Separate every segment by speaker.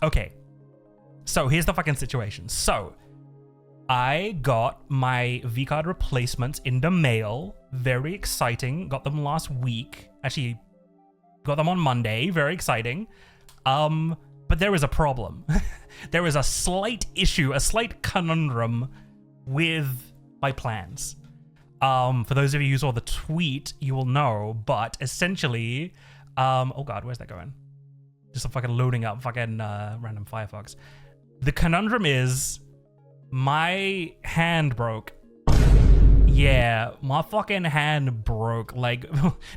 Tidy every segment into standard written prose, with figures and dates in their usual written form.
Speaker 1: Okay. So here's the fucking situation. So I got my VCARD replacements in the mail. Very exciting. Got them last week. Actually, got them on Monday. Very exciting. But there is a problem. There is a slight issue, a slight conundrum with my plans. For those of you who saw the tweet, you will know, but essentially, oh god, where's that going? Just a fucking loading up fucking random Firefox. The conundrum is my hand broke. Yeah, my fucking hand broke. Like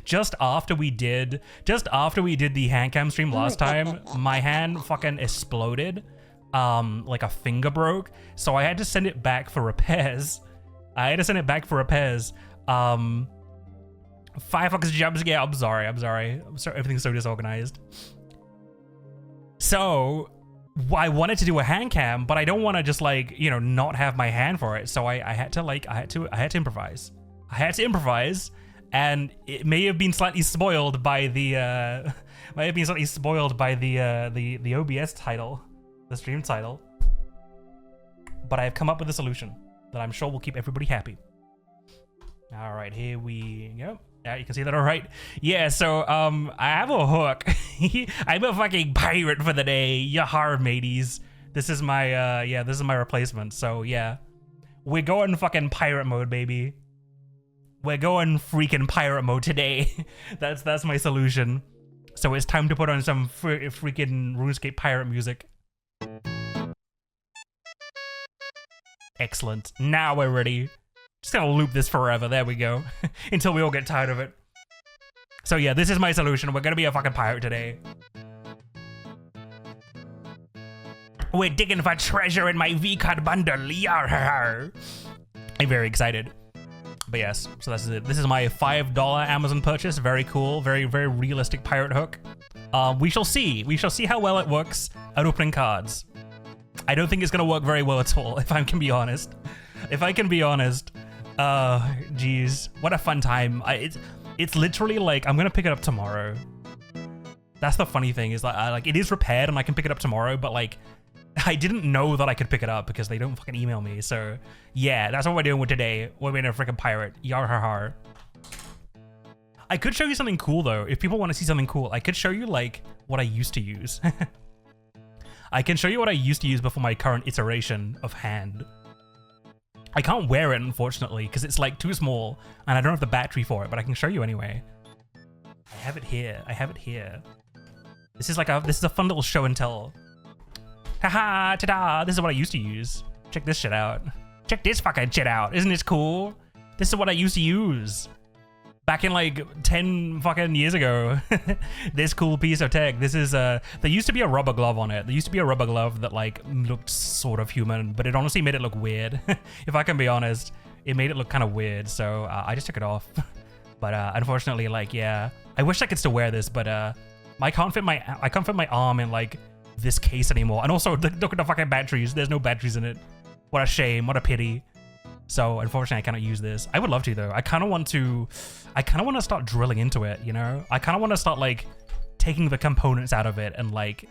Speaker 1: just after we did the hand cam stream last time, my hand fucking exploded. Like a finger broke. So I had to send it back for repairs. Firefox jumps. Yeah, I'm sorry. Everything's so disorganized. So I wanted to do a hand cam, but I don't want to just like, you know, not have my hand for it. So I had to improvise. And it may have been slightly spoiled by the the OBS title, the stream title. But I've come up with a solution that I'm sure will keep everybody happy. All right, here we go. Yeah, you can see that all right. Yeah, so I have a hook. I'm a fucking pirate for the day. YARR, mateys. This is my this is my replacement. So yeah, we're going fucking pirate mode, baby. We're going freaking pirate mode today. That's my solution. So it's time to put on some freaking RuneScape pirate music. Excellent. Now we're ready. Just gonna loop this forever. There we go. Until we all get tired of it. So yeah, this is my solution. We're gonna be a fucking pirate today. We're digging for treasure in my VCARD bundle. YARR. I'm very excited. But yes, so that's it. This is my $5 Amazon purchase. Very cool. Very, very realistic pirate hook. We shall see. We shall see how well it works at opening cards. I don't think it's gonna work very well at all, if I can be honest. Geez, what a fun time. It's literally like I'm gonna pick it up tomorrow. That's the funny thing, is that like it is repaired and I can pick it up tomorrow, but like I didn't know that I could pick it up because they don't fucking email me. So yeah, that's what we're doing with today. We're being a freaking pirate. YARR. I could show you something cool though. If people want to see something cool, I could show you like what I used to use. I can show you what I used to use before my current iteration of hand. I can't wear it, unfortunately, because it's like too small and I don't have the battery for it, but I can show you anyway. I have it here. This is a fun little show and tell. Haha, ta-da! This is what I used to use. Check this shit out. Check this fucking shit out. Isn't this cool? This is what I used to use. Back in like 10 fucking years ago. This cool piece of tech. This is there used to be a rubber glove on it. There used to be a rubber glove that like looked sort of human, but it honestly made it look weird. If I can be honest, it made it look kind of weird. So I just took it off. But unfortunately, like, yeah, I wish I could still wear this, but I can't fit my arm in like this case anymore. And also look at the fucking batteries. There's no batteries in it. What a shame. What a pity. So unfortunately, I cannot use this. I would love to though. I kind of want to start drilling into it, you know? I kind of want to start like taking the components out of it and like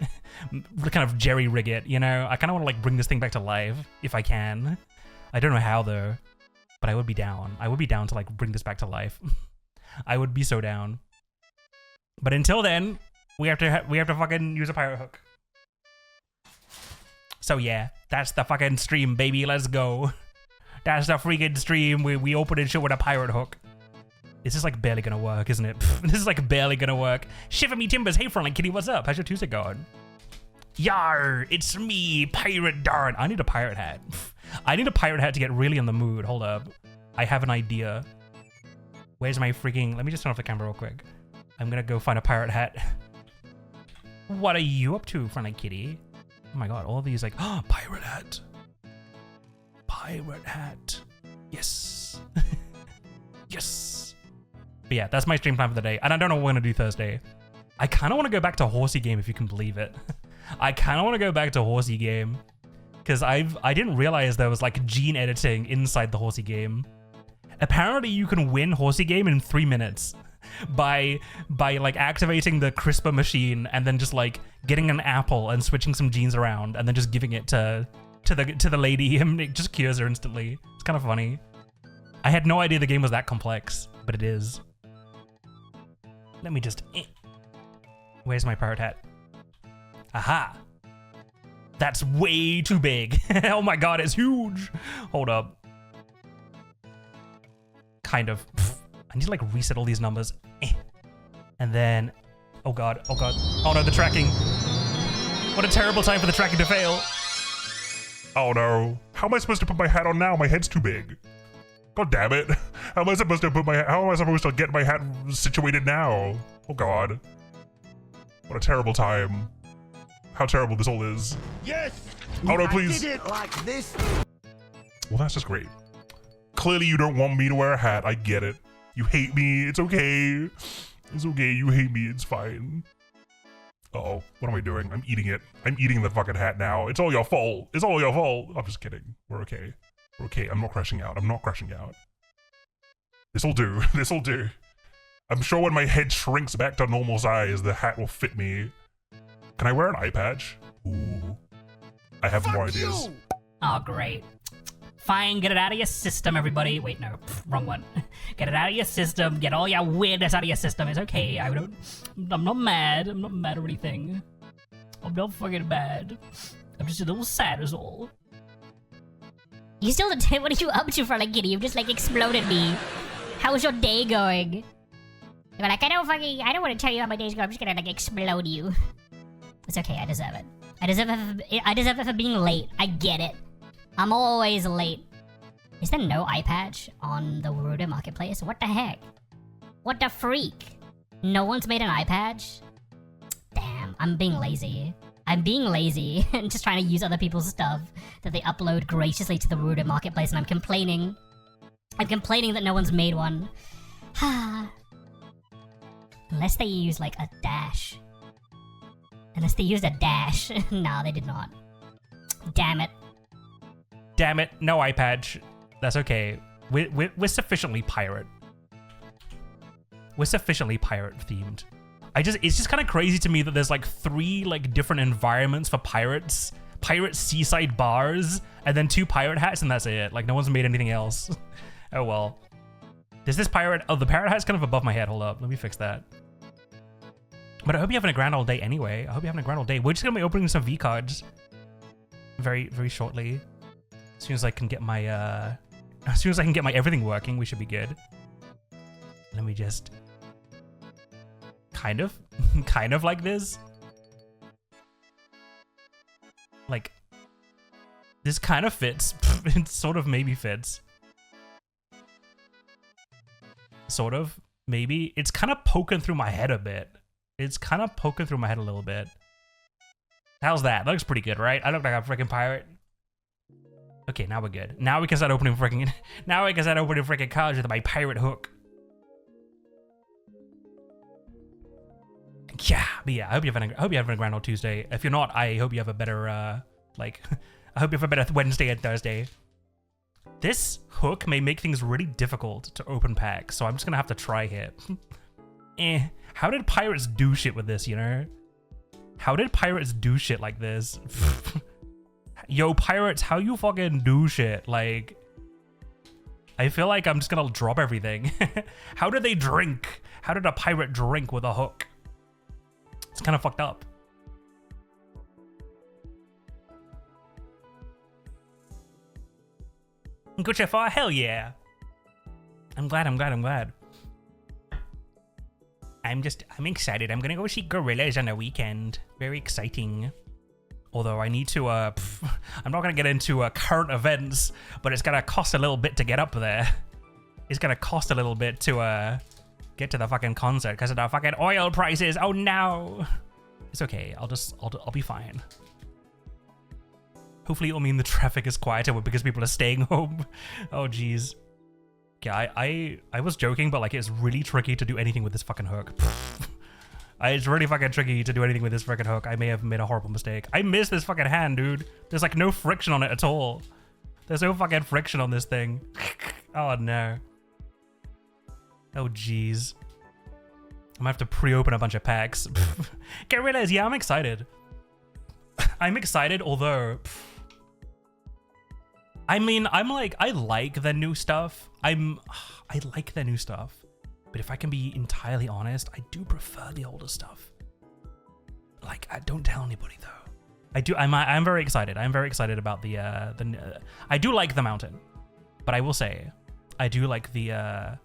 Speaker 1: kind of jerry rig it, you know? I kind of want to like bring this thing back to life if I can. I don't know how though, but I would be down. I would be down to like bring this back to life. I would be so down. But until then, we have to fucking use a pirate hook. So yeah, that's the fucking stream, baby. Let's go. That's the freaking stream. We open and shit with a pirate hook. This is like barely gonna work, isn't it? This is like barely gonna work. Shiver me timbers. Hey, Frontline Kitty, what's up? How's your Tuesday going? Yar, it's me, Pirate Dorran. I need a pirate hat. I need a pirate hat to get really in the mood. Hold up. I have an idea. Where's my freaking... Let me just turn off the camera real quick. I'm gonna go find a pirate hat. What are you up to, Frontline Kitty? Oh my god, all of these like... Oh, pirate hat. Pirate hat. Yes. Yes. But yeah, that's my stream plan for the day. And I don't know what we're gonna do Thursday. I kind of want to go back to Horsey Game, if you can believe it. I kind of want to go back to Horsey Game. Because I didn't realize there was like gene editing inside the Horsey Game. Apparently you can win Horsey Game in 3 minutes. by like activating the CRISPR machine and then just like getting an apple and switching some genes around and then just giving it to the lady and it just cures her instantly. It's kind of funny. I had no idea the game was that complex, but it is. Let me just... Where's my pirate hat? Aha! That's way too big. Oh my god, it's huge. Hold up. Kind of. I need to like reset all these numbers. And then... Oh god, oh god. Oh no, the tracking. What a terrible time for the tracking to fail.
Speaker 2: Oh no. How am I supposed to put my hat on now? My head's too big. God damn it. How am I supposed to get my hat situated now? Oh god. What a terrible time. How terrible this all is.
Speaker 3: Yes!
Speaker 2: Oh no, please.
Speaker 3: I did it like this.
Speaker 2: Well, that's just great. Clearly you don't want me to wear a hat. I get it. You hate me. It's okay. It's okay. You hate me. It's fine. Uh-oh. What am I doing? I'm eating it. I'm eating the fucking hat now. It's all your fault. It's all your fault. I'm just kidding. We're okay. We're okay. I'm not crashing out. I'm not crashing out. This'll do. This'll do. I'm sure when my head shrinks back to normal size, the hat will fit me. Can I wear an eye patch? Ooh. I have more ideas.
Speaker 4: Oh, great. Fine, get it out of your system, everybody. Wait, no, wrong one. Get it out of your system. Get all your weirdness out of your system. It's okay. I'm not mad. I'm not mad or anything. I'm not fucking mad. I'm just a little sad is all.
Speaker 5: You still, what are you up to, Frolic? You've just like exploded me. How's your day going? You're like, I don't want to tell you how my day's going. I'm just gonna like explode you. It's okay, I deserve it. I deserve it for being late. I get it. I'm always late. Is there no eye patch on the Waruda marketplace? What the heck? What the freak? No one's made an eye patch? Damn, I'm being lazy. I'm being lazy and just trying to use other people's stuff that they upload graciously to the Waruda marketplace, and I'm complaining. I'm complaining that no one's made one. Unless they use like a dash. Unless they used a dash. Nah, they did not. Damn it.
Speaker 1: Damn it, no eye patch. That's okay. We're sufficiently pirate. We're sufficiently pirate themed. It's just kind of crazy to me that there's like 3 like different environments for pirates. Pirate seaside bars, and then 2 pirate hats, and that's it. Like no one's made anything else. Oh well. There's this pirate. Oh, the pirate hat's kind of above my head. Hold up, let me fix that. But I hope you're having a grand old day anyway. I hope you're having a grand old day. We're just gonna be opening some VCARDs very, very shortly. As soon as I can get my everything working, we should be good. Let me just kind of like this. Like this kind of fits. It sort of maybe fits. Sort of, maybe. It's kind of poking through my head a bit. It's kind of poking through my head a little bit. How's that? That looks pretty good, right? I look like a freaking pirate. Okay, now we're good. Now we can start opening freaking. Now we can start opening freaking cards with my pirate hook. Yeah, but yeah. I hope you're having a grand old Tuesday. If you're not, I hope you have a better I hope you have a better Wednesday and Thursday. This hook may make things really difficult to open packs, so I'm just gonna have to try here. How did pirates do shit with this, you know? How did pirates do shit like this? Yo, pirates, how you fucking do shit? Like, I feel like I'm just gonna drop everything. How did they drink? How did a pirate drink with a hook? It's kind of fucked up. Good so far? Hell yeah. I'm glad. I'm excited. I'm gonna go see gorillas on the weekend. Very exciting. Although I need to, I'm not gonna get into current events, but it's gonna cost a little bit to get up there. It's gonna cost a little bit to, get to the fucking concert because of the fucking oil prices. Oh no. It's okay. I'll be fine. Hopefully it'll mean the traffic is quieter because people are staying home. Oh jeez. Yeah, I was joking, but like it's really tricky to do anything with this fucking hook. It's really fucking tricky to do anything with this freaking hook. I may have made a horrible mistake. I missed this fucking hand, dude. There's like no friction on it at all. There's no fucking friction on this thing. Oh no. Oh jeez. gonna have to pre-open a bunch of packs. Gorillas, yeah, I'm excited. I'm excited, although... I mean, I like the new stuff. I like the new stuff. But if I can be entirely honest, I do prefer the older stuff. Like, don't tell anybody though. I'm very excited. I'm very excited about the I do like the mountain, but I will say, I do like the I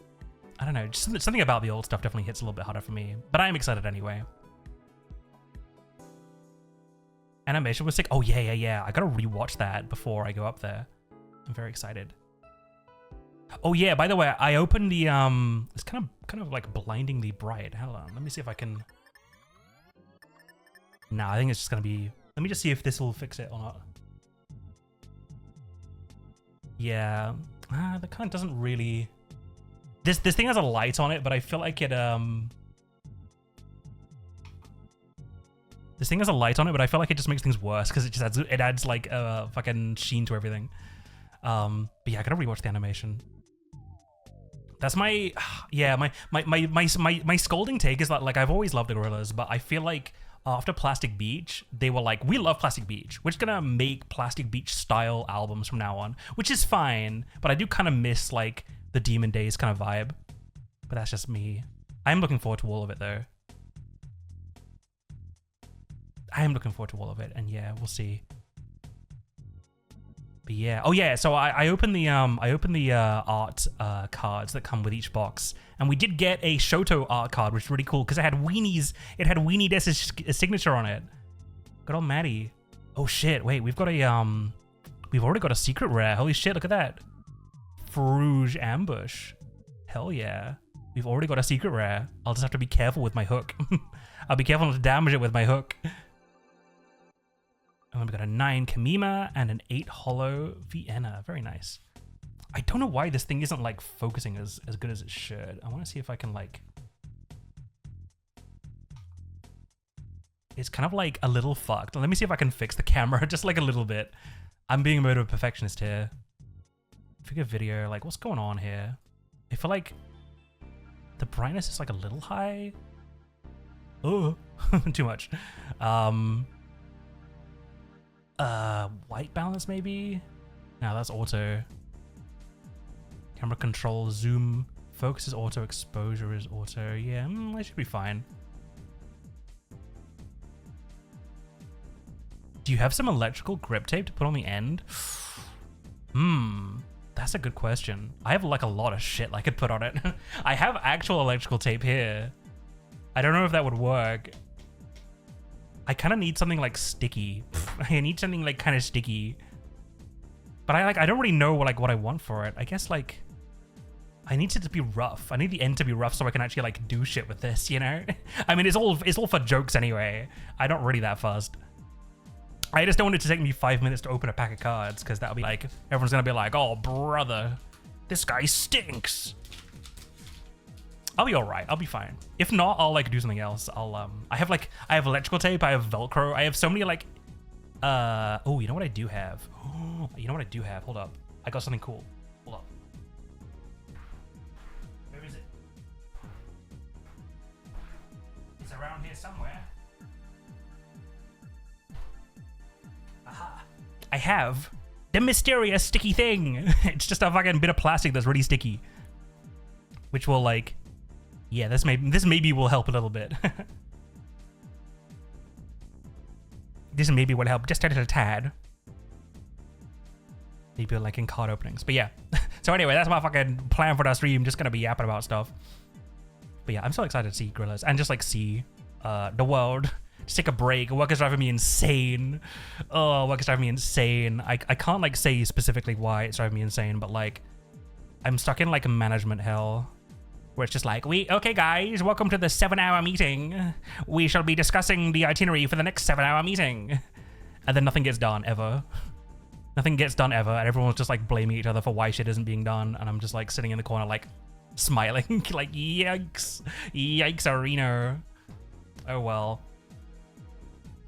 Speaker 1: don't know, just something about the old stuff definitely hits a little bit harder for me. But I'm excited anyway. Animation was sick. Oh yeah. I gotta rewatch that before I go up there. I'm very excited. Oh yeah, by the way, I opened the it's kind of like blindingly bright. Hold on, let me see if I can. Nah, I think it's just gonna be. Let me just see if this will fix it or not. Yeah, that kind of doesn't really. This thing has a light on it, but I feel like it This thing has a light on it, but I feel like it just makes things worse because it adds like a fucking sheen to everything. But yeah, I gotta rewatch the animation. That's my my scolding take is that like I've always loved the Gorillas, but I feel like after Plastic Beach, they were like, we love Plastic Beach. We're just gonna make Plastic Beach style albums from now on, which is fine. But I do kind of miss like the Demon Days kind of vibe. But that's just me. I'm looking forward to all of it though. I am looking forward to all of it, and yeah, we'll see. But yeah, oh yeah, so I opened the art cards that come with each box, and we did get a Shoto art card, which is really cool because it had Weenies. It had Weenie Dess's signature on it. Good old Maddie. Oh shit! Wait, we've got a we've already got a secret rare. Holy shit! Look at that. Fruge Ambush. Hell yeah. We've already got a secret rare. I'll just have to be careful with my hook. I'll be careful not to damage it with my hook. And then we got a 9 Kamima and an 8 Hollow Vienna. Very nice. I don't know why this thing isn't like focusing as good as it should. I want to see if I can like... It's kind of like a little fucked. Let me see if I can fix the camera just like a little bit. I'm being a bit of a perfectionist here. Figure video, like what's going on here? I feel like the brightness is like a little high. Oh, too much. White balance maybe? No, that's auto. Camera control, zoom, focus is auto, exposure is auto. Yeah, I should be fine. Do you have some electrical grip tape to put on the end? That's a good question. I have like a lot of shit I could put on it. I have actual electrical tape here. I don't know if that would work. I kind of need something like sticky. I need something like kind of sticky. But I don't really know what I want for it. I guess like I need it to be rough. I need the end to be rough so I can actually like do shit with this, you know? I mean, it's all for jokes anyway. I don't really that fussed. I just don't want it to take me 5 minutes to open a pack of cards because that'll be like everyone's gonna be like, "Oh, brother, this guy stinks." I'll be all right. I'll be fine. If not, I'll like do something else. I have electrical tape. I have Velcro. I have so many like, oh, you know what I do have? You know what I do have? Hold up. I got something cool. Hold up. Where is it? It's around here somewhere. Aha. I have the mysterious sticky thing. It's just a fucking bit of plastic that's really sticky. Which will like... Yeah, this maybe will help a little bit. This maybe will help just a little tad. Maybe like in card openings. But yeah. So anyway, that's my fucking plan for the stream. Just gonna be yapping about stuff. But yeah, I'm so excited to see Gorillas and just like see the world. Just take a break. Work is driving me insane. Oh, work is driving me insane. I can't like say specifically why it's driving me insane, but like I'm stuck in like a management hell. Where it's just like, okay guys, welcome to the 7-hour meeting. We shall be discussing the itinerary for the next 7-hour meeting. And then nothing gets done ever. Nothing gets done ever, and everyone's just like blaming each other for why shit isn't being done, and I'm just like sitting in the corner like smiling, like yikes, yikes arena. Oh well.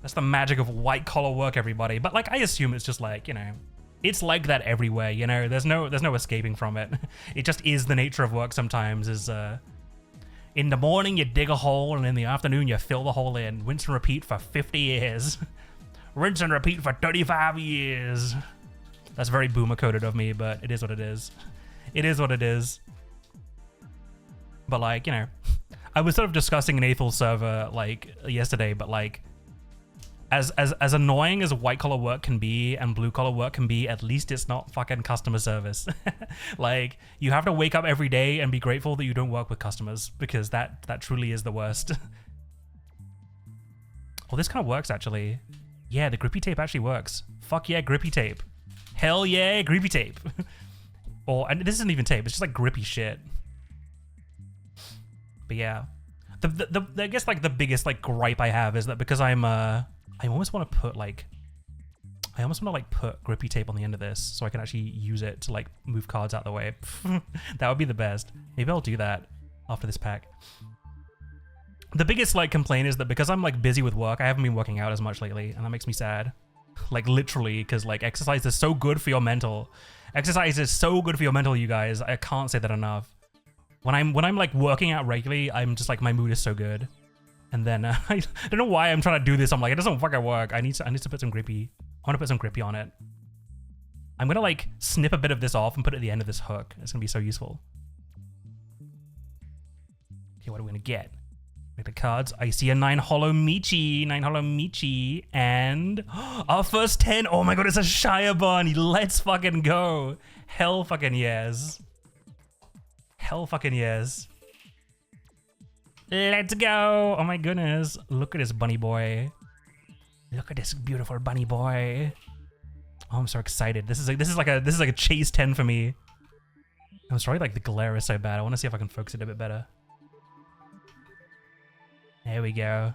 Speaker 1: That's the magic of white collar work, everybody. But like I assume it's just like, you know, it's like that everywhere, you know. There's no escaping from it. It just is the nature of work sometimes. Is In the morning, you dig a hole, and in the afternoon, you fill the hole in. Rinse and repeat for 50 years. Rinse and repeat for 35 years. That's very boomer coded of me, but it is what it is. It is what it is. But like, you know, I was sort of discussing an Aethel server like yesterday, but like, as annoying as white collar work can be and blue collar work can be, at least it's not fucking customer service. Like, you have to wake up every day and be grateful that you don't work with customers, because that truly is the worst. Oh, this kind of works actually. Yeah, the grippy tape actually works. Fuck yeah, grippy tape. Hell yeah, grippy tape. And this isn't even tape, it's just like grippy shit. But yeah, I guess like the biggest like gripe I have is that because I almost want to put like, put grippy tape on the end of this so I can actually use it to like move cards out the way. That would be the best. Maybe I'll do that after this pack. The biggest like complaint is that because I'm like busy with work, I haven't been working out as much lately, and that makes me sad. Like literally, because like exercise is so good for your mental. Exercise is so good for your mental, you guys. I can't say that enough. When I'm like working out regularly, I'm just like, my mood is so good. And then I don't know why I'm trying to do this. I'm like, it doesn't fucking work. I need to put some grippy. I want to put some grippy on it. I'm gonna like snip a bit of this off and put it at the end of this hook. It's gonna be so useful. Okay, what are we gonna get? Make the cards. I see a 9 Hollow Michi, and our first 10. Oh my god, it's a Shire Bunny. Let's fucking go. Hell fucking yes. Hell fucking yes. Let's go. Oh my goodness. Look at this bunny boy. Look at this beautiful bunny boy. Oh, I'm so excited. This is like a chase 10 for me. I'm sorry, like the glare is so bad. I want to see if I can focus it a bit better. There we go.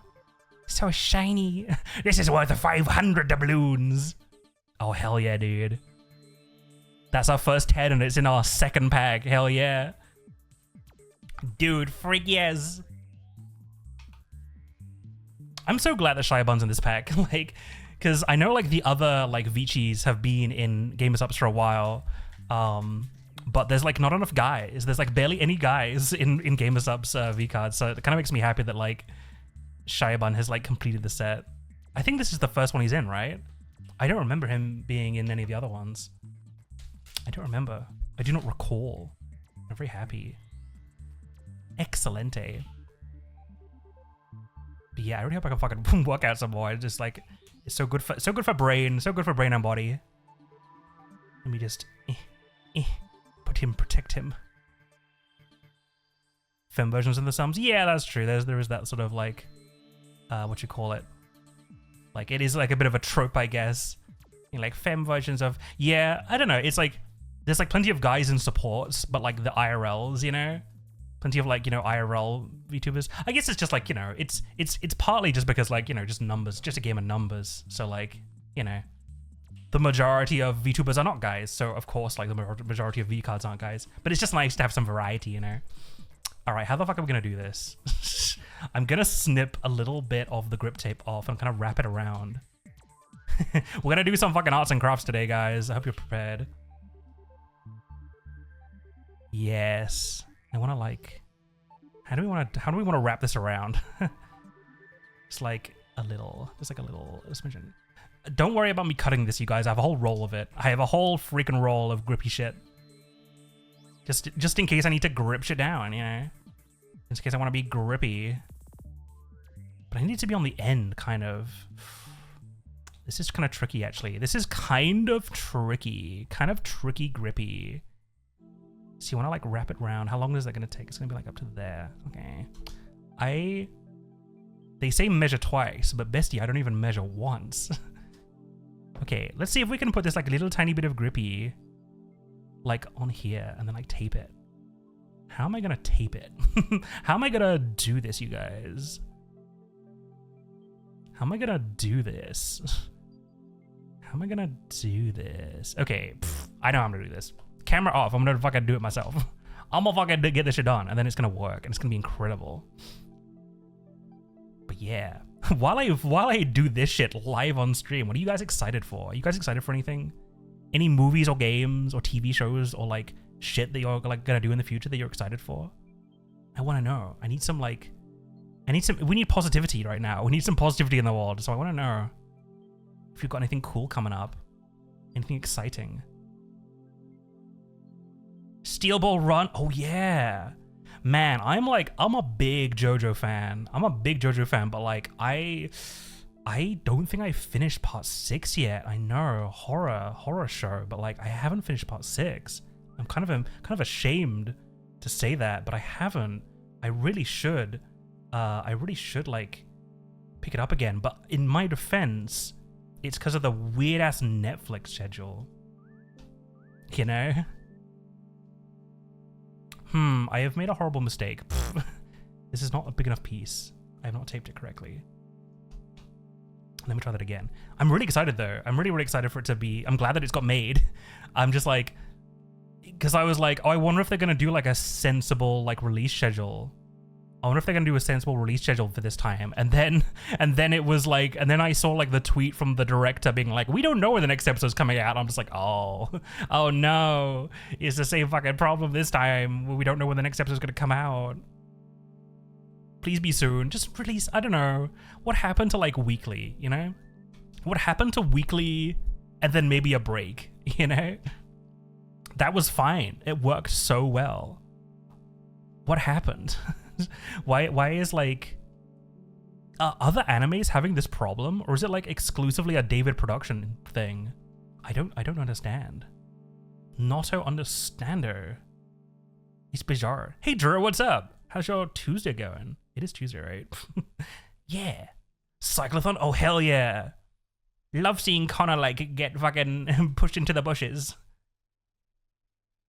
Speaker 1: So shiny. This is worth 500 doubloons. Oh, hell yeah, dude. That's our first 10 and it's in our second pack. Hell yeah. Dude, freak yes. I'm so glad that Shire Bun's in this pack. Like, because I know like the other like Vichis have been in Gamer Subs for a while. But there's like not enough guys. There's like barely any guys in Gamer Subs VCARD. So it kind of makes me happy that like Shire Bun has like completed the set. I think this is the first one he's in, right? I don't remember him being in any of the other ones. I don't remember. I do not recall. I'm very happy. Excelente. But yeah, I really hope I can fucking work out some more. It's just like, it's so good for brain, so good for brain and body. Let me just protect him. Fem versions in the sums. Yeah, that's true. There is that sort of like, what you call it? Like, it is like a bit of a trope, I guess. You know, like fem versions of, yeah, I don't know. It's like, there's like plenty of guys in supports, but like the IRLs, you know? Plenty of like, you know, IRL VTubers. I guess it's just like, you know, it's partly just because like, you know, just numbers, just a game of numbers. So like, you know, the majority of VTubers are not guys. So of course, like the majority of VCards aren't guys. But it's just nice to have some variety, you know? All right, how the fuck are we gonna do this? I'm gonna snip a little bit of the grip tape off and kind of wrap it around. We're gonna do some fucking arts and crafts today, guys. I hope you're prepared. Yes. I want to like, how do we want to wrap this around? It's like a little, just like a little smidgen. Don't worry about me cutting this, you guys. I have a whole roll of it. I have a whole freaking roll of grippy shit. Just in case I need to grip shit down, you know? Just in case I want to be grippy. But I need to be on the end, kind of. This is kind of tricky, actually. This is kind of tricky. Kind of tricky grippy. So you want to like wrap it around. How long is that going to take? It's going to be like up to there. Okay. They say measure twice, but bestie, I don't even measure once. Okay, let's see if we can put this like little tiny bit of grippy like on here and then like tape it. How am I going to tape it? How am I going to do this, you guys? How am I going to do this? How am I going to do this? Okay, I know how I'm going to do this. Camera off. I'm gonna fucking do it myself. I'm gonna fucking get this shit done, and then it's gonna work, and it's gonna be incredible. But yeah, while I do this shit live on stream, what are you guys excited for? Are you guys excited for anything? Any movies or games or TV shows or like shit that you're like gonna do in the future that you're excited for? I want to know. I need some like, we need positivity right now. We need some positivity in the world. So I want to know if you've got anything cool coming up, anything exciting. Steel Ball Run. Oh yeah, man. I'm a big JoJo fan. But like I don't think I finished part 6 yet. I know, horror show, but like I haven't finished part 6. I'm kind of ashamed to say that, but I haven't. I really should like pick it up again. But in my defense, it's because of the weird ass Netflix schedule. You know? I have made a horrible mistake. This is not a big enough piece. I have not taped it correctly. Let me try that again. I'm really excited though. I'm really, really excited for it to be. I'm glad that it's got made. I'm just like, because I was like, oh, I wonder if they're gonna do like a sensible like release schedule. I wonder if they're gonna do a sensible release schedule for this time. And then it was like, and then I saw like the tweet from the director being like, we don't know when the next episode's coming out. I'm just like, oh no, it's the same fucking problem this time. We don't know when the next episode's gonna come out. Please be soon. Just release. I don't know. What happened to like weekly? You know, what happened to weekly, and then maybe a break? You know, that was fine. It worked so well. What happened? Why is like other animes having this problem, or is it like exclusively a David production thing? I don't understand. Not understander. It's bizarre. Hey Drew, what's up? How's your Tuesday going? It is Tuesday, right? Yeah. Cyclothon? Oh hell yeah. Love seeing Connor like get fucking pushed into the bushes.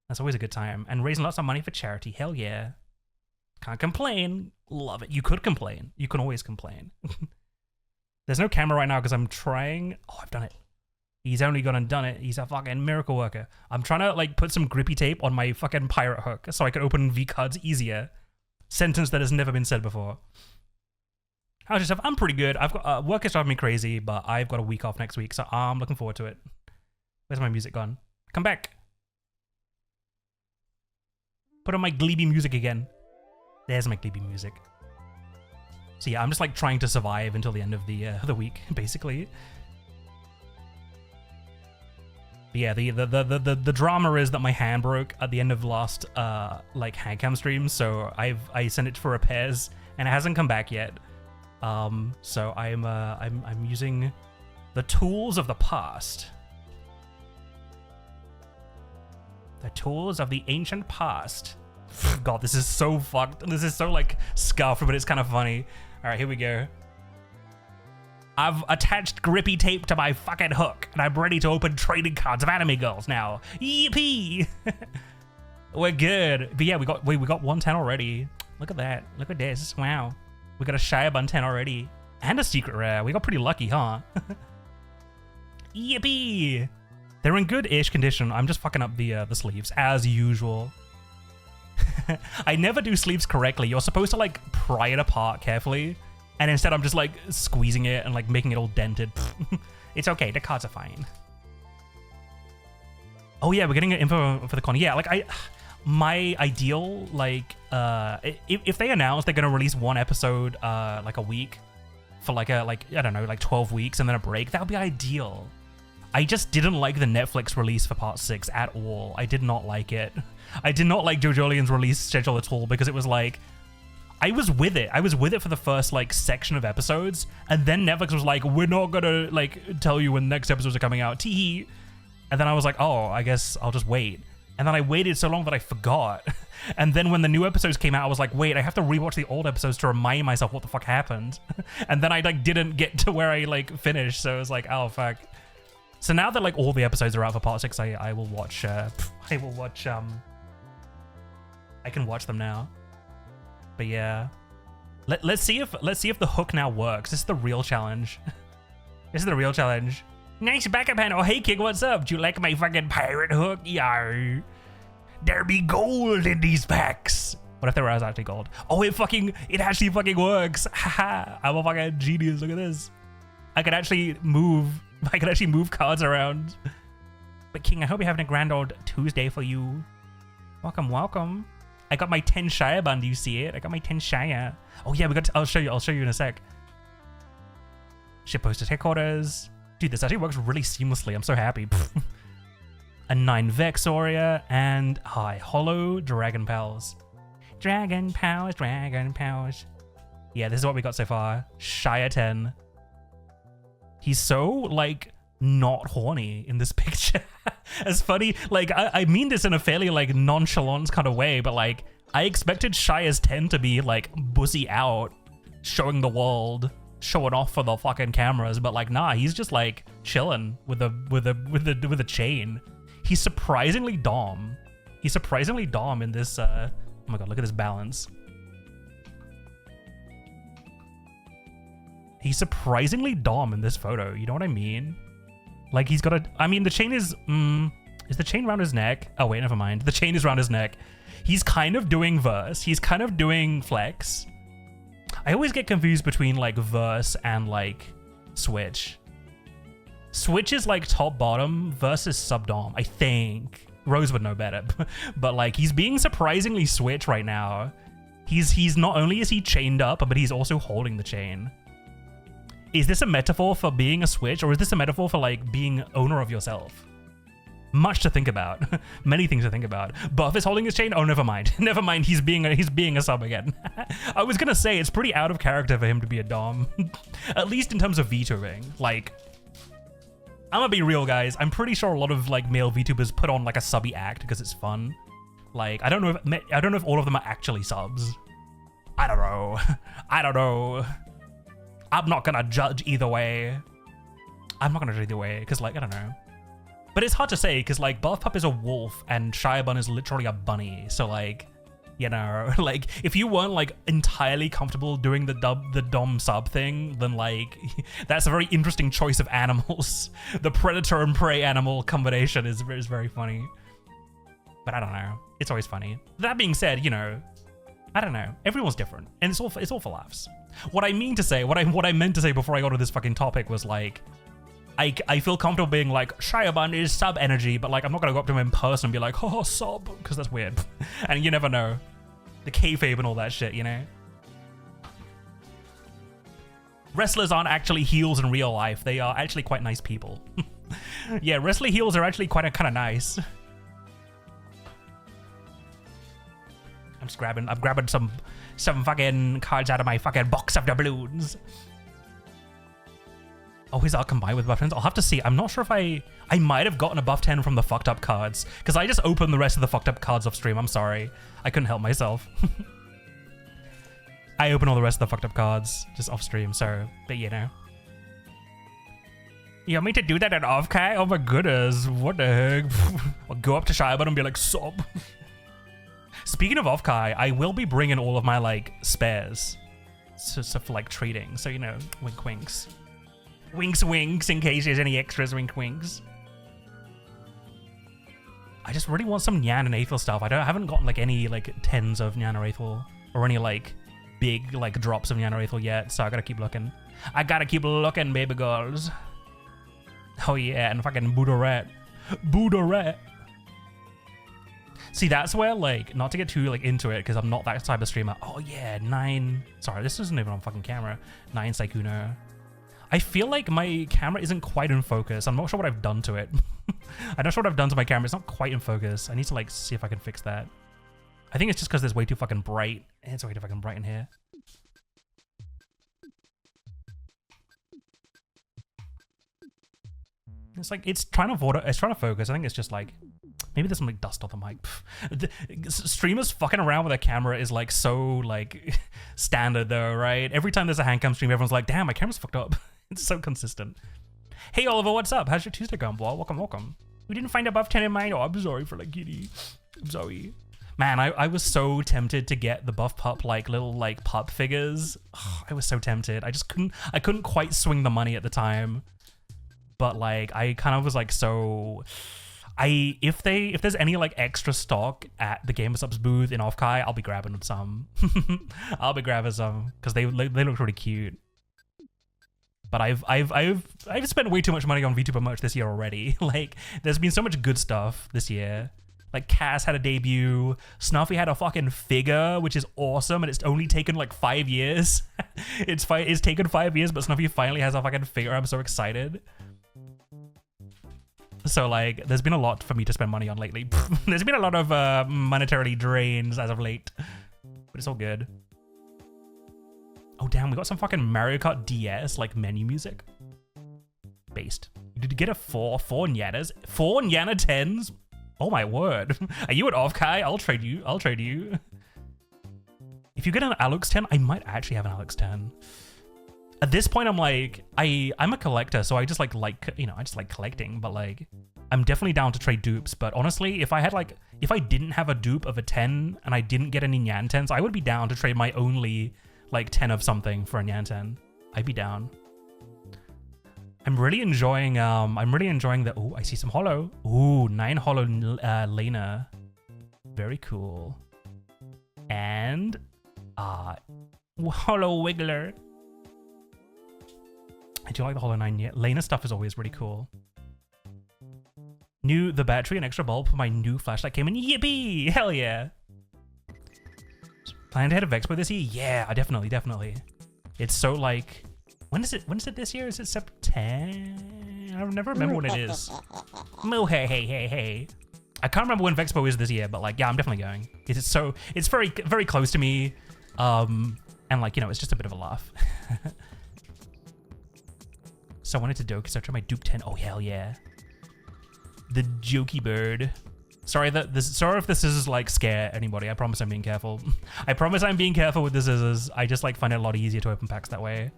Speaker 1: That's always a good time. And raising lots of money for charity. Hell yeah. Can't complain. Love it. You could complain. You can always complain. There's no camera right now because I'm trying. Oh, I've done it. He's only gone and done it. He's a fucking miracle worker. I'm trying to like put some grippy tape on my fucking pirate hook so I can open VCARDs easier. Sentence that has never been said before. How's yourself? I'm pretty good. I've got work is driving me crazy, but I've got a week off next week, so I'm looking forward to it. Where's my music gone? Come back. Put on my Gleeby music again. There's my Gleeby music. So yeah, I'm just like trying to survive until the end of the week, basically. But yeah, the drama is that my hand broke at the end of last like handcam stream, so I sent it for repairs and it hasn't come back yet. So I'm using the tools of the past. The tools of the ancient past. God, this is so fucked. This is so like scuffed, but it's kind of funny. All right, here we go. I've attached grippy tape to my fucking hook, and I'm ready to open trading cards of anime girls now. Yippee! We're good. But yeah, we got 110 already. Look at that. Look at this. Wow. We got a Shiabun 10 already. And a secret rare. We got pretty lucky, huh? Yippee! They're in good-ish condition. I'm just fucking up the sleeves, as usual. I never do sleeves correctly. You're supposed to like pry it apart carefully, and instead I'm just like squeezing it and like making it all dented. It's okay, the cards are fine. Oh yeah, we're getting an info for the con. Yeah, like my ideal, like if they announce they're gonna release one episode like a week for like I don't know, like 12 weeks and then a break, that would be ideal. I just didn't like the Netflix release for part 6 at all. I did not like it. I did not like JoJolian's release schedule at all, because it was like, I was with it. I was with it for the first like section of episodes, and then Netflix was like, we're not gonna like tell you when the next episodes are coming out. Tee. And then I was like, oh, I guess I'll just wait. And then I waited so long that I forgot. And then when the new episodes came out, I was like, wait, I have to rewatch the old episodes to remind myself what the fuck happened. And then I like didn't get to where I like finished, so it was like, oh fuck. So now that like all the episodes are out for part 6, I will watch. I can watch them now. But yeah, let's see if the hook now works. This is the real challenge. This is the real challenge. Nice backup hand. Oh hey King, what's up? Do you like my fucking pirate hook? Yarr. There be gold in these packs. What if there was actually gold? Oh, it actually fucking works. Haha. I'm a fucking genius. Look at this. I can actually move cards around. But King, I hope you're having a grand old Tuesday for you. Welcome, welcome. I got my 10 Shire bun. Do you see it? I got my 10 Shire. Oh yeah, I'll show you in a sec. Shitposter headquarters. Dude, this actually works really seamlessly. I'm so happy. A 9 Vexoria and Hollow Dragon Pals. Dragon Pals, Dragon Pals. Yeah, this is what we got so far. Shire 10. He's so, like, not horny in this picture. It's funny, like, I mean this in a fairly, like, nonchalant kind of way, but, like, I expected Shire's 10 to be, like, bussy out, showing the world, showing off for the fucking cameras, but, like, nah, he's just, like, chilling with a chain. He's surprisingly dom. He's surprisingly dom in this, oh my god, look at this balance. He's surprisingly dom in this photo, you know what I mean? Like, he's got I mean, the chain is the chain around his neck? Oh wait, never mind. The chain is around his neck. He's kind of doing verse. He's kind of doing flex. I always get confused between, like, verse and, like, switch. Switch is, like, top-bottom, verse is sub-dom, I think. Rose would know better. But, like, he's being surprisingly switch right now. He's not only is he chained up, but he's also holding the chain. Is this a metaphor for being a switch, or is this a metaphor for, like, being owner of yourself? Much to think about. Many things to think about. Buff is holding his chain? Oh, never mind. Never mind, he's being a sub again. I was gonna say, it's pretty out of character for him to be a dom. At least in terms of vetoing. Like, I'm gonna be real, guys. I'm pretty sure a lot of, like, male VTubers put on, like, a subby act because it's fun. Like, I don't know if all of them are actually subs. I don't know. I don't know. I'm not gonna judge either way. I'm not gonna judge either way, because, like, I don't know. But it's hard to say, because, like, Buff Pup is a wolf, and Shirebun is literally a bunny, so, like, you know, like, if you weren't, like, entirely comfortable doing the dom sub thing, then, like, that's a very interesting choice of animals. The predator and prey animal combination is very funny. But I don't know. It's always funny. That being said, you know, I don't know. Everyone's different, and it's all for laughs. What I mean to say, what I meant to say before I got to this fucking topic was, like, I feel comfortable being like, Shirebun is sub energy, but, like, I'm not gonna go up to him in person and be like, oh, sub, because that's weird. And you never know. The kayfabe and all that shit, you know? Wrestlers aren't actually heels in real life. They are actually quite nice people. Yeah, wrestler heels are actually kind of nice. I'm grabbing some fucking cards out of my fucking box of doubloons. Oh, is that combined with buff 10s? I'll have to see. I'm not sure if I might have gotten a buff 10 from the fucked up cards, because I just opened the rest of the fucked up cards off stream. I'm sorry. I couldn't help myself. I opened all the rest of the fucked up cards just off stream, so, but you know. You want me to do that at off-kai? Oh my goodness, what the heck? I'll go up to Shirebun and be like, sob. Speaking of off-kai, I will be bringing all of my, like, spares. So for, like, trading. So, you know, wink winks. Winks winks in case there's any extras, wink winks. I just really want some Nyan and Aethel stuff. I haven't gotten, like, any, like, 10s of Nyan or Aethel. Or any, like, big, like, drops of Nyan or Aethel yet. So I gotta keep looking. I gotta keep looking, baby girls. Oh yeah, and fucking Booderette. Booderette. See, that's where, like, not to get too, like, into it, because I'm not that type of streamer. Oh, yeah, 9... Sorry, this isn't even on fucking camera. 9 Saikuno. I feel like my camera isn't quite in focus. I'm not sure what I've done to it. I'm not sure what I've done to my camera. It's not quite in focus. I need to, like, see if I can fix that. I think it's just because there's way too fucking bright. It's way too fucking bright in here. It's like, it's trying to focus. I think it's just, like... Maybe there's some, like, dust on the mic. Streamers fucking around with a camera is, like, so, like, standard, though, right? Every time there's a handcam stream, everyone's like, damn, my camera's fucked up. It's so consistent. Hey, Oliver, what's up? How's your Tuesday going, boy? Welcome, welcome. We didn't find a buff 10 in mine? Oh, I'm sorry for, like, kitty. I'm sorry. Man, I was so tempted to get the buff pup, like, little, like, pup figures. Oh, I was so tempted. I couldn't quite swing the money at the time. But, like, I kind of was, like, so... if there's any, like, extra stock at the Gamer Subs booth in Off-Kai, I'll be grabbing some. I'll be grabbing some because they look really cute. But I've spent way too much money on VTuber merch this year already. Like, there's been so much good stuff this year. Like Cass had a debut. Snuffy had a fucking figure, which is awesome, and it's only taken like 5 years. It's taken 5 years, but Snuffy finally has a fucking figure. I'm so excited. So like, there's been a lot for me to spend money on lately. There's been a lot of monetarily drains as of late, but it's all good. Oh damn, we got some fucking Mario Kart DS like menu music. Based. Did you get a 4 Nyanas? 4 Nyana 10s? Oh my word. Are you at off-Kai? I'll trade you. I'll trade you. If you get an Alex 10, I might actually have an Alex 10. At this point, I'm like, I'm a collector, so I just like, you know, I just like collecting, but like, I'm definitely down to trade dupes. But honestly, if I didn't have a dupe of a 10 and I didn't get any Nyan 10s, I would be down to trade my only like 10 of something for a Nyan 10. I'd be down. I'm really enjoying the, oh, I see some holo. Ooh, 9 holo Lena. Very cool. And, holo Wiggler. I do like the holo 9 yet. Lena stuff is always really cool. The battery and extra bulb for my new flashlight came in. Yippee! Hell yeah! Plan to head to Vexpo this year? Yeah, definitely. It's so like, when is it this year? Is it September? I never remember when it is. Oh, hey. I can't remember when Vexpo is this year, but like, yeah, I'm definitely going. It's very, very close to me. And like, you know, it's just a bit of a laugh. So I wanted to doke, so I tried my Duke 10. Oh, hell yeah. The jokey bird. Sorry if the scissors like scare anybody. I promise I'm being careful. I promise I'm being careful with the scissors. I just like find it a lot easier to open packs that way.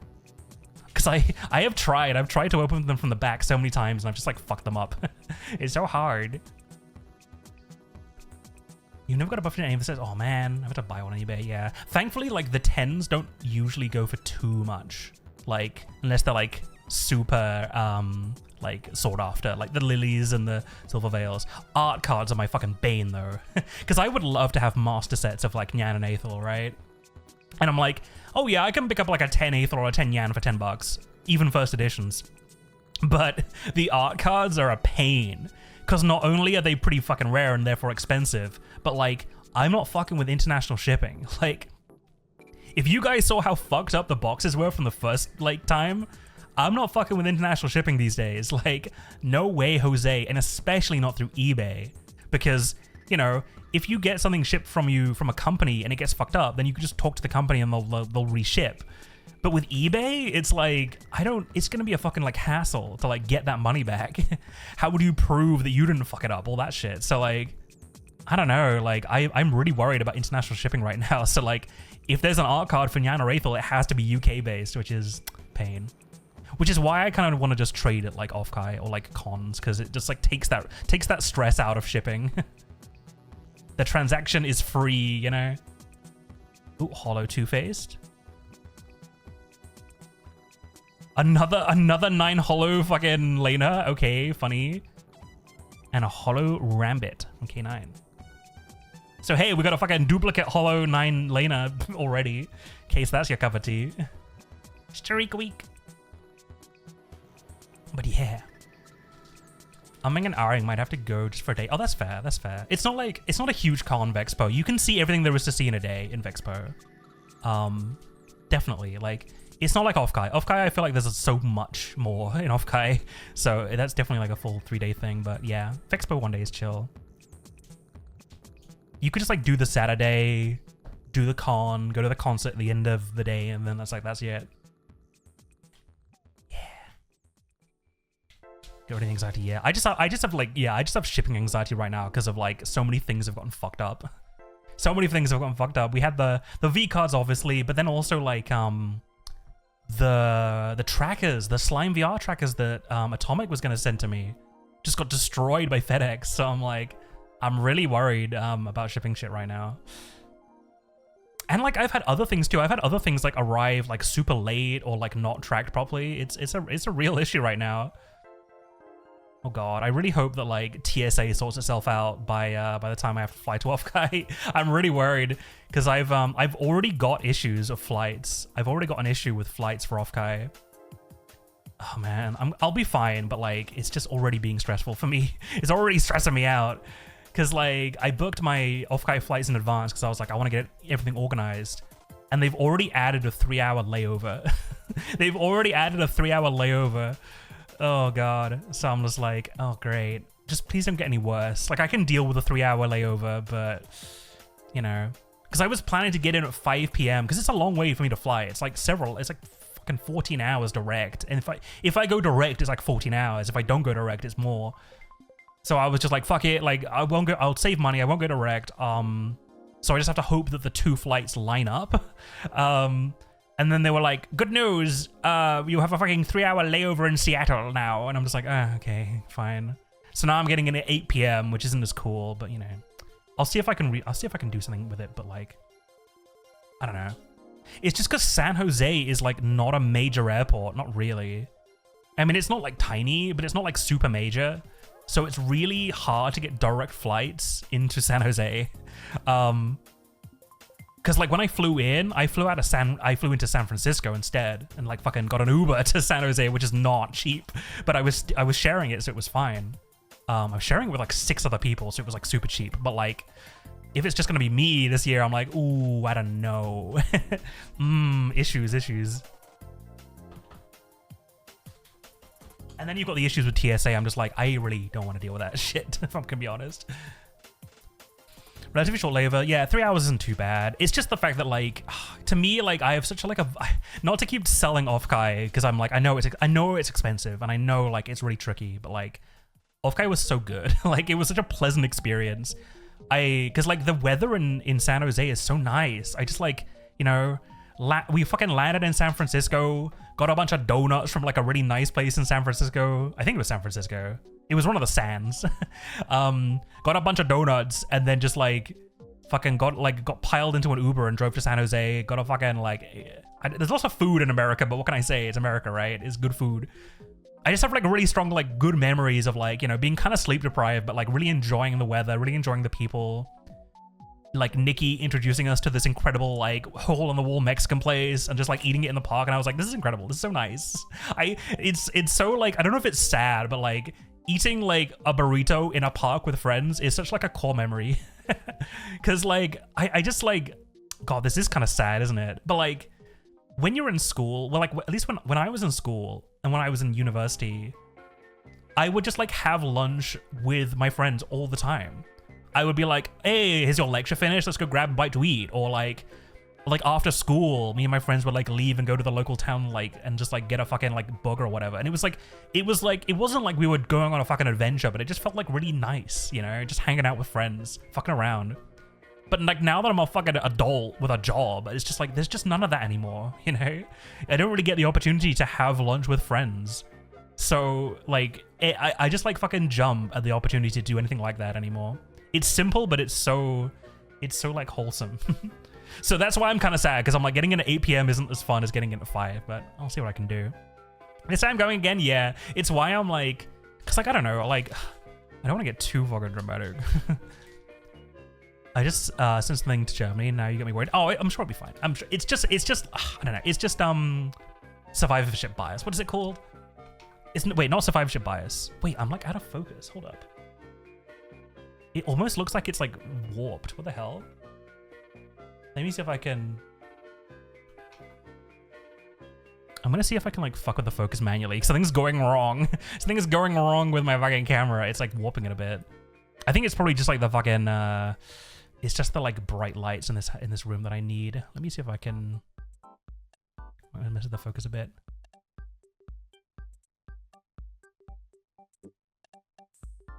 Speaker 1: Because I've tried to open them from the back so many times and I've just like fucked them up. It's so hard. You never got a buff in any of this. Oh man, I have to buy one on eBay. Yeah. Thankfully, like the 10s don't usually go for too much. Like, unless they're like super like sought after, like the lilies and the silver veils. Art cards are my fucking bane though. Because I would love to have master sets of like Nyan and Aethel, right? And I'm like, oh yeah, I can pick up like a 10 Aethel or a 10 Nyan for $10, even first editions. But the art cards are a pain. Because not only are they pretty fucking rare and therefore expensive, but like, I'm not fucking with international shipping. Like, if you guys saw how fucked up the boxes were from the first like time, I'm not fucking with international shipping these days. Like, no way, Jose, and especially not through eBay. Because, you know, if you get something shipped from a company and it gets fucked up, then you can just talk to the company and they'll reship. But with eBay, it's like, it's gonna be a fucking like hassle to like get that money back. How would you prove that you didn't fuck it up? All that shit. So like, I don't know, like I'm really worried about international shipping right now. So like, if there's an art card for Nyan or Aethel, it has to be UK based, which is pain. Which is why I kind of want to just trade it like off-Kai or like cons, because it just like takes that stress out of shipping. The transaction is free, you know? Ooh, holo two-faced. Another 9 holo fucking Lena. Okay, funny. And a holo Rambit. Okay, 9. So hey, we got a fucking duplicate holo 9 Lena already. In case that's your cup of tea. Streak week. But yeah. Umming and ahhing might have to go just for a day. Oh, that's fair. That's fair. It's not a huge con Vexpo. You can see everything there is to see in a day in Vexpo. Definitely. Like, it's not like off-Kai. Off-Kai, I feel like there's so much more in off-Kai. So that's definitely like a full 3-day thing. But yeah, Vexpo 1 day is chill. You could just like do the Saturday, do the con, go to the concert at the end of the day, and then that's it. Get rid of anxiety, yeah. I just have shipping anxiety right now because of like so many things have gotten fucked up. So many things have gotten fucked up. We had the VCARDs obviously, but then also like the trackers, the slime VR trackers that Atomic was gonna send to me just got destroyed by FedEx. So I'm like, I'm really worried about shipping shit right now. And like I've had other things too. I've had other things like arrive like super late or like not tracked properly. It's a real issue right now. Oh god, I really hope that like TSA sorts itself out by the time I have to fly to off-Kai. I'm really worried because I've already got issues of flights. I've already got an issue with flights for off-Kai. Oh man, I'll be fine, but like it's just already being stressful for me. It's already stressing me out Because like I booked my off-Kai flights in advance because I was like, I want to get everything organized. And they've already added a 3-hour layover. They've already added a 3-hour layover. Oh God. So I'm just like, oh great. Just please don't get any worse. Like I can deal with a 3-hour layover, but you know, because I was planning to get in at 5 p.m. because it's a long way for me to fly. It's like fucking 14 hours direct. And if I go direct, it's like 14 hours. If I don't go direct, it's more. So I was just like, fuck it. Like I won't go, I'll save money. I won't go direct. So I just have to hope that the 2 flights line up. And then they were like, good news. You have a fucking 3-hour layover in Seattle now. And I'm just like, okay, fine. So now I'm getting in at 8 p.m., which isn't as cool, but you know, I'll see if I can do something with it. But like, I don't know. It's just because San Jose is like not a major airport. Not really. I mean, it's not like tiny, but it's not like super major. So it's really hard to get direct flights into San Jose. Because like when I flew in, I flew into San Francisco instead, and like fucking got an Uber to San Jose, which is not cheap. But I was sharing it, so it was fine. I was sharing it with like 6 other people, so it was like super cheap. But like, if it's just gonna be me this year, I'm like, ooh, I don't know. Issues. And then you've got the issues with TSA. I'm just like, I really don't want to deal with that shit, if I'm gonna be honest. Relatively short layover. Yeah, 3 hours isn't too bad. It's just the fact that like, to me, like I have such a not to keep selling off-Kai because I'm like, I know it's expensive and I know like it's really tricky, but like off-Kai was so good. Like it was such a pleasant experience. Because like the weather in San Jose is so nice. I just like, you know, we fucking landed in San Francisco, got a bunch of donuts from like a really nice place in San Francisco. I think it was San Francisco. It was one of the Sands. Got a bunch of donuts and then just like fucking got piled into an Uber and drove to San Jose. Got a fucking like, there's lots of food in America, but what can I say? It's America, right? It's good food. I just have like really strong like good memories of like, you know, being kind of sleep deprived, but like really enjoying the weather, really enjoying the people. Like Nikki introducing us to this incredible like hole in the wall Mexican place and just like eating it in the park, and I was like, this is incredible. This is so nice. It's so like, I don't know if it's sad, but like eating like a burrito in a park with friends is such like a core memory. Cause like I just like, God, this is kind of sad, isn't it? But like when you're in school, well, like at least when I was in school and when I was in university, I would just like have lunch with my friends all the time. I would be like, hey, here's your lecture finished, let's go grab a bite to eat. Or like after school, me and my friends would like leave and go to the local town like and just like get a fucking like bug or whatever. And it wasn't like we were going on a fucking adventure, but it just felt like really nice, you know, just hanging out with friends, fucking around. But like now that I'm a fucking adult with a job, it's just like there's just none of that anymore, you know? I don't really get the opportunity to have lunch with friends. So like I just like fucking jump at the opportunity to do anything like that anymore. It's simple, but it's so like wholesome. So that's why I'm kind of sad, because I'm like getting in at 8 p.m. isn't as fun as getting in at 5, but I'll see what I can do. This time going again, yeah. It's why I'm like, because like, I don't know, like, I don't want to get too fucking dramatic. I just sent something to Germany, and now you get me worried. Oh, I'm sure it'll be fine. I'm sure it's just I don't know. It's just survivorship bias. What is it called? Wait, not survivorship bias. Wait, I'm like out of focus. Hold up. It almost looks like it's like warped. What the hell? Let me see if I can. I'm gonna see if I can like fuck with the focus manually. Something's going wrong. Something is going wrong with my fucking camera. It's like warping it a bit. I think it's probably just like the fucking. It's just the like bright lights in this room that I need. Let me see if I can. I'm gonna mess with the focus a bit.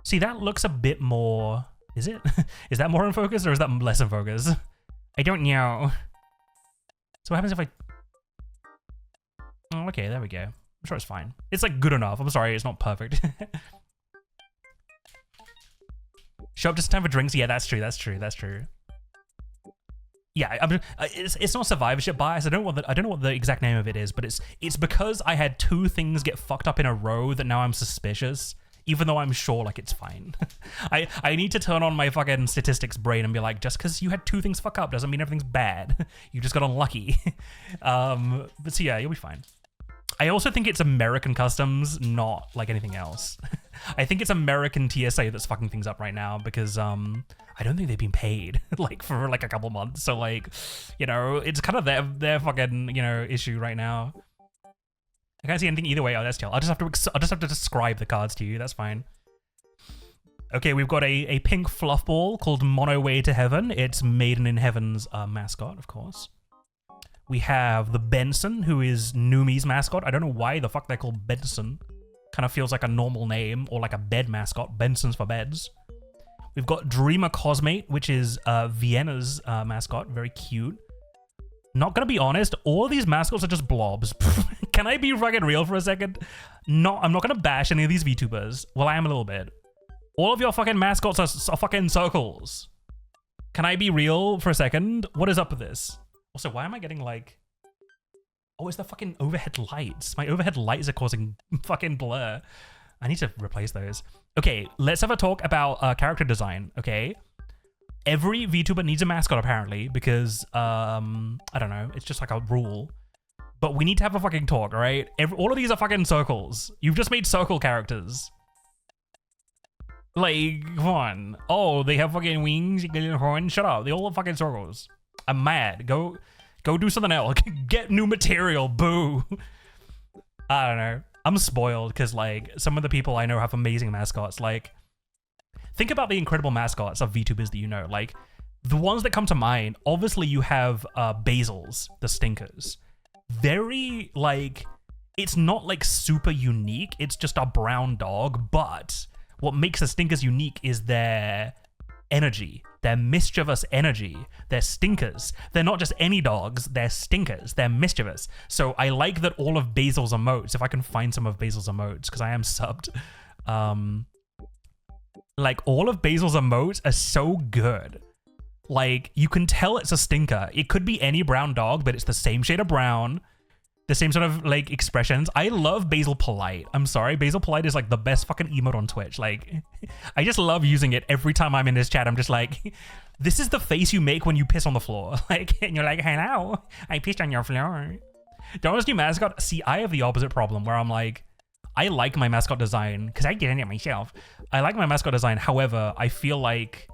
Speaker 1: See, that looks a bit more. Is it? Is that more in focus or is that less in focus? I don't know. So what happens if I... Oh, okay, there we go. I'm sure it's fine. It's like good enough. I'm sorry, it's not perfect. Show up just in time for drinks. Yeah, that's true. That's true. That's true. Yeah, it's not survivorship bias. I don't know what the exact name of it is, but it's because I had 2 things get fucked up in a row that now I'm suspicious. Even though I'm sure like it's fine. I need to turn on my fucking statistics brain and be like, just because you had 2 things fuck up doesn't mean everything's bad. You just got unlucky. But so yeah, you'll be fine. I also think it's American customs, not like anything else. I think it's American TSA that's fucking things up right now because I don't think they've been paid like for like a couple months. So like, you know, it's kind of their fucking, you know, issue right now. I can't see anything either way. Oh, that's chill. I'll just have to describe the cards to you. That's fine. Okay, we've got a pink fluff ball called Mono Way to Heaven. It's Maiden in Heaven's mascot, of course. We have the Benson, who is Numi's mascot. I don't know why the fuck they're called Benson. Kind of feels like a normal name or like a bed mascot. Benson's for beds. We've got Dreamer Cosmate, which is Vienna's mascot. Very cute. Not gonna be honest, all of these mascots are just blobs. Can I be fucking real for a second? No, I'm not gonna bash any of these VTubers. Well, I am a little bit. All of your fucking mascots are fucking circles. Can I be real for a second? What is up with this? Also, why am I getting like... Oh, it's the fucking overhead lights. My overhead lights are causing fucking blur. I need to replace those. Okay, let's have a talk about character design, okay? Every VTuber needs a mascot, apparently, because, I don't know, it's just like a rule. But we need to have a fucking talk, all right? All of these are fucking circles. You've just made circle characters. Like, come on. Oh, they have fucking wings, you get a horn. Shut up. They all have fucking circles. I'm mad. Go do something else. Get new material. Boo. I don't know. I'm spoiled because, like, some of the people I know have amazing mascots. Like, think about the incredible mascots of VTubers that you know. Like, the ones that come to mind, obviously you have Basil's, the stinkers. Very, like, it's not, like, super unique. It's just a brown dog, but... what makes the stinkers unique is their energy, their mischievous energy. They're stinkers. They're not just any dogs, they're stinkers. They're mischievous. So I like that all of Basil's emotes, if I can find some of Basil's emotes, because I am subbed. Like, all of Basil's emotes are so good. Like, you can tell it's a stinker. It could be any brown dog, but it's the same shade of brown. The same sort of, like, expressions. I love Basil Polite. I'm sorry. Basil Polite is, like, the best fucking emote on Twitch. Like, I just love using it every time I'm in his chat. I'm just like, this is the face you make when you piss on the floor. Like, and you're like, hello, I pissed on your floor. Dorran's new mascot, see, I have the opposite problem where I'm like, I like my mascot design, because I did it myself. I like my mascot design. However, I feel like,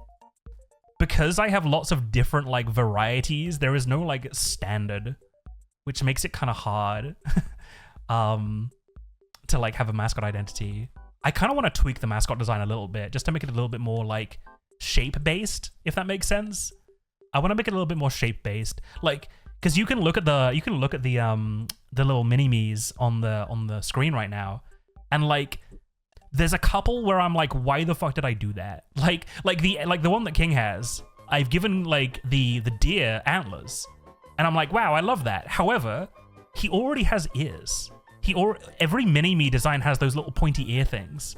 Speaker 1: because I have lots of different, like, varieties, there is no, like, standard, which makes it kind of hard to like have a mascot identity. I kind of want to tweak the mascot design a little bit just to make it a little bit more like shape-based, if that makes sense. I want to make it a little bit more shape-based, like, because you can look at the little mini-me's on the screen right now, and like there's a couple where I'm like, why the fuck did I do that? Like the one that King has, I've given like the deer antlers. And I'm like, wow, I love that. However, he already has ears. Every mini-me design has those little pointy ear things.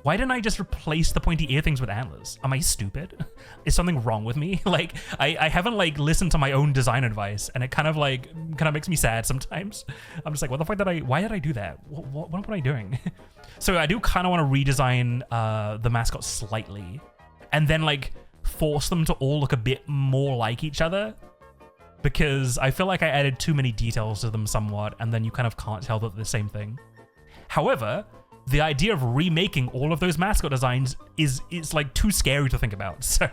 Speaker 1: Why didn't I just replace the pointy ear things with antlers? Am I stupid? Is something wrong with me? Like, I haven't like listened to my own design advice, and it kind of makes me sad sometimes. I'm just like, what the fuck why did I do that? What am I doing? So I do kind of want to redesign the mascot slightly, and then like force them to all look a bit more like each other. Because I feel like I added too many details to them somewhat, and then you kind of can't tell that they're the same thing. However, the idea of remaking all of those mascot designs is like too scary to think about. So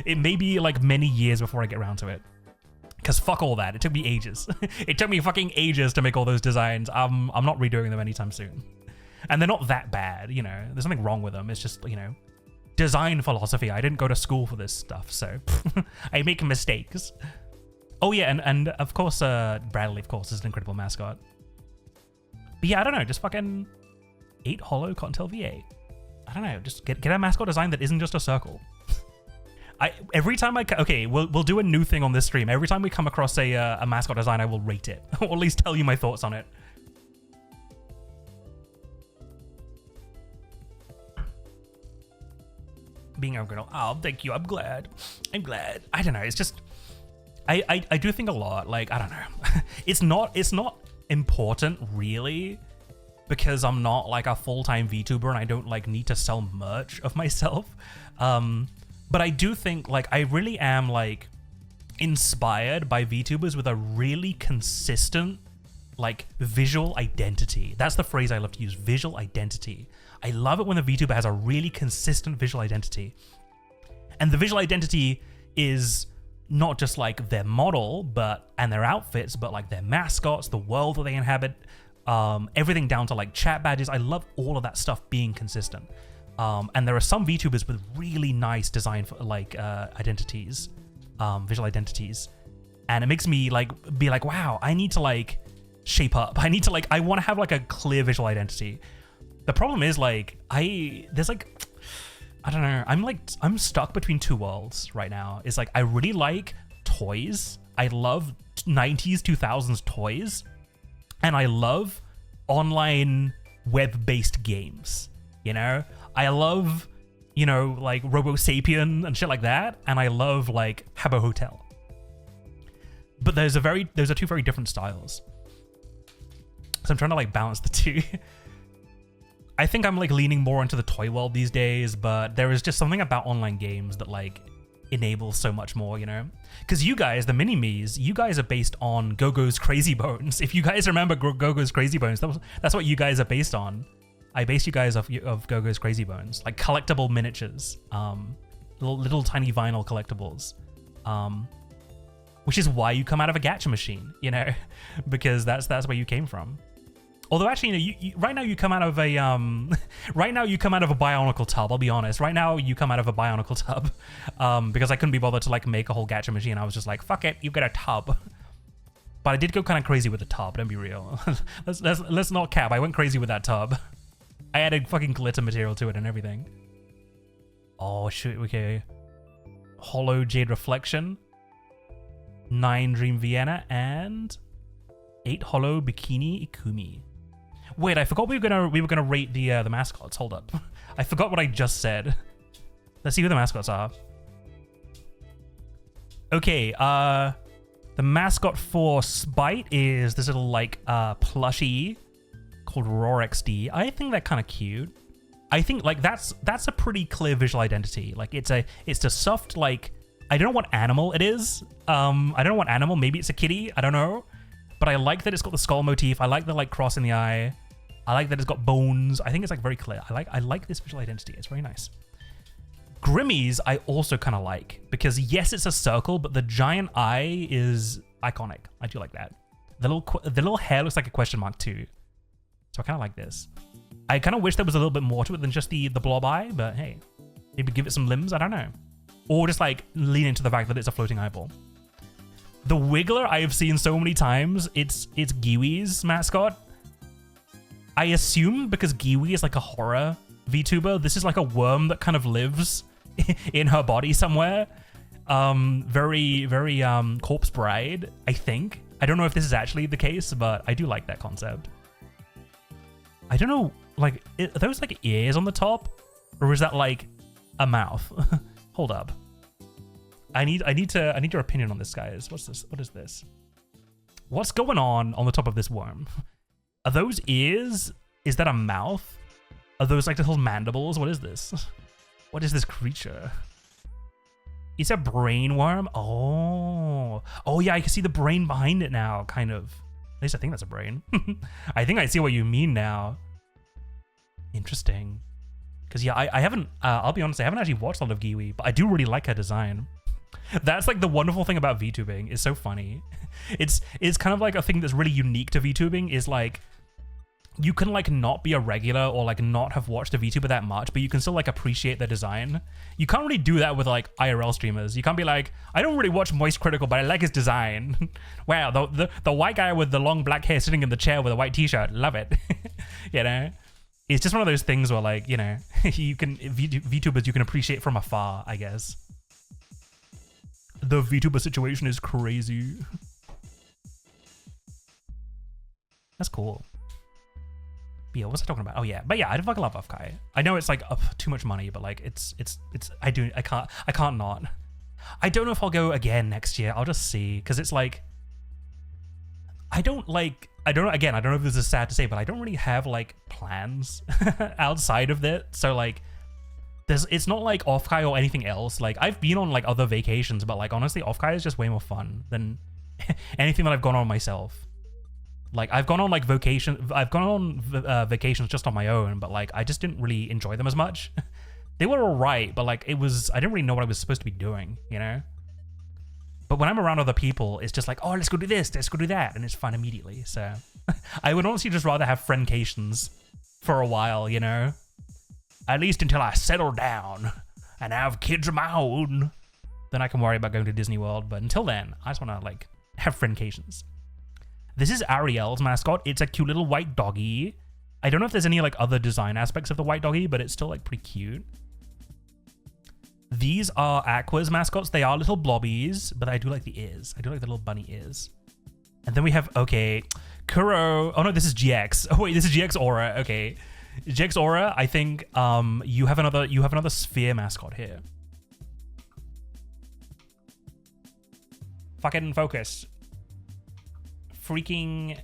Speaker 1: it may be like many years before I get around to it. Because fuck all that. It took me ages. It took me fucking ages to make all those designs. I'm not redoing them anytime soon. And they're not that bad, you know. There's nothing wrong with them. It's just, you know, design philosophy. I didn't go to school for this stuff, so I make mistakes. Oh yeah, and of course, Bradley, of course, is an incredible mascot. But yeah, I don't know, just fucking 8 hollow Cottontail VA. I don't know, just get a mascot design that isn't just a circle. Every time we'll do a new thing on this stream. Every time we come across a mascot design, I will rate it, or at least tell you my thoughts on it. Being original. Oh, thank you. I'm glad. I don't know. It's just. I do think a lot, like, I don't know. It's not important really, because I'm not like a full-time VTuber and I don't like need to sell merch of myself. But I do think like I really am like inspired by VTubers with a really consistent like visual identity. That's the phrase I love to use, visual identity. I love it when the VTuber has a really consistent visual identity. And the visual identity is not just like their model and their outfits, but like their mascots, the world that they inhabit, everything down to like chat badges. I love all of that stuff being consistent. And there are some VTubers with really nice design for like identities, visual identities. And it makes me like be like, wow, I need to like shape up. I need to like, I want to have like a clear visual identity. The problem is like, there's like, I don't know. I'm stuck between two worlds right now. It's like, I really like toys. I love 90s, 2000s toys. And I love online web-based games, you know? I love, you know, like Robo Sapien and shit like that. And I love like Habbo Hotel. But those are two very different styles. So I'm trying to like balance the two. I think I'm like leaning more into the toy world these days, but there is just something about online games that like enables so much more, you know? Because you guys, the mini-me's, you guys are based on Gogo's Crazy Bones. If you guys remember Gogo's Crazy Bones, that's what you guys are based on. I based you guys off of Gogo's Crazy Bones, like collectible miniatures, little tiny vinyl collectibles, which is why you come out of a gacha machine, you know, because that's where you came from. Although actually, you know, you right now you come out of a Bionicle tub. I'll be honest. Right now you come out of a Bionicle tub, because I couldn't be bothered to like make a whole gacha machine. I was just like, fuck it, you get a tub. But I did go kind of crazy with the tub. Don't be real. let's not cap. I went crazy with that tub. I added fucking glitter material to it and everything. Oh shit. Okay. Hollow Jade Reflection, 9 Dream Vienna, and 8 Hollow Bikini Ikumi. Wait, I forgot we were gonna rate the mascots. Hold up, I forgot what I just said. Let's see who the mascots are. Okay, the mascot for Spite is this little like plushie called Roar XD. I think they're kind of cute. I think like that's a pretty clear visual identity. Like it's a soft like, I don't know what animal it is. I don't know what animal. Maybe it's a kitty. I don't know. But I like that it's got the skull motif. I like the like cross in the eye. I like that it's got bones. I think it's like very clear. I like this visual identity. It's very nice. Grimmy's I also kind of like, because yes, it's a circle, but the giant eye is iconic. I do like that. The little hair looks like a question mark too. So I kind of like this. I kind of wish there was a little bit more to it than just the blob eye, but hey, maybe give it some limbs. I don't know. Or just like lean into the fact that it's a floating eyeball. The Wiggler I have seen so many times. It's Giwi's mascot. I assume because Giwi is like a horror VTuber, this is like a worm that kind of lives in her body somewhere. Very Corpse Bride, I think. I don't know if this is actually the case, but I do like that concept. I don't know, like, are those like ears on the top? Or is that like a mouth? Hold up. I need your opinion on this, guys. What's this? What is this? What's going on the top of this worm? Are those ears? Is that a mouth? Are those like little mandibles? What is this? What is this creature? It's a brain worm? Oh yeah, I can see the brain behind it now, kind of. At least I think that's a brain. I think I see what you mean now. Interesting. Because yeah, I haven't, I'll be honest, I haven't actually watched a lot of Giwi, but I do really like her design. That's like the wonderful thing about VTubing. It's so funny. It's kind of like a thing that's really unique to VTubing is like, you can like not be a regular or like not have watched a VTuber that much, but you can still like appreciate their design. You can't really do that with like IRL streamers. You can't be like, I don't really watch Moist Critical, but I like his design. Wow, the white guy with the long black hair sitting in the chair with a white t-shirt, love it. You know? It's just one of those things where like, you know, you can, VTubers you can appreciate from afar, I guess. The VTuber situation is crazy. That's cool. But yeah, what was I talking about? Oh yeah, but yeah, I fucking love Afkai. I know it's like too much money, but like it's I can't not. I don't know if I'll go again next year. I'll just see, because it's like I don't know if this is sad to say, but I don't really have like plans outside of that. So like it's not like Offkai or anything else. Like I've been on like other vacations, but like honestly Offkai is just way more fun than anything that I've gone on myself. Like I've gone on like vacations just on my own, but like I just didn't really enjoy them as much. They were all right, but like I didn't really know what I was supposed to be doing, you know? But when I'm around other people, it's just like, oh, let's go do this, let's go do that, and it's fun immediately. So I would honestly just rather have friendcations for a while, you know? At least until I settle down and have kids of my own. Then I can worry about going to Disney World. But until then, I just want to like have friendcations. This is Ariel's mascot. It's a cute little white doggy. I don't know if there's any like other design aspects of the white doggy, but it's still like pretty cute. These are Aqua's mascots. They are little blobbies, but I do like the ears. I do like the little bunny ears. And then we have, okay, Kuro. Oh no, this is GX. Oh wait, this is GX Aura. Okay. GX Aura, I think you have another sphere mascot here. Fucking focus. Freaking.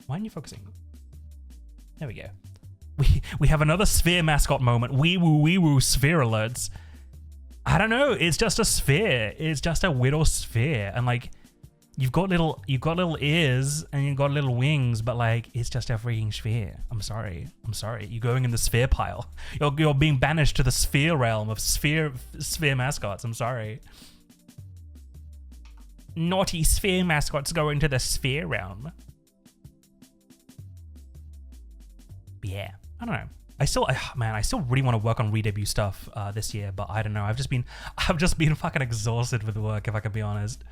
Speaker 1: Why aren't you focusing? There we go. We have another sphere mascot moment. Wee woo sphere alerts. I don't know. It's just a sphere. It's just a little sphere, and like you've got little ears and you've got little wings, but like it's just a freaking sphere. I'm sorry. You're going in the sphere pile. You're being banished to the sphere realm of sphere mascots. I'm sorry. Naughty sphere mascots going to the sphere realm. But yeah, I don't know. I still really want to work on redebut stuff this year, but I don't know. I've just been fucking exhausted with work, if I can be honest.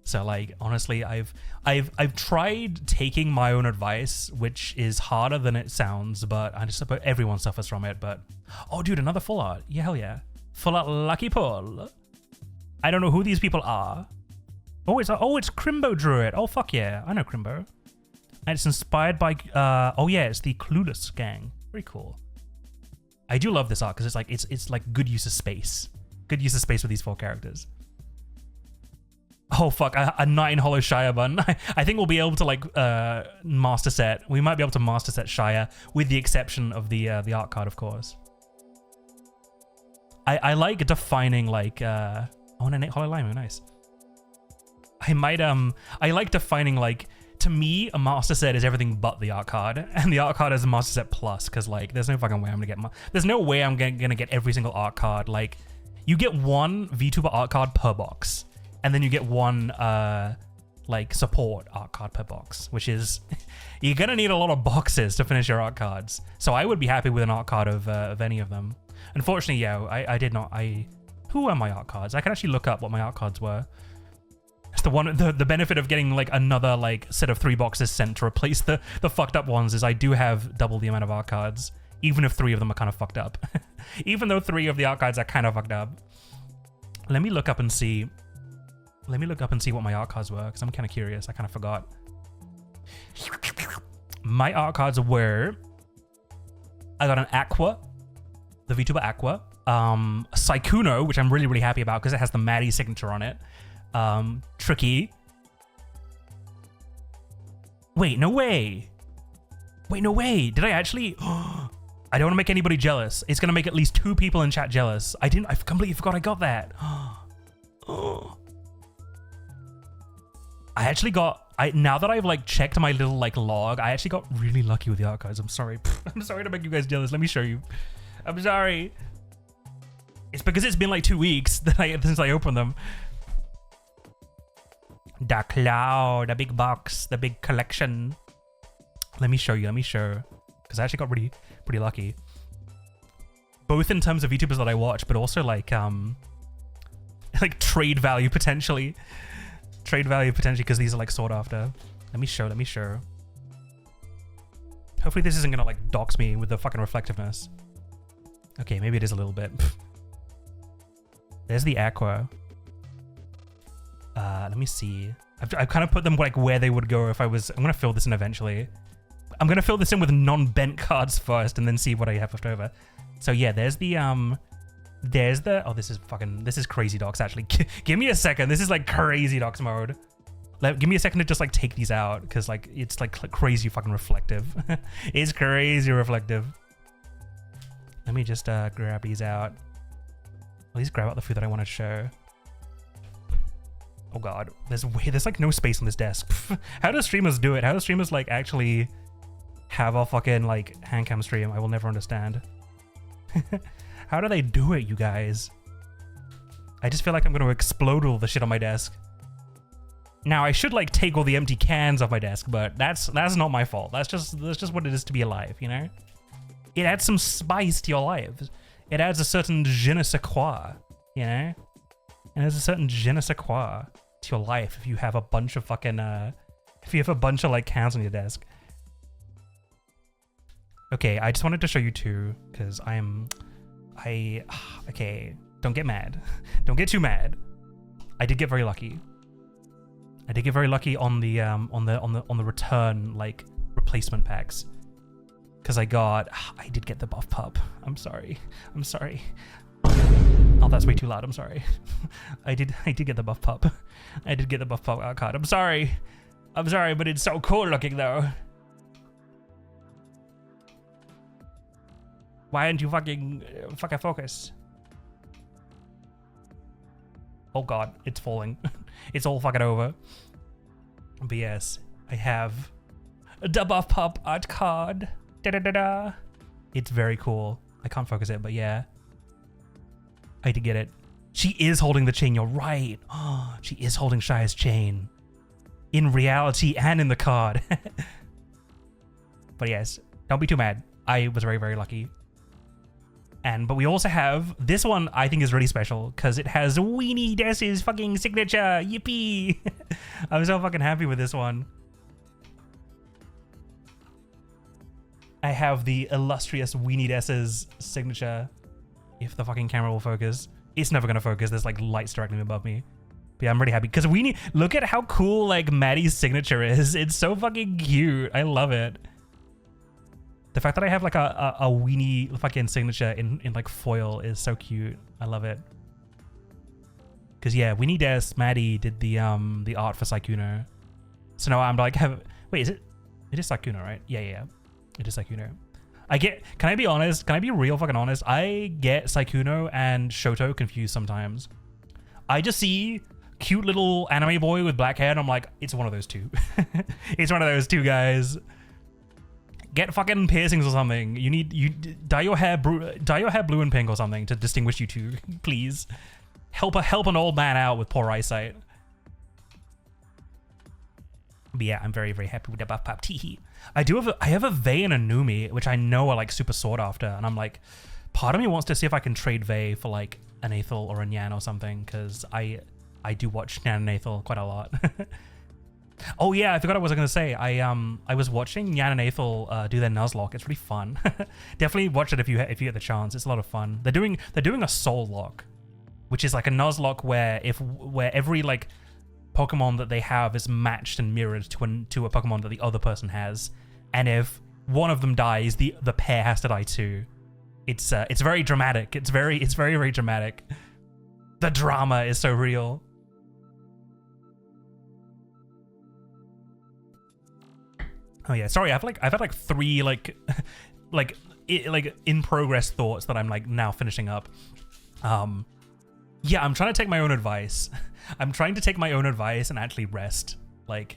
Speaker 1: So like, honestly, I've tried taking my own advice, which is harder than it sounds, but I just suppose everyone suffers from it. But oh, dude, another full art. Yeah, hell yeah, full art Lucky Pull. I don't know who these people are. Oh, it's Crimbo Druid. Oh fuck yeah, I know Crimbo. And it's inspired by oh yeah, it's the Clueless gang. Very cool. I do love this art because it's like good use of space. Good use of space with these 4 characters. Oh fuck, a 9 Hollow Shire bun. I think we'll be able to like master set. We might be able to master set Shire with the exception of the art card, of course. I like defining like oh, and a Hollow Limo, nice. I like defining like, to me, a master set is everything but the art card, and the art card is a master set plus, because like there's no fucking way I'm gonna get there's no way I'm gonna get every single art card. Like you get one VTuber art card per box, and then you get one like support art card per box, which is you're gonna need a lot of boxes to finish your art cards. So I would be happy with an art card of any of them. Unfortunately, yeah, I did not. Who are my art cards? I can actually look up what my art cards were. It's the benefit of getting like another like set of 3 boxes sent to replace the fucked up ones is I do have double the amount of art cards, even if 3 of them are kind of fucked up. Even though 3 of the art cards are kind of fucked up. Let me look up and see what my art cards were, because I'm kind of curious. I kind of forgot. My art cards were, I got an Aqua, the VTuber Aqua, Sykkuno, which I'm really, really happy about because it has the Maddie signature on it. Tricky. Wait, no way. Did I actually? I don't want to make anybody jealous. It's going to make at least 2 people in chat jealous. I completely forgot I got that. I actually got, now that I've like checked my little like log, I actually got really lucky with the art cards. I'm sorry. I'm sorry to make you guys jealous. Let me show you. I'm sorry. It's because it's been like 2 weeks since I opened them. The cloud, the big box, the big collection. Let me show you. Because I actually got pretty lucky. Both in terms of VTubers that I watch, but also like trade value potentially. Because these are like sought after. Let me show. Hopefully this isn't gonna like dox me with the fucking reflectiveness. Okay, maybe it is a little bit. There's the Aqua. Let me see. I've kind of put them like where they would go if I was. I'm gonna fill this in eventually. I'm gonna fill this in with non-bent cards first, and then see what I have left over. So yeah, there's the oh, this is crazy docs actually. Give me a second. This is like crazy docs mode. Give me a second to just like take these out, because like it's like crazy fucking reflective. It's crazy reflective. Let me just grab these out. At least grab out the food that I want to show. Oh god, there's like no space on this desk. How do streamers do it? How do streamers like actually have a fucking like handcam stream? I will never understand. How do they do it, you guys? I just feel like I'm gonna explode all the shit on my desk. Now I should like take all the empty cans off my desk, but that's not my fault. That's just what it is to be alive, you know? It adds some spice to your lives. It adds a certain je ne sais quoi, you know? And there's a certain je ne sais quoi to your life if you have a bunch of fucking if you have a bunch of like cans on your desk. Okay, I just wanted to show you two because okay, don't get mad. Don't get too mad. I did get very lucky. I did get very lucky on the return like replacement packs. Cause I did get the buff pup. I'm sorry. Oh, that's way too loud. I'm sorry. I did get the buff pup. I did get the buff pup card. I'm sorry, but it's so cool looking though. Why aren't you fucking focus? Oh god, it's falling. It's all fucking over. But yes, I have the buff pup art card. Da-da-da-da. It's very cool. I can't focus it, but yeah. I did get it. She is holding the chain, you're right. Oh, she is holding Shire's chain. In reality and in the card. But yes, don't be too mad. I was very, very lucky. But we also have, this one I think is really special because it has Weenie Dess's fucking signature. Yippee! I'm so fucking happy with this one. I have the illustrious Weenie Dess's signature. If the fucking camera will focus. It's never gonna focus. There's like lights directly above me. But yeah, I'm really happy because Weenie, look at how cool like Maddie's signature is. It's so fucking cute. I love it. The fact that I have like a Weenie fucking signature in like foil is so cute. I love it. Cause yeah, Weenie Des, Maddie did the art for Sykkuno. So now I'm like, wait, is it? It is Sykkuno, right? Yeah. It is Sykkuno. Can I be honest? Can I be real fucking honest? I get Sykkuno and Shoto confused sometimes. I just see cute little anime boy with black hair and I'm like, it's one of those two. It's one of those two guys. Get fucking piercings or something. You dye your hair blue and pink or something to distinguish you two, please. Help an old man out with poor eyesight. But yeah, I'm very, very happy with the buff pop. Teehee. I have a Vey and a Numi, which I know are like super sought after, and I'm like, part of me wants to see if I can trade Vey for like an Aethel or a Nyan or something, because I do watch Nyan and Aethel quite a lot. Oh yeah, I forgot what I was gonna say. I was watching Nyan and Aethel do their Nuzlocke. It's really fun. Definitely watch it if you get the chance. It's a lot of fun. They're doing a Soul Lock, which is like a Nuzlocke where every like Pokemon that they have is matched and mirrored to a Pokemon that the other person has, and if one of them dies, the pair has to die too. It's very dramatic. It's very very dramatic. The drama is so real. Oh yeah, sorry. I've had like 3 like in progress thoughts that I'm like now finishing up. Yeah, I'm trying to take my own advice. I'm trying to take my own advice and actually rest. Like,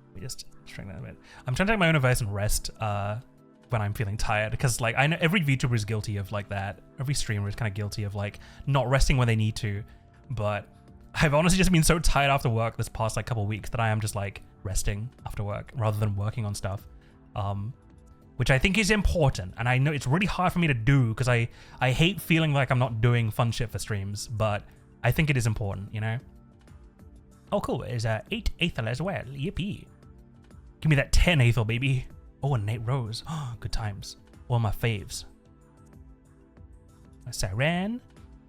Speaker 1: let me just string that a bit. I'm trying to take my own advice and rest when I'm feeling tired, because like I know every VTuber is guilty of like that. Every streamer is kind of guilty of like not resting when they need to. But I've honestly just been so tired after work this past like couple weeks that I am just like resting after work rather than working on stuff, which I think is important. And I know it's really hard for me to do because I hate feeling like I'm not doing fun shit for streams, but I think it is important, you know? Oh, cool. There's 8 Aethel as well. Yippee. Give me that 10 Aethel, baby. Oh, and 8 Rose. Oh, good times. All my faves. A Siren,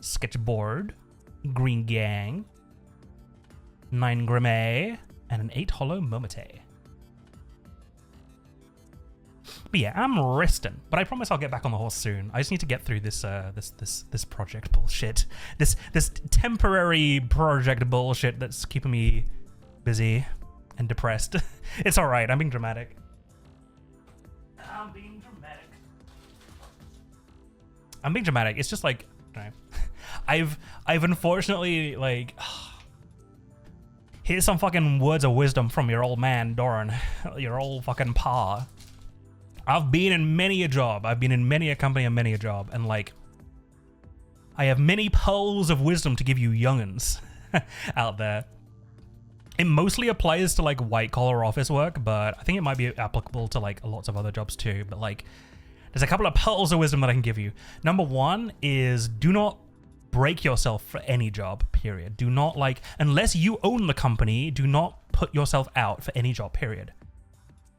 Speaker 1: Sketchboard, Green Gang, 9 Grimmay, and an 8 Hollow Momate. But yeah, I'm resting. But I promise I'll get back on the horse soon. I just need to get through this this project bullshit. This temporary project bullshit that's keeping me busy and depressed. It's alright, I'm being dramatic. I'm being dramatic. It's just like, I don't know. I've unfortunately like Here's some fucking words of wisdom from your old man, Dorran. Your old fucking pa. I've been in many a job. I've been in many a company and many a job. And like, I have many pearls of wisdom to give you young'uns out there. It mostly applies to like white collar office work, but I think it might be applicable to like lots of other jobs too. But like, there's a couple of pearls of wisdom that I can give you. Number one is do not break yourself for any job, period. Do not like, unless you own the company, do not put yourself out for any job, period.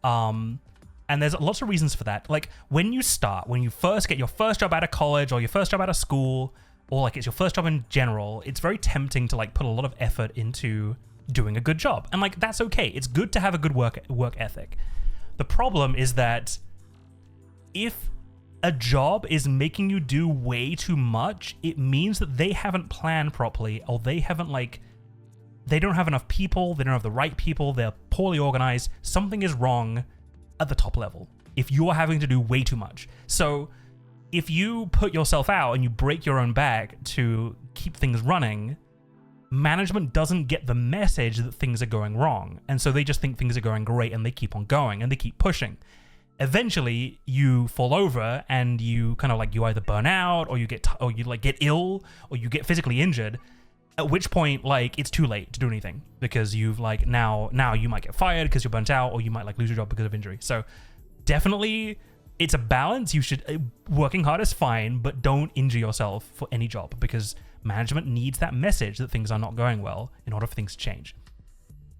Speaker 1: And there's lots of reasons for that. Like when you first get your first job out of college or your first job out of school, or like it's your first job in general, it's very tempting to like put a lot of effort into doing a good job. And like, that's okay. It's good to have a good work ethic. The problem is that if a job is making you do way too much, it means that they haven't planned properly, or they don't have enough people, they don't have the right people, they're poorly organized, something is wrong at the top level if you're having to do way too much. So if you put yourself out and you break your own back to keep things running, management doesn't get the message that things are going wrong. And so they just think things are going great and they keep on going and they keep pushing. Eventually you fall over and you kind of like, you either burn out or you get ill or you get physically injured, at which point like it's too late to do anything because you've like now you might get fired because you're burnt out, or you might like lose your job because of injury. So definitely it's a balance. You should, working hard is fine, but don't injure yourself for any job because management needs that message that things are not going well in order for things to change.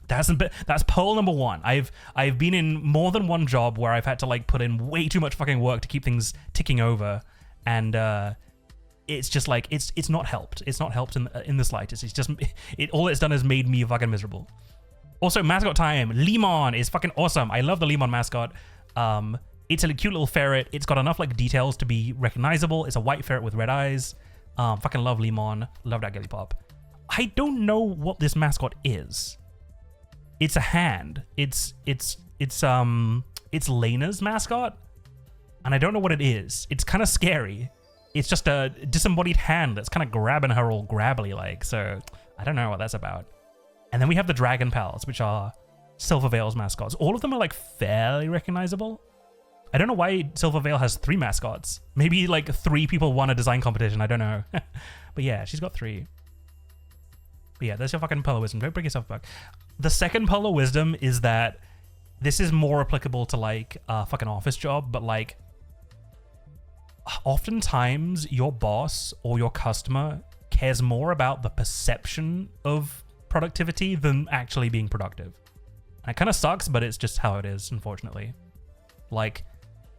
Speaker 1: That's pearl number one. I've been in more than one job where I've had to like put in way too much fucking work to keep things ticking over, and it's just like it's not helped. It's not helped in the slightest. It's just all it's done is made me fucking miserable. Also, mascot time. Lemon is fucking awesome. I love the Lemon mascot. It's a cute little ferret. It's got enough like details to be recognizable. It's a white ferret with red eyes. Fucking love Lemon. Love that Gilly Pop. I don't know what this mascot is. It's a hand. It's Lena's mascot, and I don't know what it is. It's kind of scary. It's just a disembodied hand that's kind of grabbing her all grabbly like. So I don't know what that's about. And then we have the Dragon Pals, which are Silvervale's mascots. All of them are like fairly recognizable. I don't know why Silvervale has 3 mascots. Maybe like 3 people won a design competition. I don't know. But yeah, she's got 3. But yeah, there's your fucking pearl of wisdom. Don't bring yourself back. The second pearl of wisdom is that this is more applicable to like a fucking office job, but like oftentimes your boss or your customer cares more about the perception of productivity than actually being productive. And it kind of sucks, but it's just how it is, unfortunately. Like,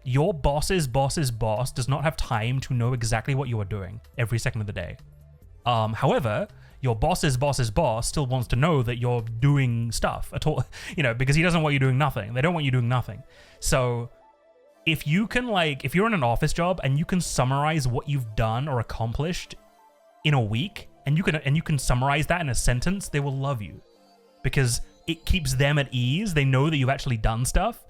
Speaker 1: your boss's boss's boss does not have time to know exactly what you are doing every second of the day. However, your boss's boss's boss still wants to know that you're doing stuff at all, because he doesn't want you doing nothing. They don't want you doing nothing. So if you can if you're in an office job and you can summarize what you've done or accomplished in a week, and you can summarize that in a sentence, they will love you because it keeps them at ease. They know that you've actually done stuff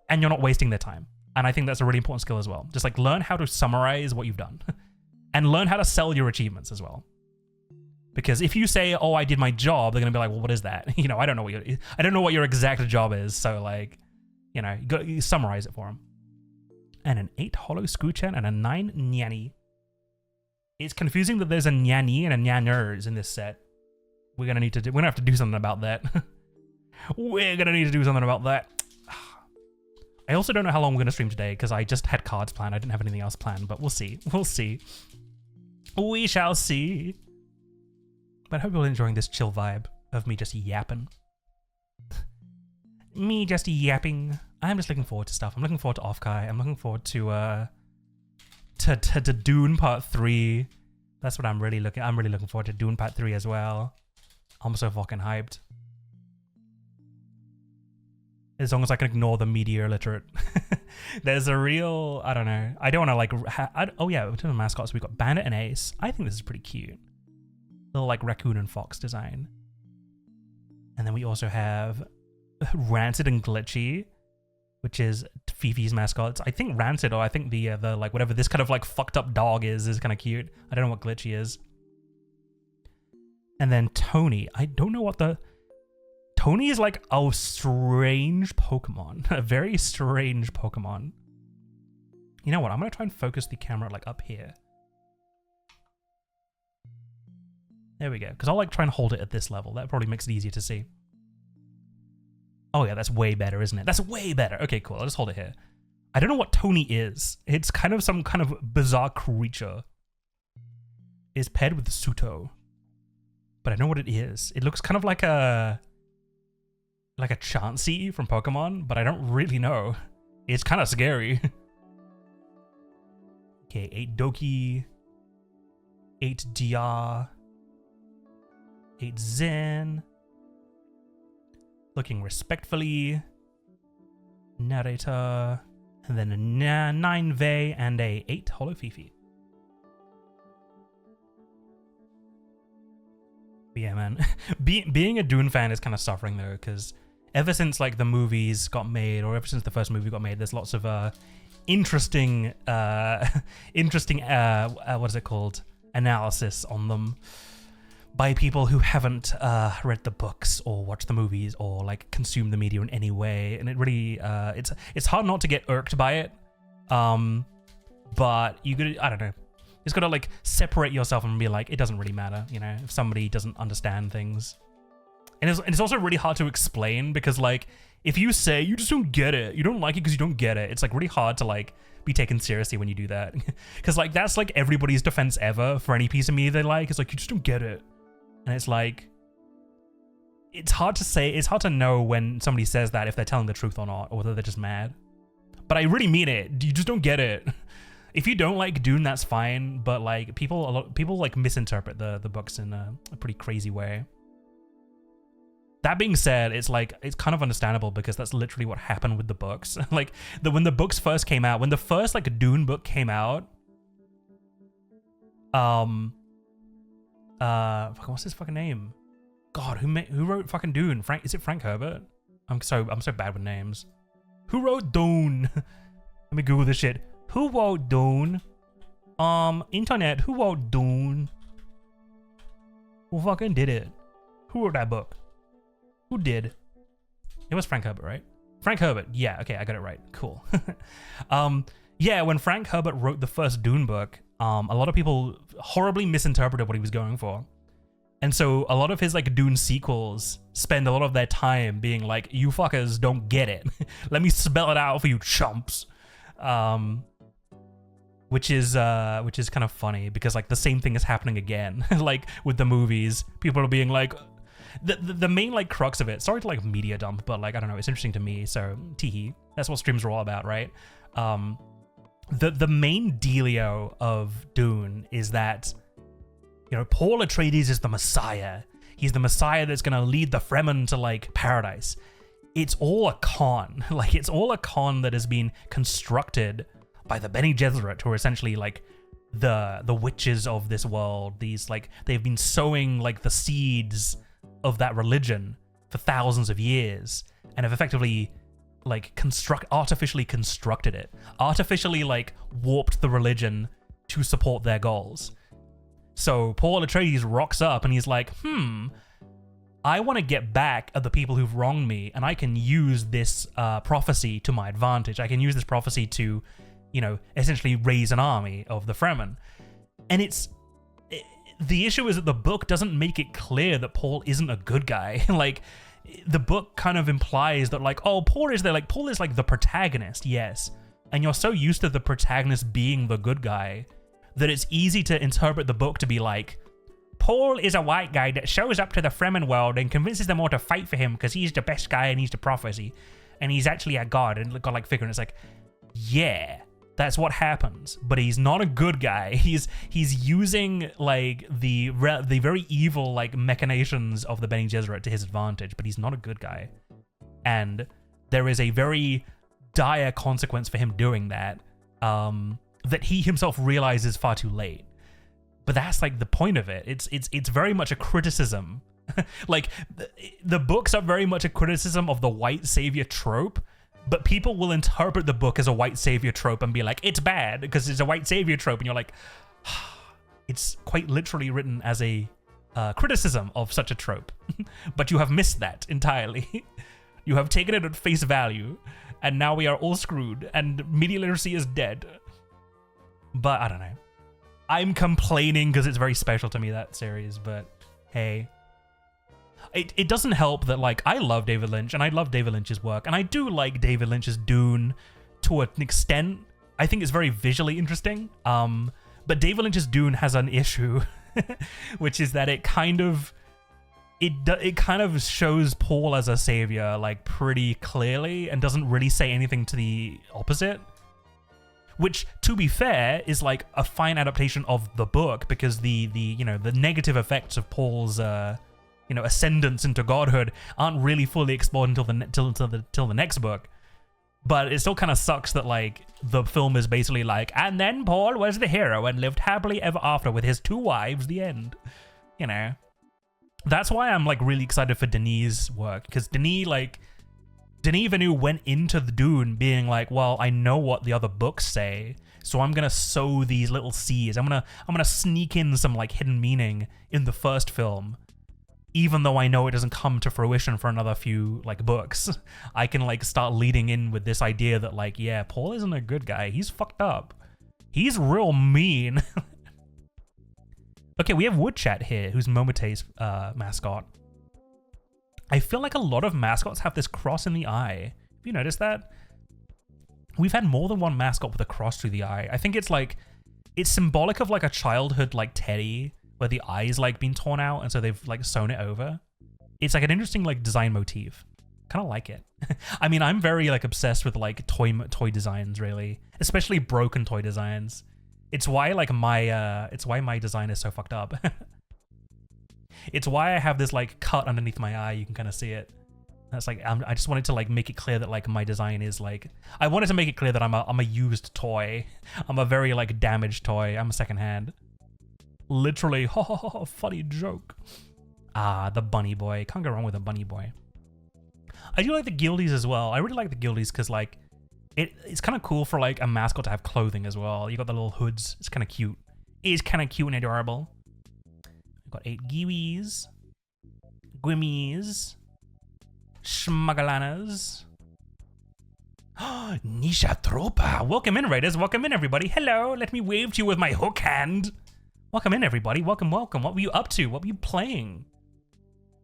Speaker 1: and you're not wasting their time. And I think that's a really important skill as well. Just like learn how to summarize what you've done and learn how to sell your achievements as well. Because if you say, "Oh, I did my job," they're gonna be like, "Well, what is that?" I don't know what your exact job is. So you summarize it for them. And an 8 Hollow Scoochen and a 9 Nyanny. It's confusing that there's a Nyanny and a Nyanners in this set. We're gonna have to do something about that. We're gonna need to do something about that. I also don't know how long we're gonna stream today because I just had cards planned. I didn't have anything else planned, but we'll see. We'll see. We shall see. But I hope you're enjoying this chill vibe of me just yapping. Me just yapping. I'm just looking forward to stuff. I'm looking forward to Offkai. I'm looking forward to Dune Part 3. That's what I'm really looking forward to Dune Part 3 as well. I'm so fucking hyped. As long as I can ignore the media literate. There's a real, I don't know. I don't want to oh yeah, in terms of mascots, we've got Bandit and Ace. I think this is pretty cute. Little like raccoon and fox design. And then we also have Rancid and Glitchy, which is Fifi's mascots. I think Rancid, or I think the like whatever this kind of like fucked up dog is kind of cute. I don't know what Glitchy is. And then Tony. I don't know what the Tony is like a strange Pokemon. A very strange Pokemon. You know what? I'm going to try and focus the camera like up here. There we go. Because I'll like try and hold it at this level. That probably makes it easier to see. Oh yeah, that's way better, isn't it? That's way better. Okay, cool. I'll just hold it here. I don't know what Tony is. It's kind of some kind of bizarre creature. It's paired with Suto. But I know what it is. It looks kind of like a Chansey from Pokemon, but I don't really know. It's kind of scary. Okay, 8 Doki, 8 DR, 8 Zen. Looking respectfully. Narrator. And then a 9 Vey and a 8 Holo Fifi. But yeah, man. Being a Dune fan is kind of suffering though, because ever since like the movies got made, or ever since the first movie got made, there's lots of interesting what is it called? Analysis on them by people who haven't read the books or watched the movies or like consumed the media in any way, and it really it's hard not to get irked by it. But you could, I don't know, just gotta like separate yourself and be like, it doesn't really matter, you know, if somebody doesn't understand things. And it's also really hard to explain, because like if you say you just don't get it, you don't like it because you don't get it, it's like really hard to like be taken seriously when you do that. Because like that's like everybody's defense ever for any piece of media they like. It's like, you just don't get it. And it's like, it's hard to say, it's hard to know when somebody says that if they're telling the truth or not, or whether they're just mad. But I really mean it. You just don't get it. If you don't like Dune, that's fine. But like people like misinterpret the books in a pretty crazy way. That being said, it's like, it's kind of understandable, because that's literally what happened with the books. Like when the books first came out, when the first like Dune book came out, what's his fucking name? God, who wrote fucking Dune? Is it Frank Herbert? I'm so bad with names. Who wrote Dune? Let me Google this shit. Who wrote Dune? Internet, who wrote Dune? Who fucking did it? Who wrote that book? Who did? It was Frank Herbert, right? Frank Herbert. Yeah, okay, I got it right. Cool. Yeah, when Frank Herbert wrote the first Dune book, a lot of people horribly misinterpreted what he was going for. And so a lot of his like Dune sequels spend a lot of their time being like, you fuckers don't get it. Let me spell it out for you chumps. Which is kind of funny, because like the same thing is happening again. Like with the movies, people are being like, the main like crux of it, sorry to like media dump, but like, I don't know, it's interesting to me, so teehee. That's what streams are all about, right? The main dealio of Dune is that, you know, Paul Atreides is the Messiah. He's the Messiah that's gonna lead the Fremen to like paradise. It's all a con. Like, it's all a con that has been constructed by the Bene Gesserit, who are essentially like the witches of this world. These like, they've been sowing like the seeds of that religion for thousands of years, and have effectively like artificially constructed it, artificially like warped the religion to support their goals. So Paul Atreides rocks up and he's like, I want to get back at the people who've wronged me, and I can use this prophecy to my advantage. I can use this prophecy to, you know, essentially raise an army of the Fremen. And the issue is that the book doesn't make it clear that Paul isn't a good guy. Like, the book kind of implies that like, oh, Paul is like the protagonist, yes. And you're so used to the protagonist being the good guy that it's easy to interpret the book to be like, Paul is a white guy that shows up to the Fremen world and convinces them all to fight for him because he's the best guy and he's the prophecy. And he's actually a god and godlike figure. And it's like, yeah, that's what happens. But he's not a good guy. He's using like the very evil like machinations of the Bene Gesserit to his advantage, but he's not a good guy. And there is a very dire consequence for him doing that, that he himself realizes far too late. But that's like the point of it. It's very much a criticism. Like the books are very much a criticism of the white savior trope, but people will interpret the book as a white savior trope and be like, it's bad because it's a white savior trope. And you're like, it's quite literally written as a criticism of such a trope, but you have missed that entirely. You have taken it at face value, and now we are all screwed, and media literacy is dead. But I don't know. I'm complaining because it's very special to me, that series, but hey. It doesn't help that, like, I love David Lynch, and I love David Lynch's work, and I do like David Lynch's Dune to an extent. I think it's very visually interesting, but David Lynch's Dune has an issue, which is that it kind of shows Paul as a savior, like, pretty clearly, and doesn't really say anything to the opposite. Which, to be fair, is like a fine adaptation of the book, because the negative effects of Paul's ascendance into godhood aren't really fully explored until the next book. But it still kind of sucks that, like, the film is basically like, and then Paul was the hero and lived happily ever after with his 2 wives, the end. You know. That's why I'm, like, really excited for Denis' work, because Denis Villeneuve went into the Dune being like, well, I know what the other books say, so I'm gonna sow these little seeds. I'm gonna sneak in some, like, hidden meaning in the first film, even though I know it doesn't come to fruition for another few, like, books. I can, like, start leading in with this idea that, like, yeah, Paul isn't a good guy. He's fucked up. He's real mean. Okay, we have Woodchat here, who's Momote's mascot. I feel like a lot of mascots have this cross in the eye. Have you noticed that? We've had more than one mascot with a cross through the eye. I think it's like, it's symbolic of, like, a childhood, like, teddy, where the eye's, like, been torn out, and so they've, like, sewn it over. It's like an interesting, like, design motif. Kind of like it. I mean, I'm very, like, obsessed with, like, toy designs, really, especially broken toy designs. It's why, like, my design is so fucked up. It's why I have this, like, cut underneath my eye. You can kind of see it. That's like, I just wanted to, like, make it clear that, like, my design is, like, I wanted to make it clear that I'm a used toy. I'm a very, like, damaged toy. I'm a secondhand. Literally, funny joke. Ah, the bunny boy. Can't go wrong with a bunny boy. I do like the guildies as well. I really like the guildies because, like, it's kind of cool for, like, a mascot to have clothing as well. You got the little hoods. It's kind of cute. It's kind of cute and adorable. We've got 8 Giwis, Gwimmies, Schmuggalanas. Nisha Tropa. Welcome in, Raiders. Welcome in, everybody. Hello. Let me wave to you with my hook hand. Welcome in, everybody. Welcome, welcome. What were you up to? What were you playing?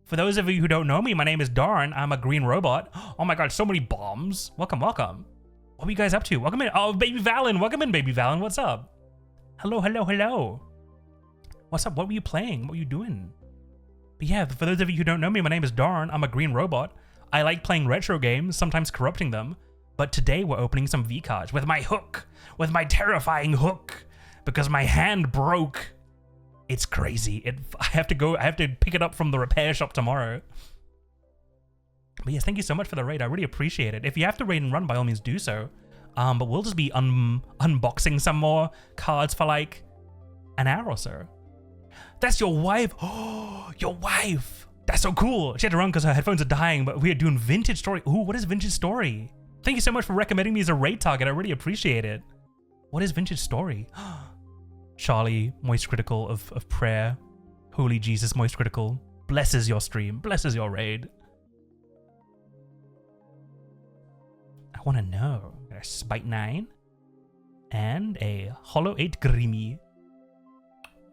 Speaker 1: For those of you who don't know me, my name is Dorran. I'm a green robot. Oh my god, so many bombs. Welcome, welcome. What were you guys up to? Welcome in. Oh, Baby Valen. Welcome in, Baby Valen. What's up? Hello, hello, hello. What's up? What were you playing? What were you doing? But yeah, for those of you who don't know me, my name is Dorran. I'm a green robot. I like playing retro games, sometimes corrupting them. But today we're opening some VCARDs with my hook. With my terrifying hook. Because my hand broke. It's crazy. I have to pick it up from the repair shop tomorrow. But yes, thank you so much for the raid. I really appreciate it. If you have to raid and run, by all means do so. But we'll just be unboxing some more cards for like an hour or so. That's your wife. Oh, your wife. That's so cool. She had to run because her headphones are dying, but we are doing Vintage Story. Ooh, what is Vintage Story? Thank you so much for recommending me as a raid target. I really appreciate it. What is Vintage Story? Charlie, Moist Critical of Prayer. Holy Jesus, Moist Critical. Blesses your stream. Blesses your raid. I want to know. A Spite 9. And a Hollow 8 Grimy.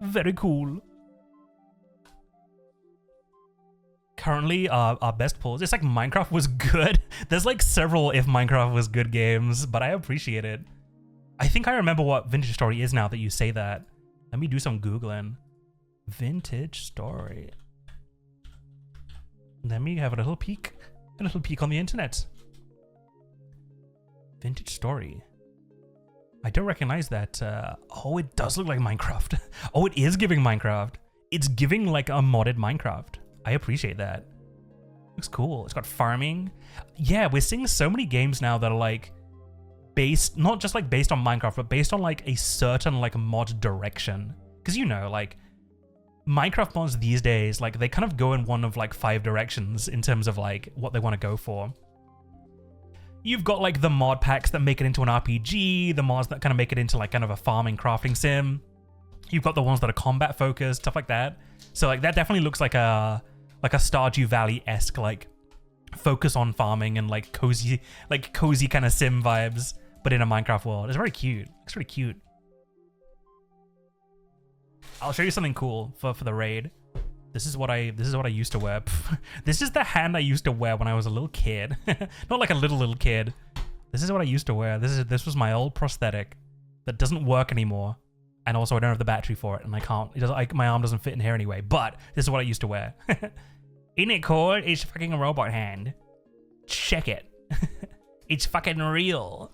Speaker 1: Very cool. Currently, our best pulls. It's like Minecraft was good. There's like several if Minecraft was good games, but I appreciate it. I think I remember what Vintage Story is now that you say that. Let me do some Googling. Vintage Story. Let me have a little peek. A little peek on the internet. Vintage Story. I don't recognize that. Oh, it does look like Minecraft. Oh, it is giving Minecraft. It's giving like a modded Minecraft. I appreciate that. Looks cool. It's got farming. Yeah, we're seeing so many games now that are like based, not just like based on Minecraft, but based on like a certain like mod direction. Because you know, like Minecraft mods these days, like they kind of go in one of like 5 directions in terms of like what they want to go for. You've got like the mod packs that make it into an RPG, the mods that kind of make it into like kind of a farming crafting sim. You've got the ones that are combat focused, stuff like that. So like that definitely looks like a Stardew Valley-esque like focus on farming and like cozy kind of sim vibes, but in a Minecraft world. It's very cute. It's really cute. I'll show you something cool for the raid. This is what I used to wear. This is the hand I used to wear when I was a little kid. Not like a little kid. This is what I used to wear. This was my old prosthetic that doesn't work anymore. And also I don't have the battery for it, and I can't. My arm doesn't fit in here anyway. But this is what I used to wear. Isn't it cool? It's fucking a robot hand. Check it. It's fucking real.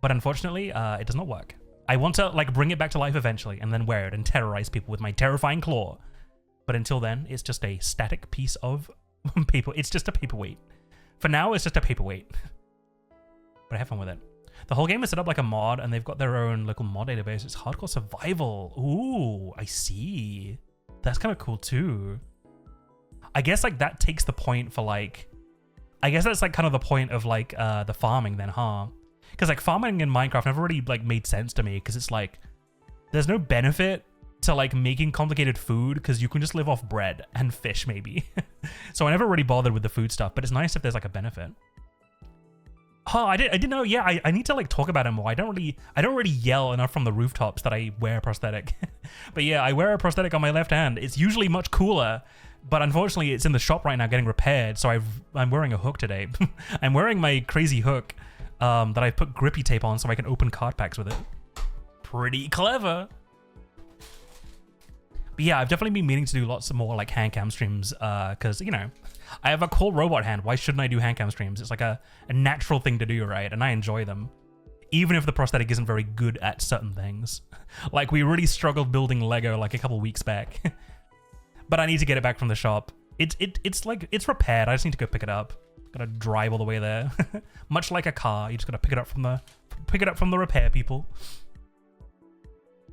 Speaker 1: But unfortunately, it does not work. I want to like bring it back to life eventually and then wear it and terrorize people with my terrifying claw. But until then, it's just a static piece of paper. It's just a paperweight. For now, it's just a paperweight. But I have fun with it. The whole game is set up like a mod, and they've got their own local mod database. It's hardcore survival. Ooh, I see. That's kind of cool too. I guess like that takes the point for like, I guess that's like kind of the point of like the farming then, huh? Because like farming in Minecraft never really like made sense to me, because it's like there's no benefit to like making complicated food because you can just live off bread and fish maybe. So I never really bothered with the food stuff, but it's nice if there's like a benefit. Oh, I didn't know. Yeah, I need to like talk about it more. I don't really yell enough from the rooftops that I wear a prosthetic. But yeah, I wear a prosthetic on my left hand. It's usually much cooler, but unfortunately it's in the shop right now getting repaired. So I'm wearing a hook today. I'm wearing my crazy hook that I put grippy tape on so I can open card packs with it. Pretty clever. But yeah, I've definitely been meaning to do lots of more like hand cam streams because, you know, I have a cool robot hand. Why shouldn't I do hand cam streams? It's like a natural thing to do, right? And I enjoy them. Even if the prosthetic isn't very good at certain things. Like we really struggled building Lego like a couple weeks back. But I need to get it back from the shop. It's like, it's repaired. I just need to go pick it up. Gotta drive all the way there. Much like a car, you just gotta pick it up from the repair people.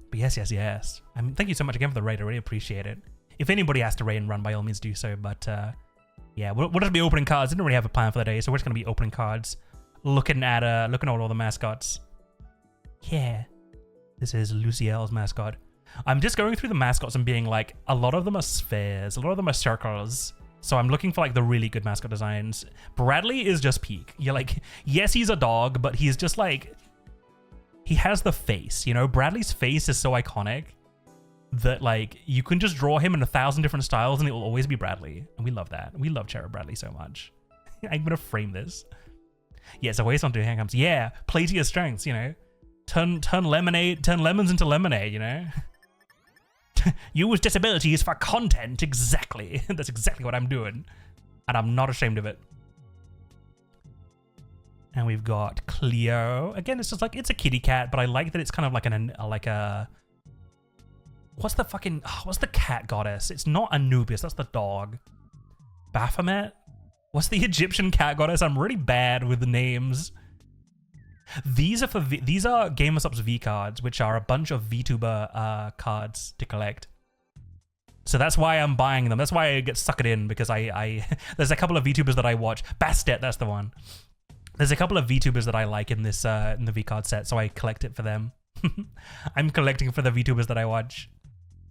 Speaker 1: But yes. I mean, thank you so much again for the raid. I really appreciate it. If anybody has to raid and run, by all means do so. But yeah, we'll just be opening cards. Didn't really have a plan for the day, so we're just gonna be opening cards, looking at all the mascots. Yeah, this is Luciel's mascot. I'm just going through the mascots and being like, a lot of them are spheres, a lot of them are circles. So I'm looking for like the really good mascot designs. Bradley is just peak. You're like, yes, he's a dog, but he's just like, he has the face, you know? Bradley's face is so iconic that like you can just draw him in 1,000 different styles and it will always be Bradley. And we love that. We love Cherub Bradley so much. I'm gonna frame this. Yeah, so ways on doing hand cams. Yeah, play to your strengths, you know? Turn lemons into lemonade, you know? Use disabilities for content. Exactly. That's exactly what I'm doing. And I'm not ashamed of it. And we've got Cleo. Again, it's just like, it's a kitty cat, but I like that it's kind of like a what's the cat goddess? It's not Anubis, that's the dog. Baphomet? What's the Egyptian cat goddess? I'm really bad with the names. These are GamerSup's VCARDs, which are a bunch of VTuber cards to collect. So that's why I'm buying them. That's why I get sucked in, because I there's a couple of VTubers that I watch. Bastet, that's the one. There's a couple of VTubers that I like in this in the VCARD set, so I collect it for them. I'm collecting for the VTubers that I watch.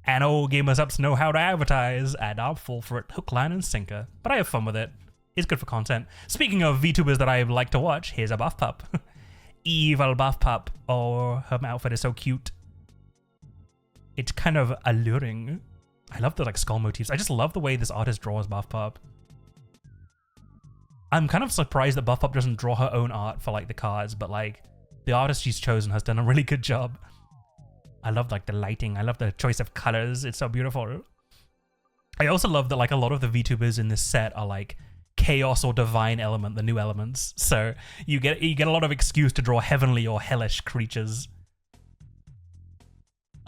Speaker 1: And all GamerSups know how to advertise, and I'm full for it, hook, line, and sinker. But I have fun with it. It's good for content. Speaking of VTubers that I like to watch, here's a buff pup. Evil buff pup. Oh, her outfit is so cute. It's kind of alluring. I love the like skull motifs. I just love the way this artist draws buff pup. I'm kind of surprised that buff pup doesn't draw her own art for like the cards, but like the artist she's chosen has done a really good job. I love like the lighting. I love the choice of colors. It's so beautiful. I also love that like a lot of the VTubers in this set are like chaos or divine element, the new elements. So you get a lot of excuse to draw heavenly or hellish creatures.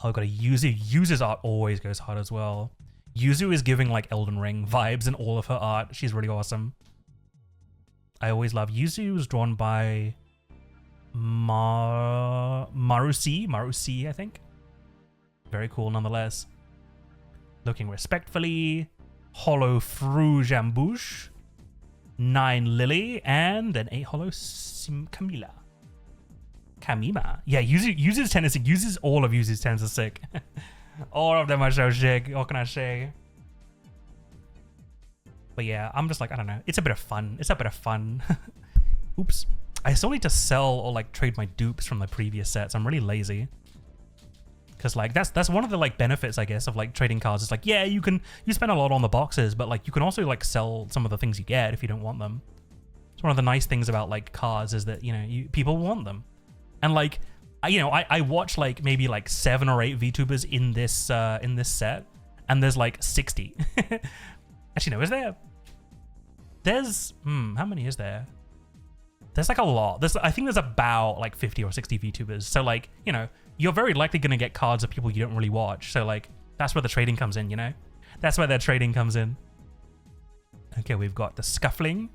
Speaker 1: Oh, I've got to Yuzu. Yuzu's art always goes hard as well. Yuzu is giving like Elden Ring vibes in all of her art. She's really awesome. I always love Yuzu. Was drawn by Marusi, I think. Very cool nonetheless. Looking respectfully. Hollow Frujambouche. 9 Lily, and an 8 Hollow Camilla. Kamima. Yeah, uses 10 is sick. All of uses 10s are sick. All of them are so sick. What can I say? But yeah, I'm just like, I don't know. It's a bit of fun. Oops. I still need to sell or like trade my dupes from the previous sets. I'm really lazy. Because like that's one of the like benefits, I guess, of like trading cards. It's like, yeah, you spend a lot on the boxes, but like you can also like sell some of the things you get if you don't want them. It's one of the nice things about like cards is that, you know, people want them. And like, I watch like maybe like 7 or 8 VTubers in this set, and there's like 60. Actually, no, is there? There's how many is there? There's like a lot. I think there's about like 50 or 60 VTubers. So like, you know, you're very likely gonna get cards of people you don't really watch. So like, that's where the trading comes in, you know? That's where their trading comes in. Okay, we've got the Scuffling,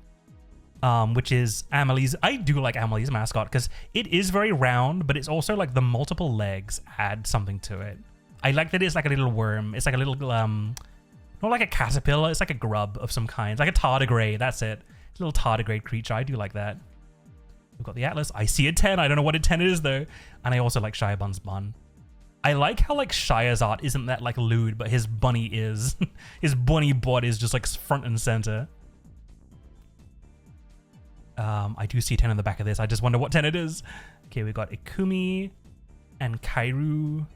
Speaker 1: which is Amelie's. I do like Amelie's mascot because it is very round, but it's also like the multiple legs add something to it. I like that it's like a little worm. It's like a little, not like a caterpillar. It's like a grub of some kind. Like a tardigrade, that's it. It's a little tardigrade creature. I do like that. We've got the Atlas. I see a 10. I don't know what a 10 is though. And I also like Shia Bun's bun. I like how like Shia's art isn't that like lewd, but his bunny is. His bunny bod is just like front and center. I do see a 10 in the back of this. I just wonder what 10 it is. Okay, we got Ikumi and Kairu.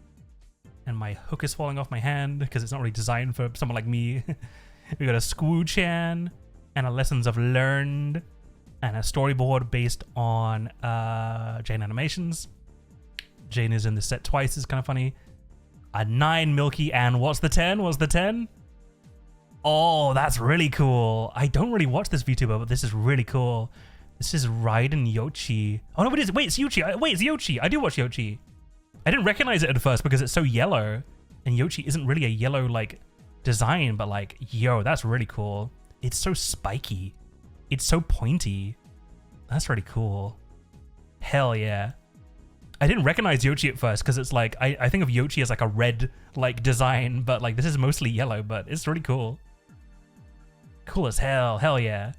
Speaker 1: And my hook is falling off my hand because it's not really designed for someone like me. We got a Squoo-chan and a Lessons of Learned and a storyboard based on Jane Animations. Jane is in the set twice. It's kind of funny. A 9 Milky and what's the 10? What's the 10? Oh, that's really cool. I don't really watch this VTuber, but this is really cool. This is Raiden Yoshi. Oh no, it is. Wait, it's Yoshi. Wait, it's Yoshi. I do watch Yoshi. I didn't recognize it at first because it's so yellow, and Yoshi isn't really a yellow like design, but like, yo, that's really cool. It's so spiky. It's so pointy. That's really cool. Hell yeah. I didn't recognize Yoshi at first because it's like, I think of Yoshi as like a red like design, but like this is mostly yellow, but it's really cool. Cool as hell. Hell yeah.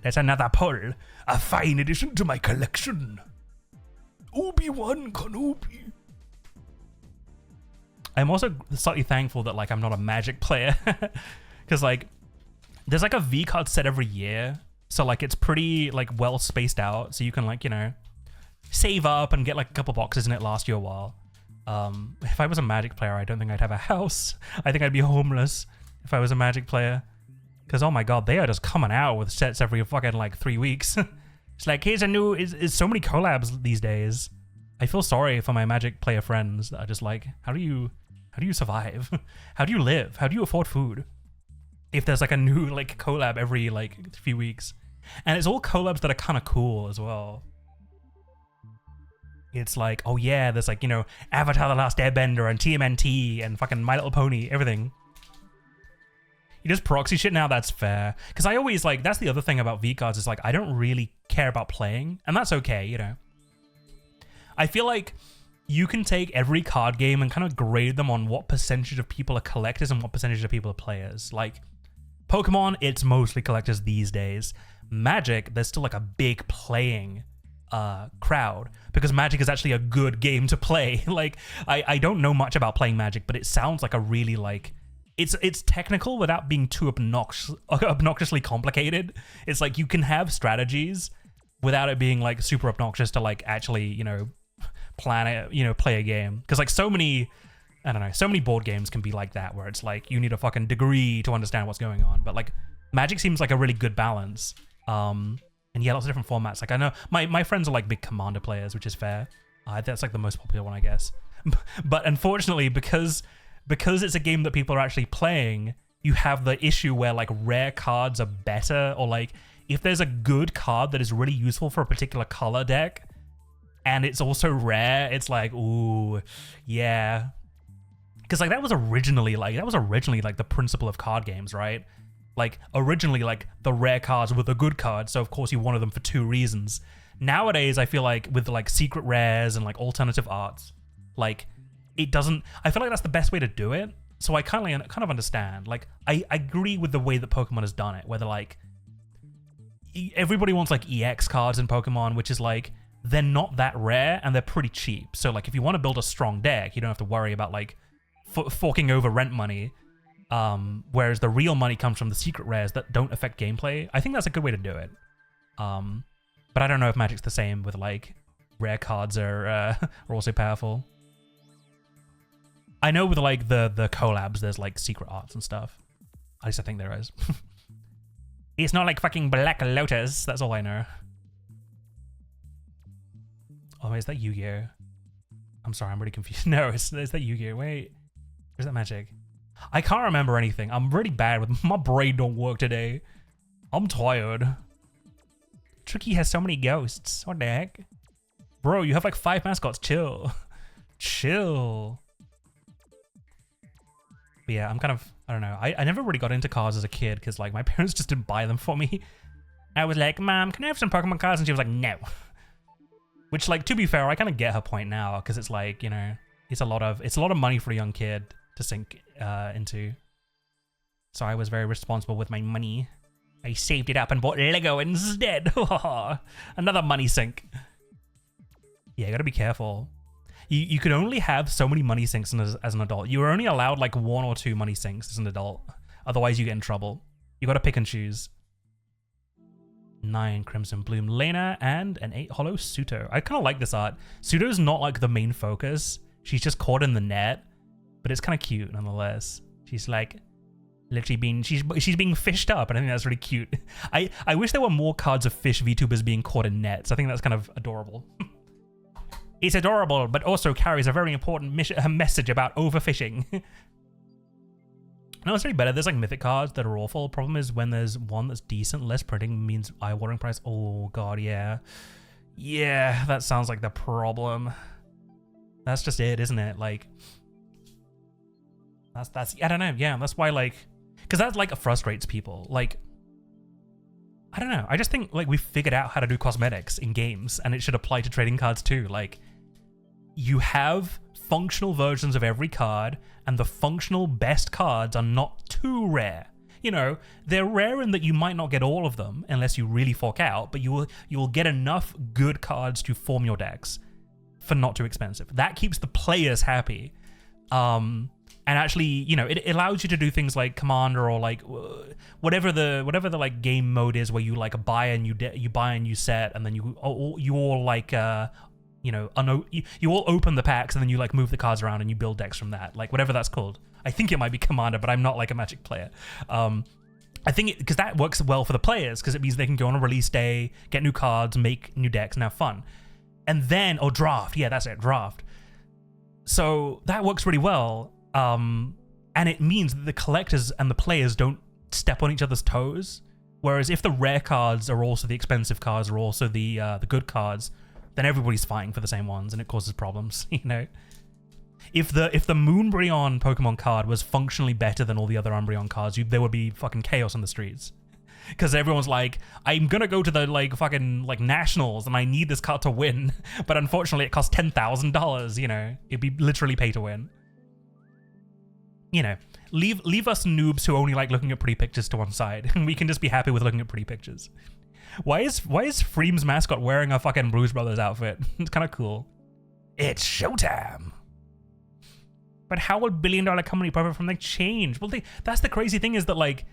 Speaker 1: There's another pull. A fine addition to my collection. Obi-Wan Kenobi. I'm also slightly thankful that like I'm not a Magic player. Because like there's like a VCARD set every year. So like it's pretty like well spaced out. So you can like, you know, save up and get like a couple boxes and it lasts you a while. If I was a Magic player, I don't think I'd have a house. I think I'd be homeless if I was a Magic player. Because oh my god, they are just coming out with sets every fucking like 3 weeks. It's like, here's a new, it's so many collabs these days. I feel sorry for my Magic player friends that are just like, how do you survive? How do you live? How do you afford food? If there's like a new like collab every like few weeks. And it's all collabs that are kind of cool as well. It's like, oh yeah, there's like, you know, Avatar The Last Airbender and TMNT and fucking My Little Pony, everything. You just proxy shit now, that's fair. Because I always like, that's the other thing about VCards is like, I don't really care about playing, and that's okay, you know. I feel like you can take every card game and kind of grade them on what percentage of people are collectors and what percentage of people are players. Like, Pokemon, it's mostly collectors these days. Magic, there's still like a big playing crowd, because Magic is actually a good game to play. Like, I don't know much about playing Magic, but it sounds like a really like, it's technical without being too obnoxiously complicated. It's like you can have strategies without it being like super obnoxious to like actually, you know, plan it, you know, play a game. Because like so many, I don't know, so many board games can be like that where it's like you need a fucking degree to understand what's going on. But like Magic seems like a really good balance. And yeah, lots of different formats. Like I know my friends are like big Commander players, which is fair. That's like the most popular one, I guess. But unfortunately, because it's a game that people are actually playing, you have the issue where like rare cards are better, or like if there's a good card that is really useful for a particular color deck and it's also rare, it's like, ooh, yeah. Because like that was originally like the principle of card games, right? Like originally like the rare cards were the good cards, so of course you wanted them for 2 reasons. Nowadays I feel like with like secret rares and like alternative arts, like it doesn't, I feel like that's the best way to do it. So I kind of understand. Like I agree with the way that Pokemon has done it, where they're like, everybody wants like EX cards in Pokemon, which is like, they're not that rare and they're pretty cheap. So like if you want to build a strong deck, you don't have to worry about like forking over rent money. Whereas the real money comes from the secret rares that don't affect gameplay. I think that's a good way to do it. But I don't know if Magic's the same with like rare cards are also powerful. I know with like the collabs, there's like secret arts and stuff. At least I think there is. It's not like fucking Black Lotus. That's all I know. Oh, is that Yu-Gi-Oh? I'm sorry, I'm really confused. No, it's that Yu-Gi-Oh. Wait, is that Magic? I can't remember anything. I'm really bad with my brain. Don't work today. I'm tired. Tricky has so many ghosts. What the heck? Bro, you have like 5 mascots. Chill. Chill. But yeah, I'm kind of, I don't know. I never really got into cards as a kid because like my parents just didn't buy them for me. I was like, Mom, can I have some Pokemon cards? And she was like, no. Which like, to be fair, I kind of get her point now because it's like, you know, it's a lot of money for a young kid to sink into. So I was very responsible with my money. I saved it up and bought Lego instead. Another money sink. Yeah, you gotta be careful. You could only have so many money sinks as an adult. You're only allowed like 1 or 2 money sinks as an adult. Otherwise you get in trouble. You gotta pick and choose. 9 Crimson Bloom Lena and an 8 Hollow Suto. I kind of like this art. Suto's not like the main focus. She's just caught in the net. But it's kind of cute nonetheless. She's like literally being, she's being fished up, and I think that's really cute. I wish there were more cards of fish VTubers being caught in nets. I think that's kind of adorable. It's adorable, but also carries a very important message about overfishing. No, it's really better. There's like mythic cards that are awful. Problem is when there's one that's decent, less printing means eye-watering price. Oh god, yeah. Yeah, that sounds like the problem. That's just it, isn't it? Like, that's I don't know. Yeah, that's why like, because that like frustrates people. Like, I don't know. I just think like we figured out how to do cosmetics in games, and it should apply to trading cards too. Like, you have functional versions of every card, and the functional best cards are not too rare. You know, they're rare in that you might not get all of them unless you really fork out, but you will get enough good cards to form your decks for not too expensive. That keeps the players happy. And actually, you know, it allows you to do things like Commander or like whatever the like game mode is, where you like buy a new set, and then you all like you know, you all open the packs, and then you like move the cards around and you build decks from that, like whatever that's called. I think it might be Commander, but I'm not like a Magic player. I think because that works well for the players, because it means they can go on a release day, get new cards, make new decks, and have fun. And then, or draft, yeah, that's it, draft. So that works really well. And it means that the collectors and the players don't step on each other's toes. Whereas if the rare cards are also the expensive cards, or also the good cards, then everybody's fighting for the same ones, and it causes problems. You know, if the Moonbryon Pokemon card was functionally better than all the other Umbreon cards, there would be fucking chaos on the streets. Because everyone's like, I'm gonna go to the like fucking like nationals, and I need this card to win, but unfortunately it costs $10,000. You know, it'd be literally pay to win. You know, leave us noobs who only like looking at pretty pictures to one side, and we can just be happy with looking at pretty pictures. Why is Freem's mascot wearing a fucking Blues Brothers outfit? It's kind of cool. It's showtime. But how will $1 billion company profit from the change? Well, that's the crazy thing, is that like,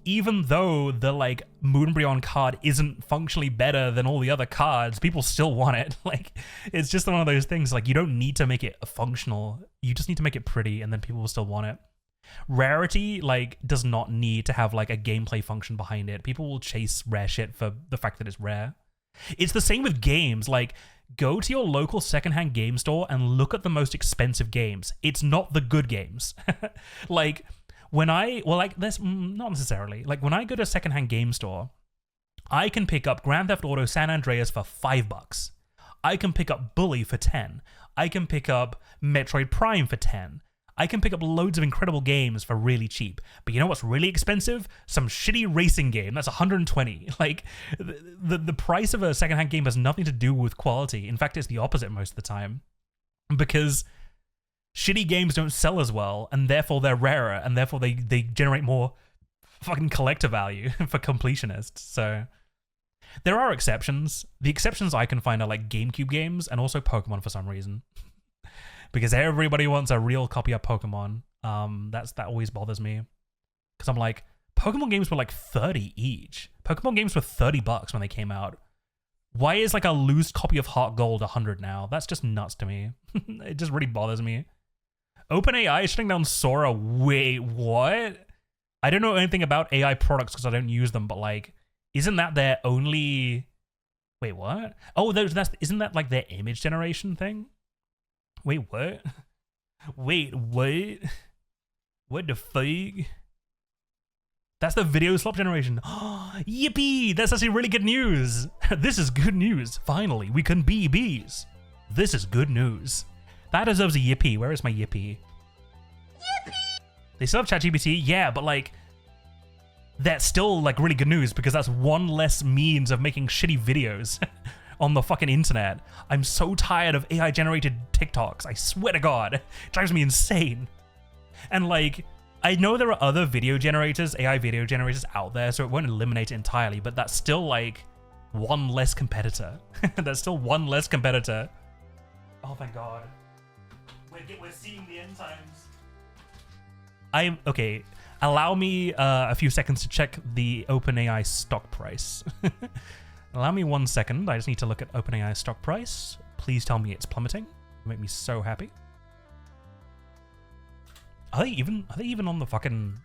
Speaker 1: even though the like Moonbryon card isn't functionally better than all the other cards, people still want it. Like, it's just one of those things. Like, you don't need to make it functional. You just need to make it pretty, and then people will still want it. Rarity like does not need to have like a gameplay function behind it. People will chase rare shit for the fact that it's rare. It's the same with games. Like, go to your local secondhand game store and look at the most expensive games. It's not the good games. Like, this, not necessarily. Like, when I go to a secondhand game store, I can pick up Grand Theft Auto San Andreas for $5. I can pick up Bully for 10. I can pick up Metroid Prime for 10. I can pick up loads of incredible games for really cheap. But you know what's really expensive? Some shitty racing game. That's $120. Like, the price of a secondhand game has nothing to do with quality. In fact, it's the opposite most of the time. Because shitty games don't sell as well, and therefore they're rarer, and therefore they generate more fucking collector value for completionists. So There are exceptions. The exceptions I can find are like GameCube games and also Pokemon for some reason. Because everybody wants a real copy of Pokemon. That always bothers me. Because I'm like, Pokemon games were like 30 each. Pokemon games were $30 when they came out. Why is like a loose copy of Heart Gold 100 now? That's just nuts to me. It just really bothers me. OpenAI is shutting down Sora. Wait, what? I don't know anything about AI products because I don't use them, but like, isn't that their only... Wait, what? Oh, isn't that like their image generation thing? Wait, what? Wait, what? What the fuck? That's the video slop generation. Yippee! That's actually really good news. This is good news. Finally, we can be bees. This is good news. That deserves a yippee. Where is my yippee? Yippee! They still have ChatGPT? Yeah, but like, that's still like really good news because that's one less means of making shitty videos on the fucking internet. I'm so tired of AI generated TikToks. I swear to God, it drives me insane. And like, I know there are other video generators, AI video generators out there, so it won't eliminate it entirely, but that's still like one less competitor. That's still one less competitor. Oh, thank God. We're seeing the end times. Okay, allow me a few seconds to check the OpenAI stock price. Allow me 1 second. I just need to look at OpenAI stock price. Please tell me it's plummeting. It'll make me so happy. Are they even on the fucking...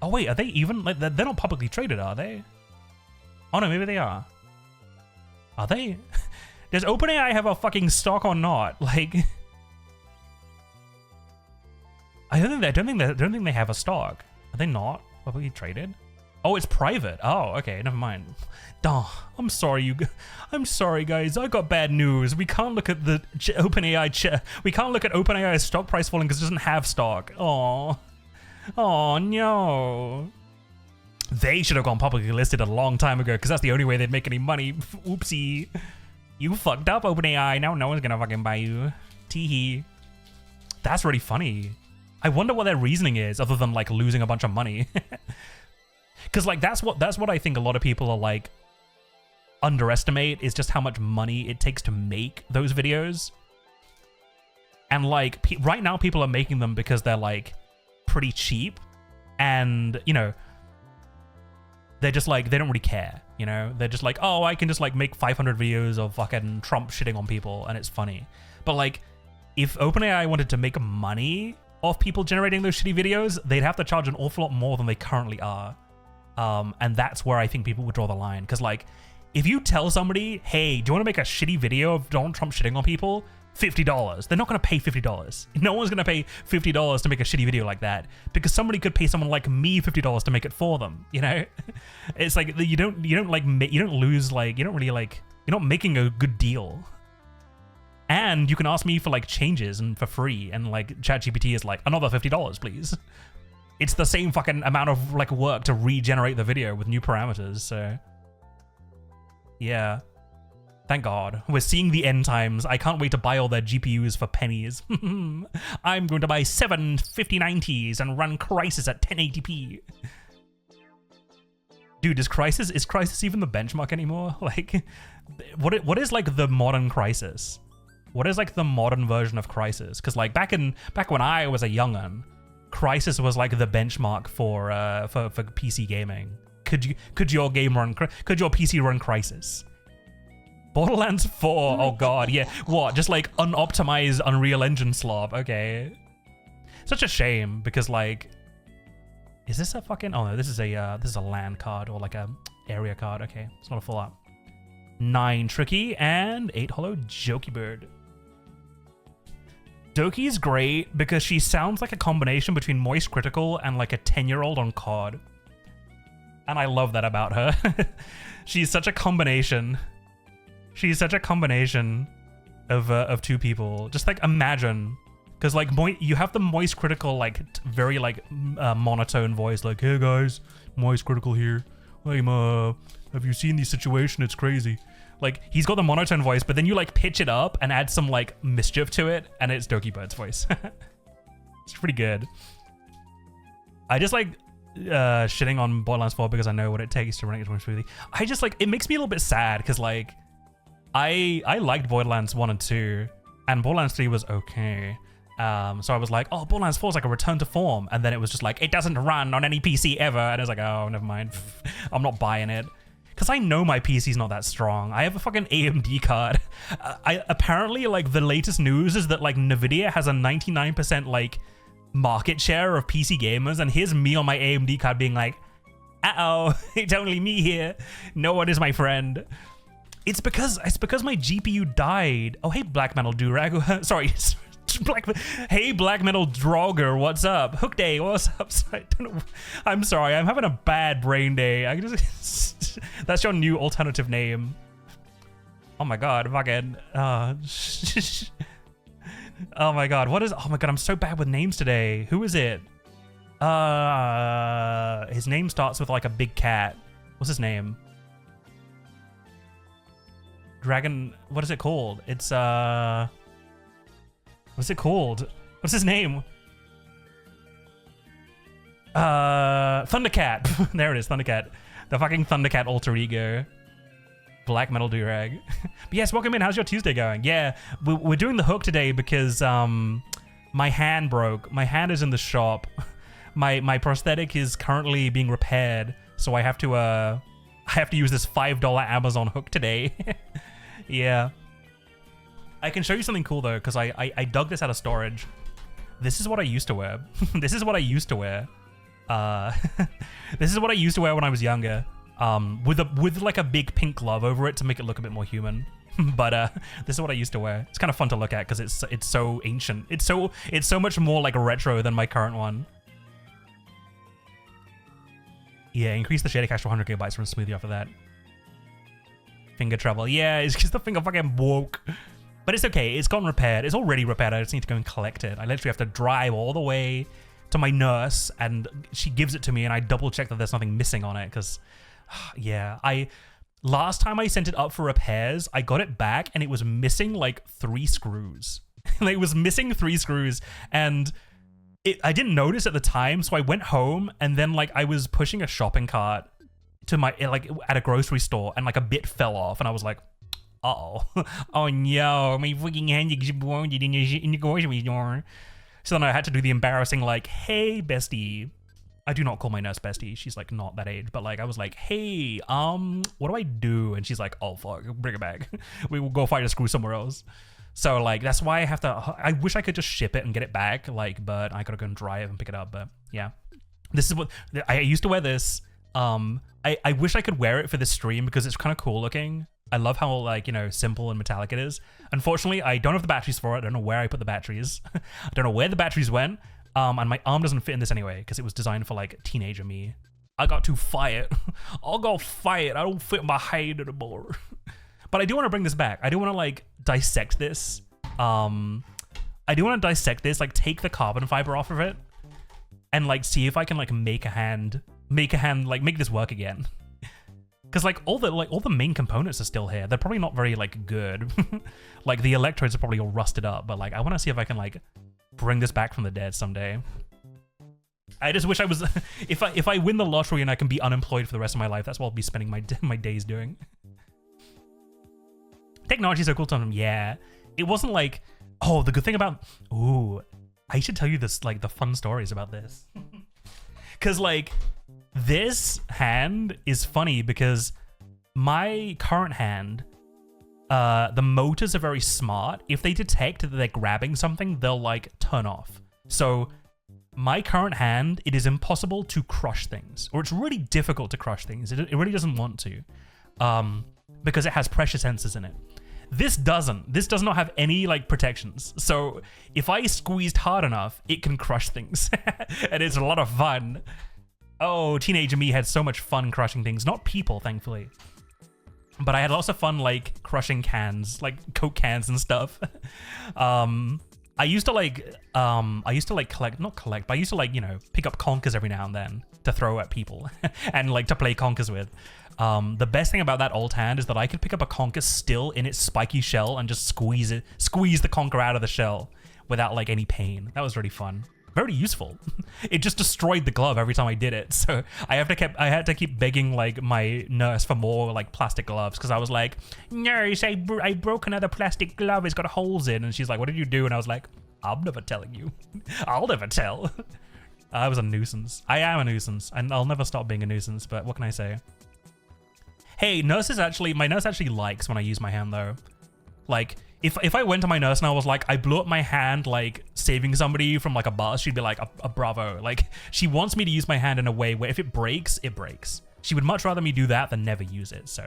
Speaker 1: Oh wait, are they even? Like, they're not publicly traded, are they? Oh no, maybe they are. Are they? Does OpenAI have a fucking stock or not? Like, I don't think they have a stock. Are they not publicly traded? Oh, it's private. Oh, okay, never mind. Duh. I'm sorry, guys. I got bad news. We can't look at the OpenAI. We can't look at OpenAI's stock price falling because it doesn't have stock. Oh, no. They should have gone publicly listed a long time ago because that's the only way they'd make any money. Oopsie. You fucked up, OpenAI. Now no one's gonna fucking buy you. Teehee. That's really funny. I wonder what their reasoning is other than like losing a bunch of money. Because like that's what I think a lot of people are like underestimate is just how much money it takes to make those videos. And like right now people are making them because they're like pretty cheap and you know they're just like they don't really care, you know? They're just like, "Oh, I can just like make 500 videos of fucking Trump shitting on people and it's funny." But like if OpenAI wanted to make money off people generating those shitty videos, they'd have to charge an awful lot more than they currently are. And that's where I think people would draw the line. Because, like, if you tell somebody, hey, do you want to make a shitty video of Donald Trump shitting on people? $50. They're not going to pay $50. No one's going to pay $50 to make a shitty video like that. Because somebody could pay someone like me $50 to make it for them, you know? It's like, you don't lose, like, you don't really, like, you're not making a good deal. And you can ask me for, like, changes and for free. And, like, ChatGPT is like, another $50, please. It's the same fucking amount of like work to regenerate the video with new parameters, so yeah. Thank God. We're seeing the end times. I can't wait to buy all their GPUs for pennies. I'm going to buy 7 5090s and run Crysis at 1080p. Dude, is Crysis even the benchmark anymore? Like, what is like the modern Crysis? What is like the modern version of Crysis? Because like back when I was a young'un, Crysis was like the benchmark for PC gaming. Could your PC run Crysis? Borderlands 4. Oh god, yeah. What? Just like unoptimized Unreal Engine slob. Okay. Such a shame because like, is this a fucking? Oh no, this is a LAN card or like a area card. Okay, it's not a full up. 9 Tricky and 8 Hollow Jokey Bird. Doki's great because she sounds like a combination between Moist Critical and like a 10-year-old on COD. And I love that about her. She's such a combination. She's such a combination of two people. Just like imagine, because like you have the Moist Critical like very like monotone voice, like, "Hey guys, Moist Critical here. Have you seen the situation? It's crazy." Like, he's got the monotone voice, but then you, like, pitch it up and add some, like, mischief to it, and it's Doki Bird's voice. It's pretty good. I just, like, shitting on Borderlands 4 because I know what it takes to run it smoothly. I just like, it makes me a little bit sad because like I liked Borderlands 1 and 2 and Borderlands 3 was okay. So I was like, oh, Borderlands 4 is like a return to form. And then it was just like, it doesn't run on any PC ever. And I was like, oh, never mind. I'm not buying it. Because I know my PC's not that strong. I have a fucking AMD card. Apparently, like, the latest news is that, like, NVIDIA has a 99%, like, market share of PC gamers. And here's me on my AMD card being like, uh-oh, it's only me here. No one is my friend. It's because my GPU died. Oh, hey, Black Metal Durag. Sorry. Hey, Black Metal Draugr, what's up? Hook Day, what's up? I'm sorry, I'm having a bad brain day. I just that's your new alternative name. Oh my god, fucking. Oh my god, what is? Oh my god, I'm so bad with names today. Who is it? His name starts with like a big cat. What's his name? Dragon. What is it called? It's What's it called? What's his name? Thundercat. There it is, Thundercat. The fucking Thundercat alter ego. Black Metal Durag. But yes, welcome in. How's your Tuesday going? Yeah, we're doing the hook today because my hand broke. My hand is in the shop. My prosthetic is currently being repaired, so I have to use this $5 Amazon hook today. Yeah. I can show you something cool though, because I dug this out of storage. This is what I used to wear. This is what I used to wear. This is what I used to wear when I was younger. With like a big pink glove over it to make it look a bit more human. But this is what I used to wear. It's kind of fun to look at because it's so ancient. It's so much more like retro than my current one. Yeah, increase the shader cache to 100 gigabytes from smoothie off of that. Finger trouble. Yeah, it's just the finger fucking broke. But it's okay, it's gotten repaired. It's already repaired, I just need to go and collect it. I literally have to drive all the way to my nurse and she gives it to me and I double check that there's nothing missing on it because, yeah. Last time I sent it up for repairs, I got it back and it was missing like 3 screws. It was missing 3 screws and I didn't notice at the time, so I went home and then like I was pushing a shopping cart to my, like at a grocery store and like a bit fell off and I was like, uh-oh. Oh no, my freaking hand exploded in the grocery store. So then I had to do the embarrassing like, hey, bestie. I do not call my nurse bestie. She's like not that age. But like I was like, hey, what do I do? And she's like, oh fuck, bring it back. We will go find a screw somewhere else. So like that's why I have to, I wish I could just ship it and get it back. Like, but I gotta go and dry it and pick it up. But yeah. This is what, I used to wear this. I wish I could wear it for this stream because it's kind of cool looking. I love how, like, you know, simple and metallic it is. Unfortunately, I don't have the batteries for it. I don't know where I put the batteries. I don't know where the batteries went. And my arm doesn't fit in this anyway because it was designed for, like, teenager me. I got too fired. I got fired. I don't fit my hand anymore. But I do want to bring this back. I do want to, like, dissect this. I do want to dissect this, like, take the carbon fiber off of it and, like, see if I can, like, make this work again. Because like all the main components are still here. They're probably not very like good. Like the electrodes are probably all rusted up, but like I want to see if I can like bring this back from the dead someday. I just wish I was if I win the lottery and I can be unemployed for the rest of my life, that's what I'll be spending my days doing. Technology's so cool to them. Yeah. It wasn't like, oh, the good thing about, ooh, I should tell you this, like the fun stories about this. Cause like this hand is funny because my current hand, the motors are very smart. If they detect that they're grabbing something, they'll like turn off. So my current hand, it is impossible to crush things, or it's really difficult to crush things. It really doesn't want to, because it has pressure sensors in it. This doesn't. This does not have any like protections. So if I squeezed hard enough, it can crush things, and it's a lot of fun. Oh, teenager me had so much fun crushing things. Not people, thankfully. But I had lots of fun, like, crushing cans, like Coke cans and stuff. I used to like collect, but I used to like, you know, pick up conkers every now and then to throw at people and like to play conkers with. The best thing about that old hand is that I could pick up a conker still in its spiky shell and just squeeze the conker out of the shell without like any pain. That was really fun. very useful. It just destroyed the glove every time I did it. So I had to keep begging like my nurse for more like plastic gloves because I was like, nurse, I broke another plastic glove. It's got holes in. And she's like, what did you do? And I was like, I'm never telling you. I'll never tell. I was a nuisance. I am a nuisance, and I'll never stop being a nuisance. But what can I say? Hey, my nurse actually likes when I use my hand though. Like, if I went to my nurse and I was like, I blew up my hand, like, saving somebody from, like, a bus, she'd be like, a bravo. Like, she wants me to use my hand in a way where if it breaks, it breaks. She would much rather me do that than never use it, so.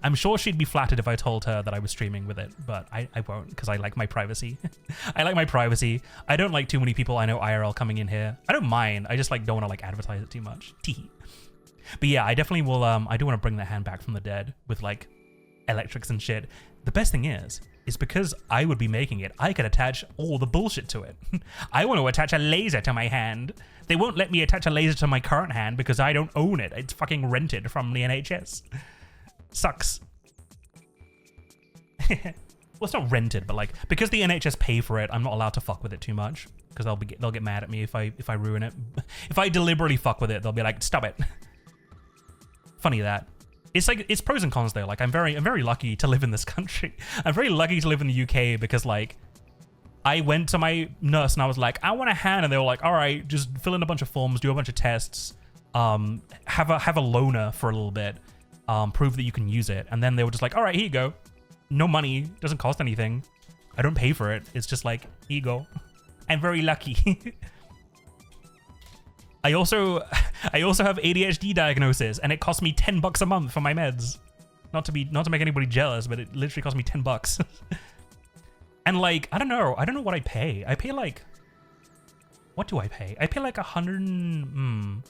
Speaker 1: I'm sure she'd be flattered if I told her that I was streaming with it, but I won't, because I like my privacy. I like my privacy. I don't like too many people I know IRL coming in here. I don't mind, I just, like, don't want to, like, advertise it too much. Teehee. But yeah, I definitely will, I do want to bring the hand back from the dead with, like, electrics and shit. The best thing is because I would be making it, I could attach all the bullshit to it. I want to attach a laser to my hand. They won't let me attach a laser to my current hand because I don't own it. It's fucking rented from the NHS. Sucks. Well, it's not rented, but like, because the NHS pay for it, I'm not allowed to fuck with it too much because they'll get mad at me if I ruin it. If I deliberately fuck with it, they'll be like, stop it. Funny that. It's like, it's pros and cons though. Like, I'm very lucky to live in this country. I'm very lucky to live in the UK because like, I went to my nurse and I was like, I want a hand, and they were like, all right, just fill in a bunch of forms, do a bunch of tests, have a loaner for a little bit, prove that you can use it, and then they were just like, all right, here you go. No money, doesn't cost anything. I don't pay for it. It's just like, here you go. I'm very lucky. I also have ADHD diagnosis, and it cost me $10 a month for my meds. Not to make anybody jealous, but it literally cost me $10. And like, I don't know what I pay. I pay like, what do I pay? I pay like 100.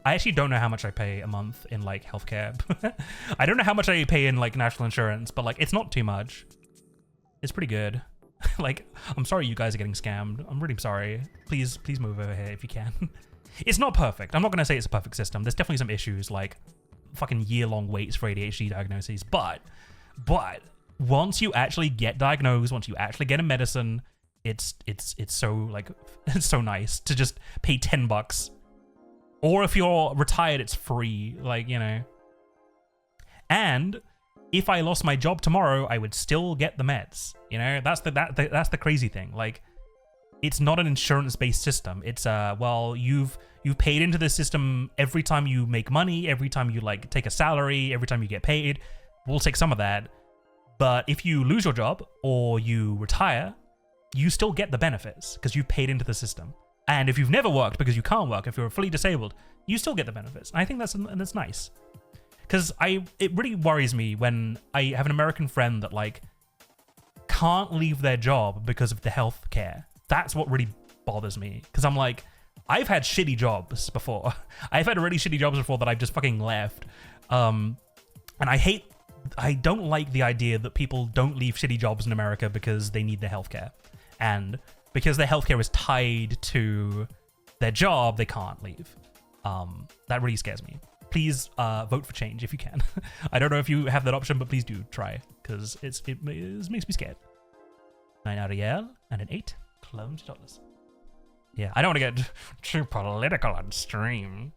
Speaker 1: I actually don't know how much I pay a month in like healthcare. I don't know how much I pay in like national insurance, but like, it's not too much. It's pretty good. Like, I'm sorry you guys are getting scammed. I'm really sorry. Please move over here if you can. It's not perfect. I'm not going to say it's a perfect system. There's definitely some issues, like fucking year-long waits for ADHD diagnoses. But once you actually get diagnosed, once you actually get a medicine, it's so like, it's so nice to just pay $10. Or if you're retired, it's free, like, you know. And if I lost my job tomorrow, I would still get the meds. You know, that's the crazy thing. Like, it's not an insurance-based system. It's well, you've paid into the system every time you make money, every time you like take a salary, every time you get paid. We'll take some of that. But if you lose your job or you retire, you still get the benefits because you've paid into the system. And if you've never worked because you can't work, if you're fully disabled, you still get the benefits. And I think that's nice. Because it really worries me when I have an American friend that like can't leave their job because of the health care. That's what really bothers me. Because I'm like, I've had shitty jobs before. I've had really shitty jobs before that I've just fucking left. And I don't like the idea that people don't leave shitty jobs in America because they need their healthcare. And because their healthcare is tied to their job, they can't leave. That really scares me. Please vote for change if you can. I don't know if you have that option, but please do try, because it makes me scared. 9 out of Yale and an 8. Clone to dollars. Yeah, I don't want to get too political on stream.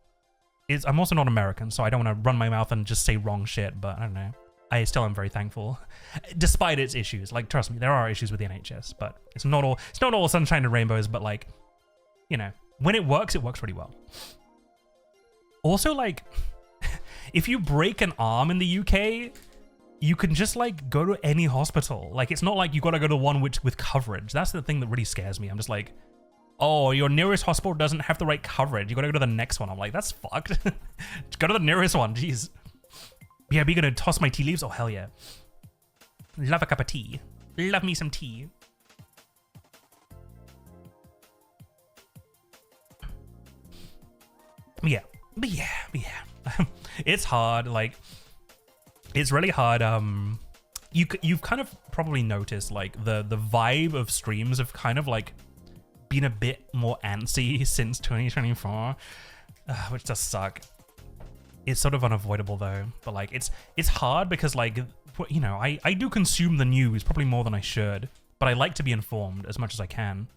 Speaker 1: I'm also not American, so I don't want to run my mouth and just say wrong shit, but I don't know. I still am very thankful, despite its issues. Like, trust me, there are issues with the NHS, but it's not all sunshine and rainbows. But like, you know, when it works really well. Also, like, if you break an arm in the UK, you can just like go to any hospital. Like, it's not like you got to go to one with coverage. That's the thing that really scares me. I'm just like, oh, your nearest hospital doesn't have the right coverage. You got to go to the next one. I'm like, that's fucked. Just go to the nearest one. Jeez. Yeah, are we gonna toss my tea leaves? Oh, hell yeah. Love a cup of tea. Love me some tea. But yeah. It's hard, like, it's really hard. You've kind of probably noticed, like, the vibe of streams have kind of, like, been a bit more antsy since 2024, which does suck. It's sort of unavoidable though, but like it's hard because, like, you know, I do consume the news probably more than I should, but I like to be informed as much as I can.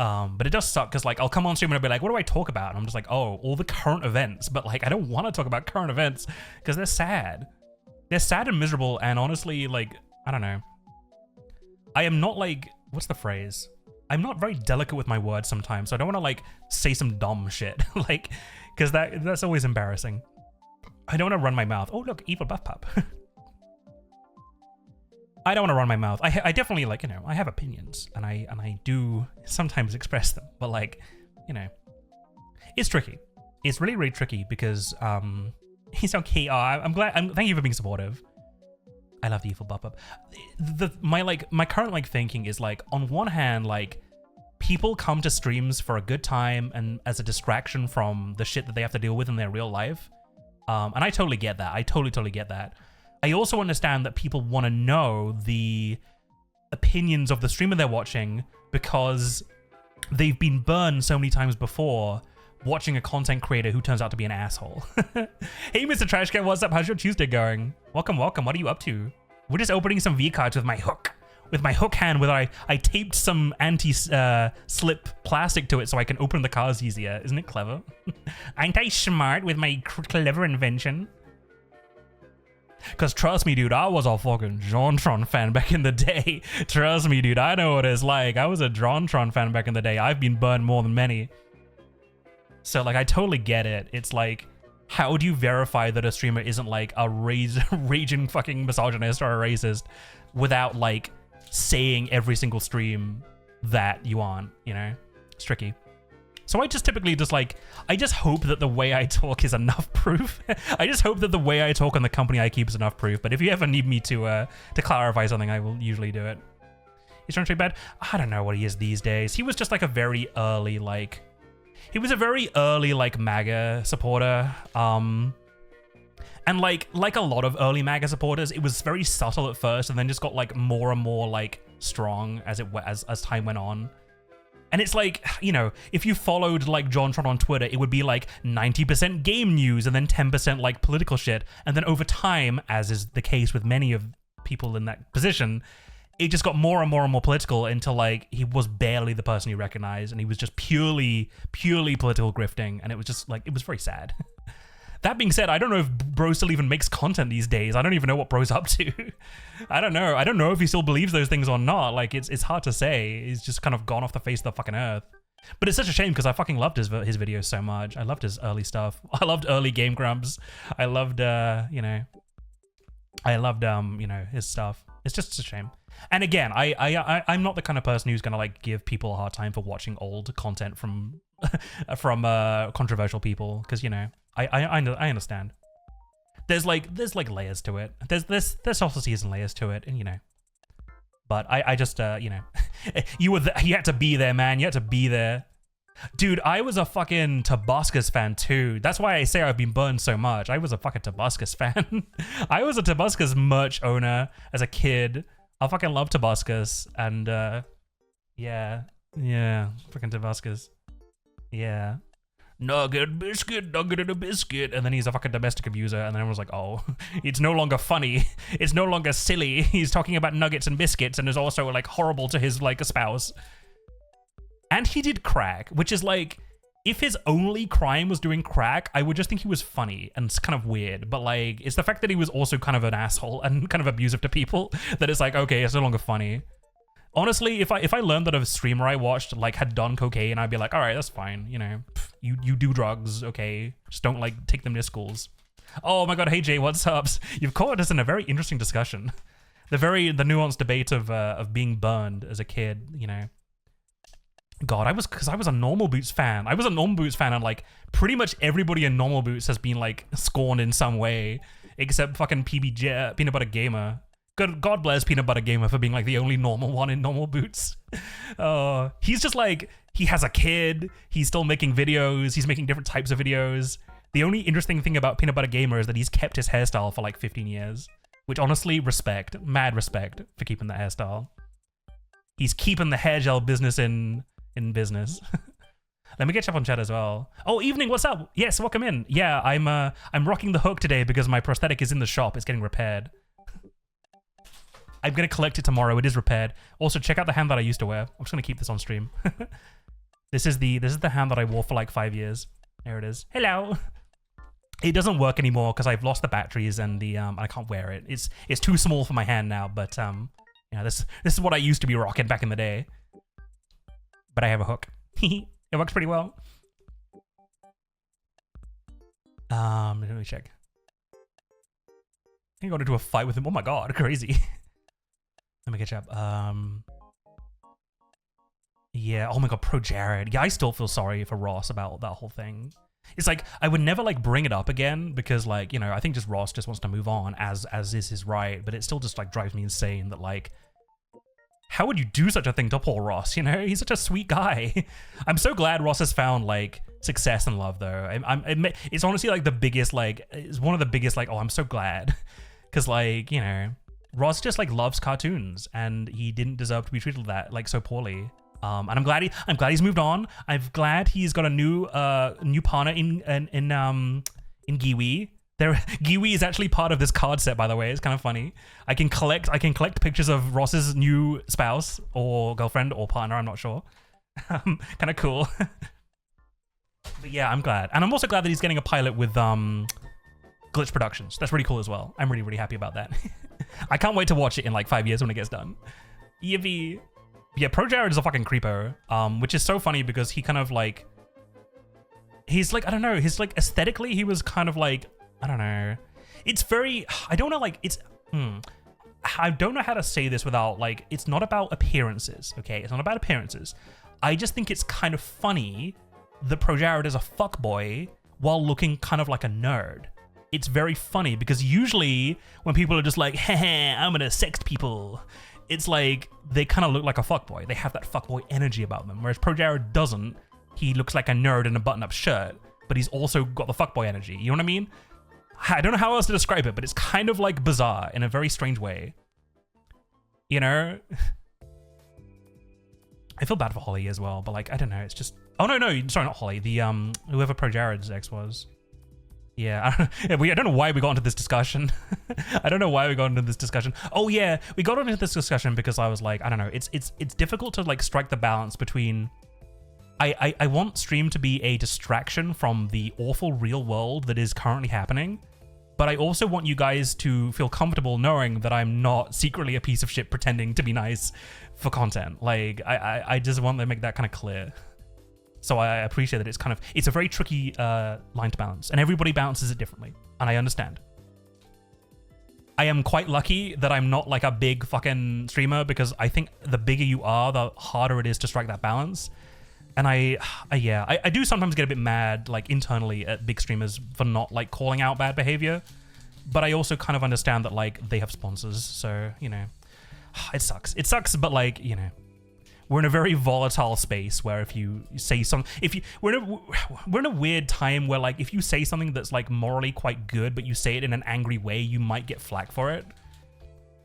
Speaker 1: But it does suck because like I'll come on stream and I'll be like, what do I talk about? And I'm just like, oh, all the current events. But like I don't want to talk about current events because they're sad. They're sad and miserable, and honestly, like, I don't know. I am not like, what's the phrase? I'm not very delicate with my words sometimes, so I don't want to like say some dumb shit. Like, because that's always embarrassing. I don't want to run my mouth. Oh look, evil buff pup. I don't want to run my mouth. I definitely, like, you know, I have opinions and I do sometimes express them, but like, you know, it's tricky. It's really, really tricky because he's okay. Oh, I'm glad. Thank you for being supportive. I love the evil buff up. My current like thinking is like, on one hand, like people come to streams for a good time and as a distraction from the shit that they have to deal with in their real life. And I totally get that. I totally get that. I also understand that people want to know the opinions of the streamer they're watching because they've been burned so many times before watching a content creator who turns out to be an asshole. Hey, Mr. Trashcan, what's up? How's your Tuesday going? Welcome, welcome. What are you up to? We're just opening some VCARDs with my hook. With my hook hand, where I taped some anti-slip plastic to it so I can open the cards easier. Isn't it clever? Ain't I smart with my clever invention? Because trust me, dude, I was a fucking JonTron fan back in the day. Trust me, dude, I know what it's like. I was a JonTron fan back in the day. I've been burned more than many. So, like, I totally get it. It's like, how do you verify that a streamer isn't, like, a raging fucking misogynist or a racist without, like, saying every single stream that you aren't, you know? It's tricky. So I just typically just like, I just hope that the way I talk is enough proof. I just hope that the way I talk on the company I keep is enough proof. But if you ever need me to clarify something, I will usually do it. Is John bad? I don't know what he is these days. He was just like a very early, like, he was a very early, like, MAGA supporter. And like a lot of early MAGA supporters, it was very subtle at first and then just got like more and more like strong as time went on. And it's like, you know, if you followed like JonTron on Twitter, it would be like 90% game news and then 10% like political shit. And then over time, as is the case with many of people in that position, it just got more and more and more political until like he was barely the person you recognized and he was just purely political grifting. And it was just like, it was very sad. That being said, I don't know if Bro still even makes content these days. I don't even know what Bro's up to. I don't know. I don't know if he still believes those things or not. Like, it's hard to say. He's just kind of gone off the face of the fucking earth. But it's such a shame because I fucking loved his videos so much. I loved his early stuff. I loved early Game Grumps. I loved, you know, his stuff. It's just a shame. And again, I'm not the kind of person who's gonna like give people a hard time for watching old content from controversial people because, you know, I understand. There's like layers to it. There's subtleties and layers to it, and you know. But I just you know, you had to be there, man. You had to be there, dude. I was a fucking Tobuscus fan too. That's why I say I've been burned so much. I was a fucking Tobuscus fan. I was a Tobuscus merch owner as a kid. I fucking love Tobuscus, and yeah, fucking Tobuscus, yeah. Nugget, biscuit, nugget and a biscuit. And then he's a fucking domestic abuser. And then everyone's like, oh, it's no longer funny. It's no longer silly. He's talking about nuggets and biscuits and is also like horrible to his like spouse. And he did crack, which is like, if his only crime was doing crack, I would just think he was funny and it's kind of weird. But like, it's the fact that he was also kind of an asshole and kind of abusive to people that it's like, okay, it's no longer funny. Honestly, if I learned that a streamer I watched like had done cocaine, I'd be like, all right, that's fine. You know, you do drugs, okay? Just don't like take them to schools. Oh my god, hey Jay, what's up? You've caught us in a very interesting discussion. The nuanced debate of being burned as a kid. You know, God, I was a Normal Boots fan. I was a Normal Boots fan, and like pretty much everybody in Normal Boots has been like scorned in some way, except fucking PBJ, Peanut Butter Gamer. God bless Peanut Butter Gamer for being like the only normal one in Normal Boots. He's just like, he has a kid, he's still making videos, he's making different types of videos. The only interesting thing about Peanut Butter Gamer is that he's kept his hairstyle for like 15 years, which honestly, mad respect for keeping that hairstyle. He's keeping the hair gel business in business. Let me get you up on chat as well. Oh, evening, what's up? Yes, welcome in. Yeah, I'm rocking the hook today because my prosthetic is in the shop, it's getting repaired. I'm going to collect it tomorrow. It is repaired. Also, check out the hand that I used to wear. I'm just going to keep this on stream. This is the hand that I wore for like 5 years. There it is. Hello. It doesn't work anymore because I've lost the batteries and the I can't wear it. It's too small for my hand now. But this is what I used to be rocking back in the day. But I have a hook. It works pretty well. Let me check. I got into a fight with him. Oh my god, crazy. Let me catch up. Yeah, oh my god, Pro Jared. Yeah, I still feel sorry for Ross about that whole thing. It's like, I would never like bring it up again because like, I think just Ross just wants to move on as is his right, but it still just like drives me insane that like, how would you do such a thing to poor Ross? He's such a sweet guy. I'm so glad Ross has found like success and love though. It's honestly like the biggest, like, it's one of the biggest, like, oh, I'm so glad. Cause like, Ross just like loves cartoons and he didn't deserve to be treated that like so poorly. And I'm glad he's moved on. I'm glad he's got a new partner in Giwi. Giwi is actually part of this card set, by the way. It's kind of funny. I can collect pictures of Ross's new spouse or girlfriend or partner. I'm not sure. Kind of cool. But yeah, I'm glad, and I'm also glad that he's getting a pilot with Glitch Productions. That's really cool as well. I'm really happy about that. I can't wait to watch it in like 5 years when it gets done. Yippee. Yeah, Pro Jared is a fucking creepo, which is so funny because he kind of like, he's like, I don't know, he's like aesthetically, he was kind of like, I don't know. It's very, I don't know, like, I don't know how to say this without like, it's not about appearances, okay? It's not about appearances. I just think it's kind of funny that Pro Jared is a fuckboy while looking kind of like a nerd. It's very funny because usually when people are just like, heh, I'm gonna sext people, it's like they kind of look like a fuckboy. They have that fuckboy energy about them. Whereas Pro Jared doesn't. He looks like a nerd in a button-up shirt, but he's also got the fuckboy energy. You know what I mean? I don't know how else to describe it, but it's kind of like bizarre in a very strange way. I feel bad for Holly as well, but like, I don't know. It's just, oh no, sorry, not Holly. The whoever Pro Jared's ex was. Yeah, I don't know why we got into this discussion. Oh yeah, we got into this discussion because I was like, I don't know, it's difficult to like strike the balance between I want stream to be a distraction from the awful real world that is currently happening, but I also want you guys to feel comfortable knowing that I'm not secretly a piece of shit pretending to be nice for content. Like I just want to make that kind of clear. So I appreciate that it's a very tricky line to balance, and everybody balances it differently, and I understand. I am quite lucky that I'm not like a big fucking streamer because I think the bigger you are, the harder it is to strike that balance. And I do sometimes get a bit mad like internally at big streamers for not like calling out bad behavior, but I also kind of understand that like they have sponsors, so it sucks, but like we're in a very volatile space where if you say we're in a weird time where like if you say something that's like morally quite good, but you say it in an angry way, you might get flack for it.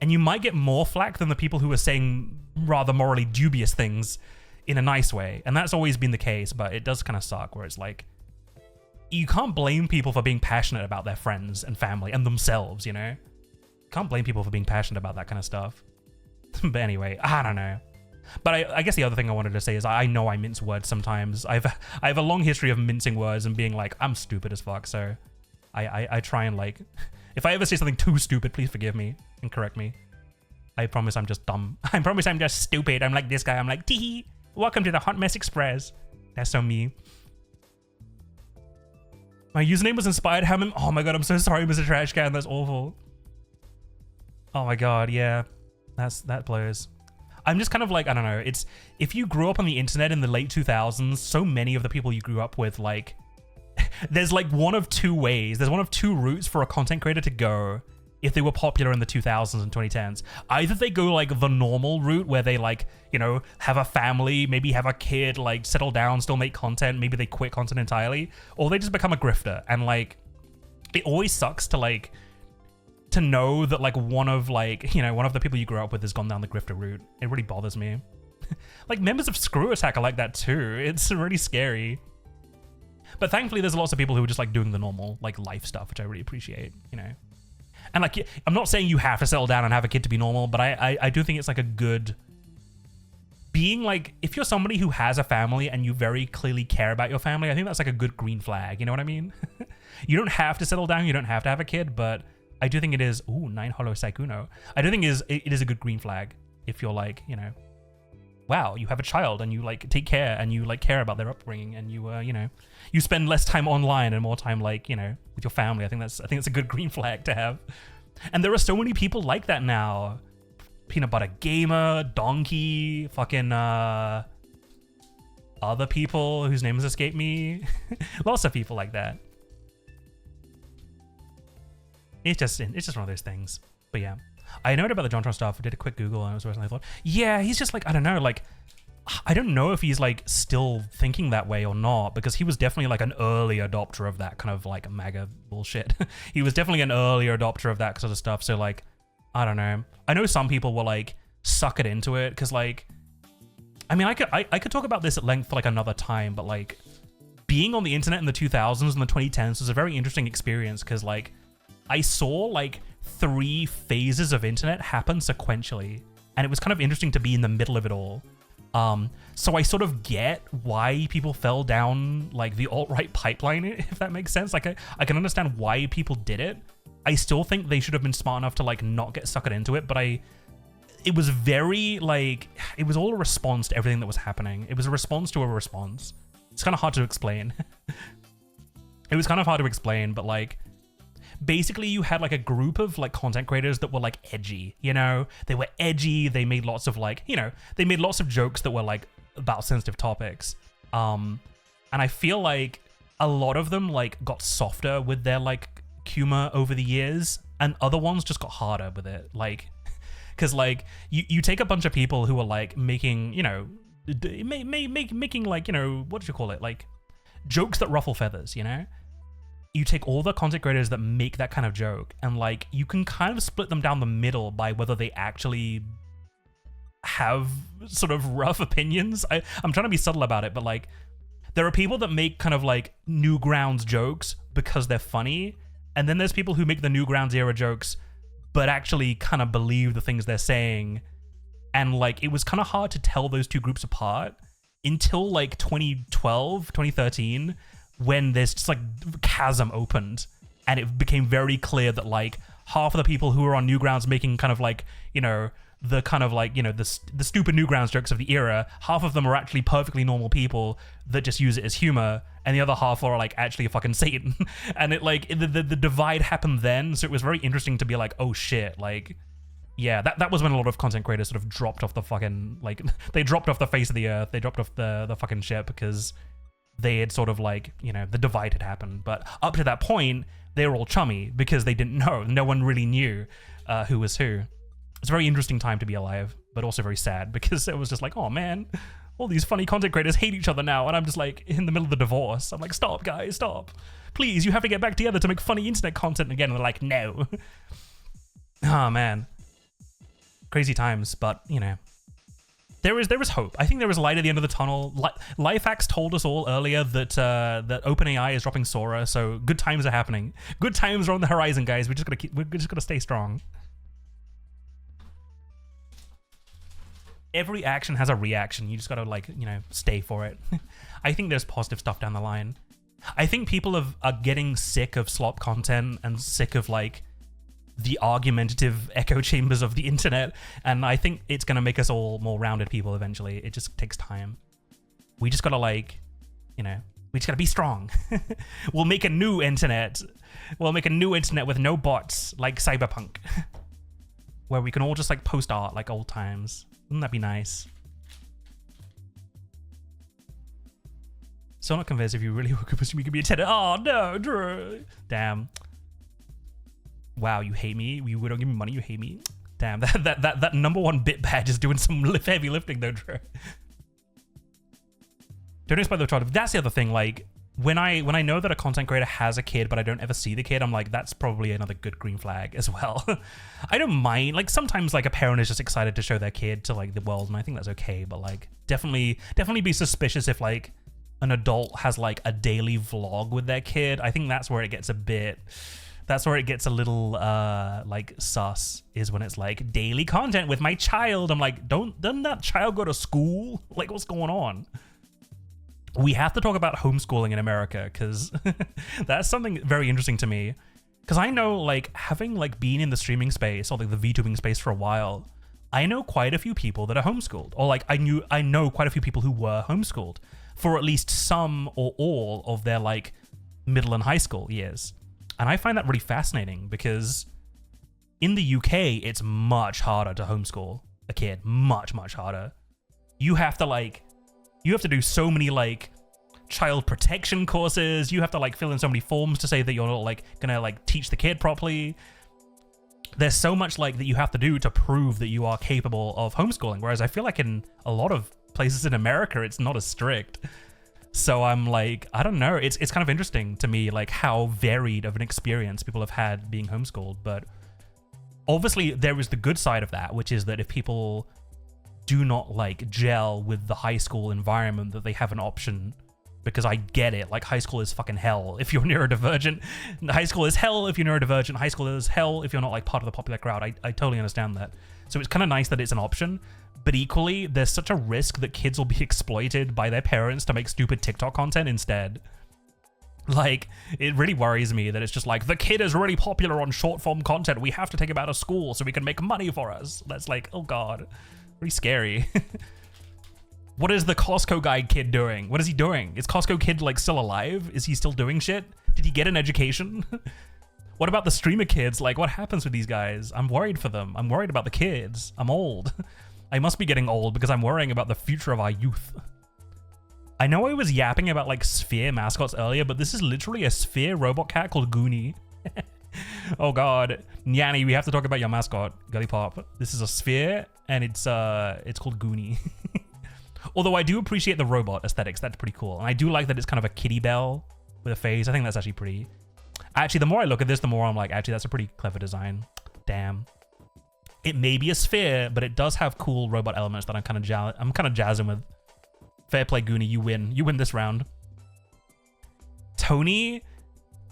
Speaker 1: And you might get more flack than the people who are saying rather morally dubious things in a nice way. And that's always been the case, but it does kind of suck where it's like, you can't blame people for being passionate about their friends and family and themselves, You can't blame people for being passionate about that kind of stuff. But anyway, I don't know. But I guess the other thing I wanted to say is I know I mince words sometimes. I have a long history of mincing words and being like, I'm stupid as fuck. So I try and like, if I ever say something too stupid, please forgive me and correct me. I promise I'm just dumb. I promise I'm just stupid. I'm like this guy. I'm like, tee, welcome to the Hot Mess Express. That's so me. My username was inspired Hammond. Oh my god, I'm so sorry, Mr. Trash Can. That's awful. Oh my god, yeah. That blows. I'm just kind of like, I don't know, it's, if you grew up on the internet in the late 2000s, so many of the people you grew up with, like, there's like one of two routes for a content creator to go if they were popular in the 2000s and 2010s. Either they go like the normal route where they like, have a family, maybe have a kid, like settle down, still make content, maybe they quit content entirely, or they just become a grifter. And like, it always sucks to like, to know that like one of the people you grew up with has gone down the grifter route. It really bothers me. Like members of Screw Attack are like that too. It's really scary. But thankfully there's lots of people who are just like doing the normal like life stuff, which I really appreciate, And like, I'm not saying you have to settle down and have a kid to be normal, but I do think it's like a good being like, if you're somebody who has a family and you very clearly care about your family, I think that's like a good green flag. You know what I mean? You don't have to settle down. You don't have to have a kid, but I do think it is. Ooh, 9 Holo Saikuno. I do think it is a good green flag if you're like, you know, wow, you have a child and you like take care and you like care about their upbringing and you you know, you spend less time online and more time like, you know, with your family. I think it's a good green flag to have. And there are so many people like that now. Peanut Butter Gamer, Donkey, fucking other people whose names escape me. Lots of people like that. It's just one of those things. But yeah, I noted about the JonTron stuff. I did a quick Google and it was worse than I thought. Yeah, he's just like, I don't know, like, I don't know if he's like still thinking that way or not, because he was definitely like an early adopter of that kind of like MAGA bullshit. He was definitely an earlier adopter of that sort of stuff. So like, I don't know. I know some people will like suck it into it because like, I mean, I could talk about this at length for like another time, but like being on the internet in the 2000s and the 2010s was a very interesting experience because like I saw like 3 phases of internet happen sequentially, and it was kind of interesting to be in the middle of it all. So I sort of get why people fell down like the alt-right pipeline, if that makes sense. Like I can understand why people did it. I still think they should have been smart enough to like not get suckered into it, but it was very like, it was all a response to everything that was happening. It was a response to a response. It's kind of hard to explain. It was kind of hard to explain, but like, basically you had like a group of like content creators that were like edgy, you know? They were edgy, they made lots of like, you know, they made lots of jokes that were like about sensitive topics. And I feel like a lot of them like got softer with their like humor over the years, and other ones just got harder with it. Like, because like you take a bunch of people who are like making, you know, making like, you know, what do you call it, like jokes that ruffle feathers, you know? You take all the content creators that make that kind of joke and like you can kind of split them down the middle by whether they actually have sort of rough opinions. I'm trying to be subtle about it, but like there are people that make kind of like Newgrounds jokes because they're funny, and then there's people who make the Newgrounds era jokes but actually kind of believe the things they're saying. And like it was kind of hard to tell those two groups apart until like 2012, 2013, when this just like chasm opened and it became very clear that like half of the people who were on Newgrounds making kind of like, you know, the kind of like, you know, the stupid Newgrounds jokes of the era, half of them are actually perfectly normal people that just use it as humor, and the other half are like actually a fucking Satan. And it like the divide happened then, so it was very interesting to be like, oh shit, like yeah, that was when a lot of content creators sort of dropped off the fucking, like they dropped off the face of the earth, they dropped off the fucking ship because they had sort of like, you know, the divide had happened. But up to that point, they were all chummy because they didn't know. No one really knew who was who. It's a very interesting time to be alive, but also very sad because it was just like, oh man, all these funny content creators hate each other now. And I'm just like in the middle of the divorce. I'm like, stop guys, stop. Please, you have to get back together to make funny internet content again. And they're like, no. Oh man. Crazy times, but you know. There was hope. I think there was light at the end of the tunnel. Lifehacks told us all earlier that that OpenAI is dropping Sora, so good times are happening. Good times are on the horizon, guys. We're just gonna stay strong. Every action has a reaction. You just gotta like, you know, stay for it. I think there's positive stuff down the line. I think people are getting sick of slop content and sick of like the argumentative echo chambers of the internet, and I think it's gonna make us all more rounded people eventually. It just takes time. We just gotta like, you know, we just gotta be strong. We'll make a new internet. We'll make a new internet with no bots, like Cyberpunk, where we can all just like post art like old times. Wouldn't that be nice? So not convinced if you really were convinced we could be a tenant. Oh no, Drew. Damn. Wow, you hate me? You don't give me money, you hate me? Damn, that #1 bit badge is doing some heavy lifting though, Drew. Don't expect the child. That's the other thing, like, when I know that a content creator has a kid, but I don't ever see the kid, I'm like, that's probably another good green flag as well. I don't mind, like, sometimes, like, a parent is just excited to show their kid to, like, the world, and I think that's okay, but, like, definitely be suspicious if, like, an adult has, like, a daily vlog with their kid. I think that's where it gets a bit That's where it gets a little like sus, is when it's like daily content with my child. I'm like, doesn't that child go to school? Like, what's going on? We have to talk about homeschooling in America, because that's something very interesting to me. Because I know, like, having like been in the streaming space or like the VTubing space for a while, I know quite a few people that are homeschooled, or like I know quite a few people who were homeschooled for at least some or all of their like middle and high school years. And I find that really fascinating, because in the UK, it's much harder to homeschool a kid. Much, much harder. You have to do so many like child protection courses. You have to like fill in so many forms to say that you're like gonna like teach the kid properly. There's so much like that you have to do to prove that you are capable of homeschooling. Whereas I feel like in a lot of places in America, it's not as strict. So I'm like, I don't know. It's kind of interesting to me, like how varied of an experience people have had being homeschooled. But obviously there is the good side of that, which is that if people do not like gel with the high school environment, that they have an option. Because I get it, like high school is fucking hell if you're neurodivergent. High school is hell if you're neurodivergent. High school is hell if you're not like part of the popular crowd. I totally understand that. So it's kind of nice that it's an option. But equally, there's such a risk that kids will be exploited by their parents to make stupid TikTok content instead. Like, it really worries me that it's just like, the kid is really popular on short form content. We have to take him out of school so we can make money for us. That's like, oh God, really scary. What is the Costco guy kid doing? What is he doing? Is Costco kid like still alive? Is he still doing shit? Did he get an education? What about the streamer kids? Like, what happens with these guys? I'm worried for them. I'm worried about the kids. I'm old. I must be getting old because I'm worrying about the future of our youth. I know I was yapping about like sphere mascots earlier, but this is literally a sphere robot cat called Goonie. Oh God, Nyanny, we have to talk about your mascot, Gully Pop. This is a sphere, and it's called Goonie. Although I do appreciate the robot aesthetics, that's pretty cool. And I do like that it's kind of a kitty bell with a face. I think that's actually pretty. Actually, the more I look at this, the more I'm like, actually, that's a pretty clever design. Damn. It may be a sphere, but it does have cool robot elements that I'm kind of jazzing with. Fair play, Goonie. You win. You win this round. Tony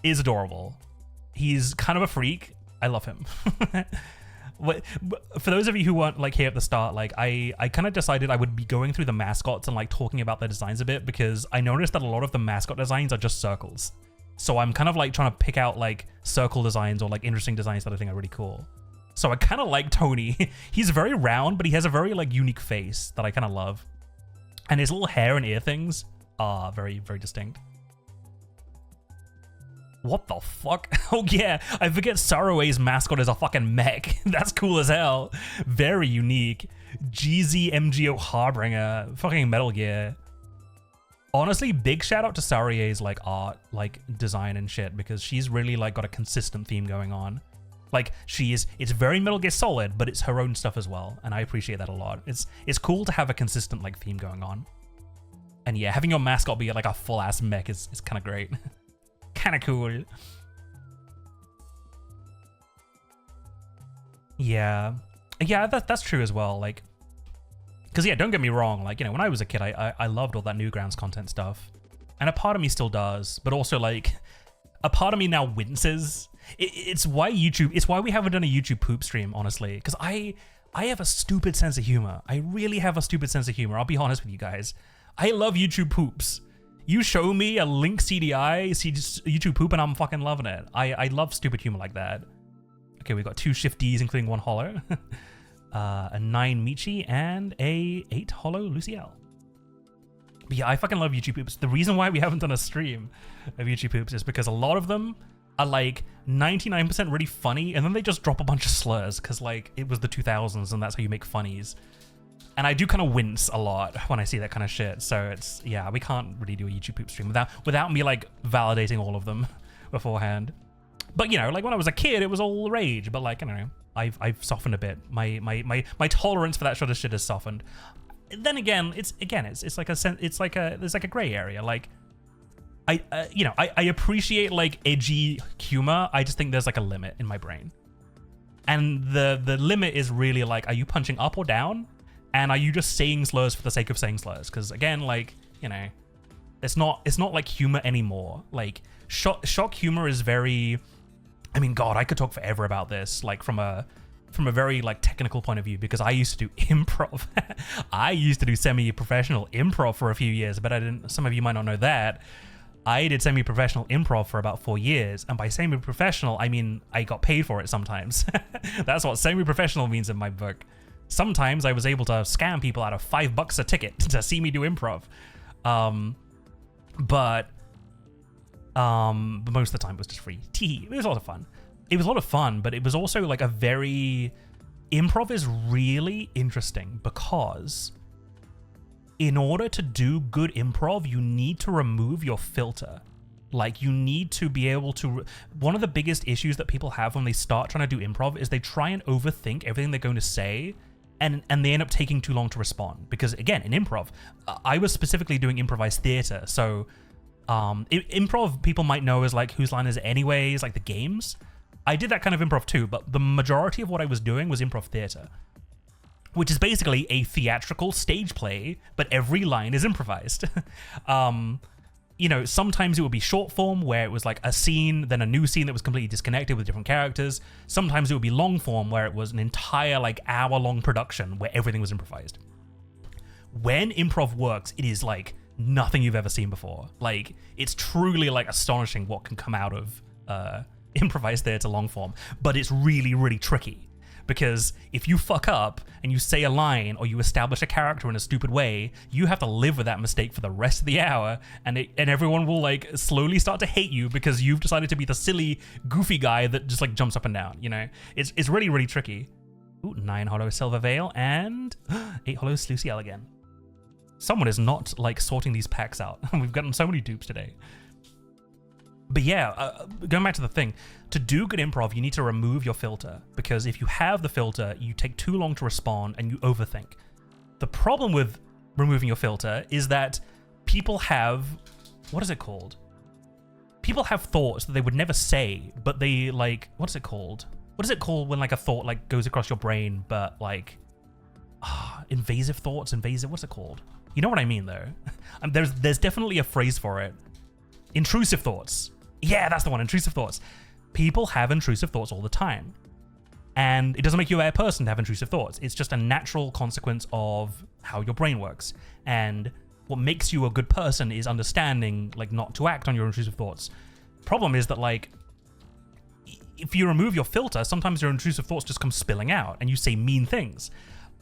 Speaker 1: is adorable. He's kind of a freak. I love him. For those of you who weren't like here at the start, like I kind of decided I would be going through the mascots and like talking about their designs a bit, because I noticed that a lot of the mascot designs are just circles. So I'm kind of like trying to pick out like circle designs or like interesting designs that I think are really cool. So I kind of like Tony. He's very round, but he has a very like unique face that I kind of love. And his little hair and ear things are very, very distinct. What the fuck? Oh yeah, I forget Saraway's mascot is a fucking mech. That's cool as hell. Very unique. GZMGO Harbinger. Fucking Metal Gear. Honestly, big shout out to Saraway's like art, like design and shit, because she's really like got a consistent theme going on. Like it's very Metal Gear Solid, but it's her own stuff as well, and I appreciate that a lot. It's cool to have a consistent like theme going on. And yeah, having your mascot be like a full ass mech is kind of great. Kind of cool. Yeah, that's true as well. Like, because yeah, don't get me wrong. Like, you know, when I was a kid, I loved all that Newgrounds content stuff, and a part of me still does. But also, like, a part of me now winces. It's why we haven't done a YouTube poop stream, honestly, because I have a stupid sense of humor. I really have a stupid sense of humor. I'll be honest with you guys. I love YouTube poops. You show me a Link CDI, YouTube poop, and I'm fucking loving it. I love stupid humor like that. Okay, we got 2 Shift Ds, including 1 Hollow. A 9 Michi, and a 8 Hollow Luciel. But yeah, I fucking love YouTube poops. The reason why we haven't done a stream of YouTube poops is because a lot of them are like 99% really funny, and then they just drop a bunch of slurs, because like it was the 2000s, and that's how you make funnies. And I do kind of wince a lot when I see that kind of shit. So it's, yeah, we can't really do a YouTube poop stream without me like validating all of them beforehand. But you know, like when I was a kid, it was all rage. But like, I don't know, I've softened a bit. My tolerance for that sort of shit has softened. Then again, it's like there's like a gray area. Like I appreciate like edgy humor. I just think there's like a limit in my brain. And the limit is really like, are you punching up or down? And are you just saying slurs for the sake of saying slurs? Because again, like, you know, it's not like humor anymore. Like shock humor is very I mean, God, I could talk forever about this, like from a very like technical point of view, because I used to do improv. I used to do semi-professional improv for a few years, but I didn't. Some of you might not know that. I did semi-professional improv for about 4 years, and by semi-professional, I mean I got paid for it sometimes. That's what semi-professional means in my book. Sometimes I was able to scam people out of $5 a ticket to see me do improv. But most of the time it was just free. It was a lot of fun. It was a lot of fun, but it was also like a very... Improv is really interesting because in order to do good improv, you need to remove your filter. Like, you need to be able to... One of the biggest issues that people have when they start trying to do improv is they try and overthink everything they're going to say, and they end up taking too long to respond. Because, again, in improv, I was specifically doing improvised theater, so... improv, people might know as, like, Whose Line Is It Anyways, like the games. I did that kind of improv too, but the majority of what I was doing was improv theater, which is basically a theatrical stage play, but every line is improvised. You know, sometimes it would be short form where it was like a scene, then a new scene that was completely disconnected with different characters. Sometimes it would be long form where it was an entire like hour-long production where everything was improvised. When improv works, it is like nothing you've ever seen before. Like, it's truly like astonishing what can come out of improvised theater long form, but it's really, really tricky. Because if you fuck up and you say a line or you establish a character in a stupid way, you have to live with that mistake for the rest of the hour, and everyone will like slowly start to hate you because you've decided to be the silly, goofy guy that just like jumps up and down, you know? It's really, really tricky. Ooh, 9 hollow silver veil and 8 hollow Sluciel again. Someone is not like sorting these packs out. We've gotten so many dupes today. But yeah, going back to the thing, to do good improv, you need to remove your filter, because if you have the filter, you take too long to respond and you overthink. The problem with removing your filter is that people have, what is it called? People have thoughts that they would never say, but they like, what is it called? What is it called when like a thought like goes across your brain, but like, invasive thoughts, what's it called? You know what I mean though? There's definitely a phrase for it. Intrusive thoughts. Yeah, that's the one, intrusive thoughts. People have intrusive thoughts all the time. And it doesn't make you a bad person to have intrusive thoughts. It's just a natural consequence of how your brain works. And what makes you a good person is understanding, like, not to act on your intrusive thoughts. Problem is that, like, if you remove your filter, sometimes your intrusive thoughts just come spilling out and you say mean things.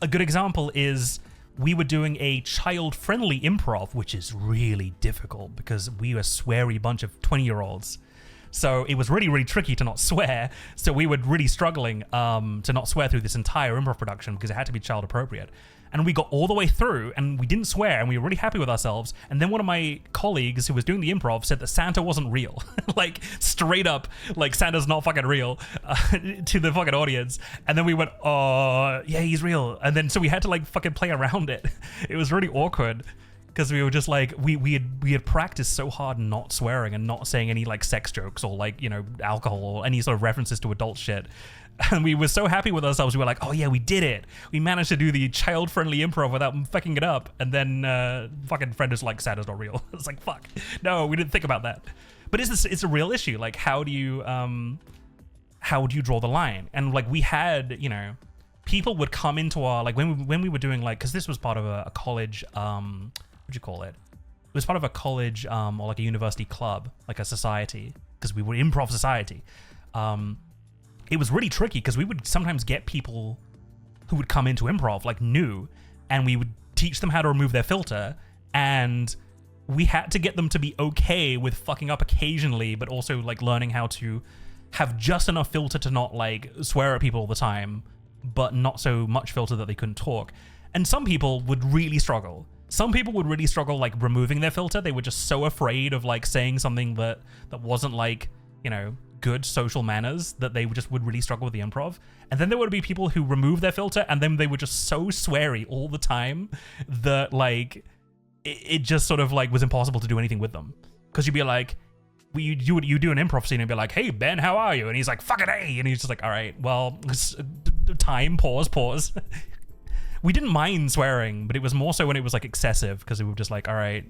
Speaker 1: A good example is we were doing a child-friendly improv, which is really difficult because we were a sweary bunch of 20-year-olds. So it was really, really tricky to not swear. So we were really struggling to not swear through this entire improv production because it had to be child appropriate. And we got all the way through and we didn't swear and we were really happy with ourselves. And then one of my colleagues who was doing the improv said that Santa wasn't real. Like, straight up, like, Santa's not fucking real to the fucking audience. And then we went, oh, yeah, he's real. And then so we had to like fucking play around it. It was really awkward. Because we were just like, we had practiced so hard not swearing and not saying any like sex jokes or like, you know, alcohol or any sort of references to adult shit. And we were so happy with ourselves. We were like, oh yeah, we did it. We managed to do the child-friendly improv without fucking it up. And then fucking friend is like, Santa's not real. It's like, fuck. No, we didn't think about that. But it's a real issue. Like, how do you draw the line? And like, we had, you know, people would come into our, like, when we were doing like, because this was part of a college, what'd you call it? It was part of a college or like a university club, like a society, because we were improv society. It was really tricky because we would sometimes get people who would come into improv like new, and we would teach them how to remove their filter, and we had to get them to be okay with fucking up occasionally, but also like learning how to have just enough filter to not like swear at people all the time, but not so much filter that they couldn't talk. And some people would really struggle. Some people would really struggle like removing their filter. They were just so afraid of like saying something that wasn't like, you know, good social manners that they would really struggle with the improv. And then there would be people who remove their filter and then they were just so sweary all the time that like it just sort of like was impossible to do anything with them. Because you'd be like, you do an improv scene and be like, hey Ben, how are you? And he's like, fucking A. And he's just like, all right, well, time, pause. we didn't mind swearing, but it was more so when it was like excessive, because we were just like, all right,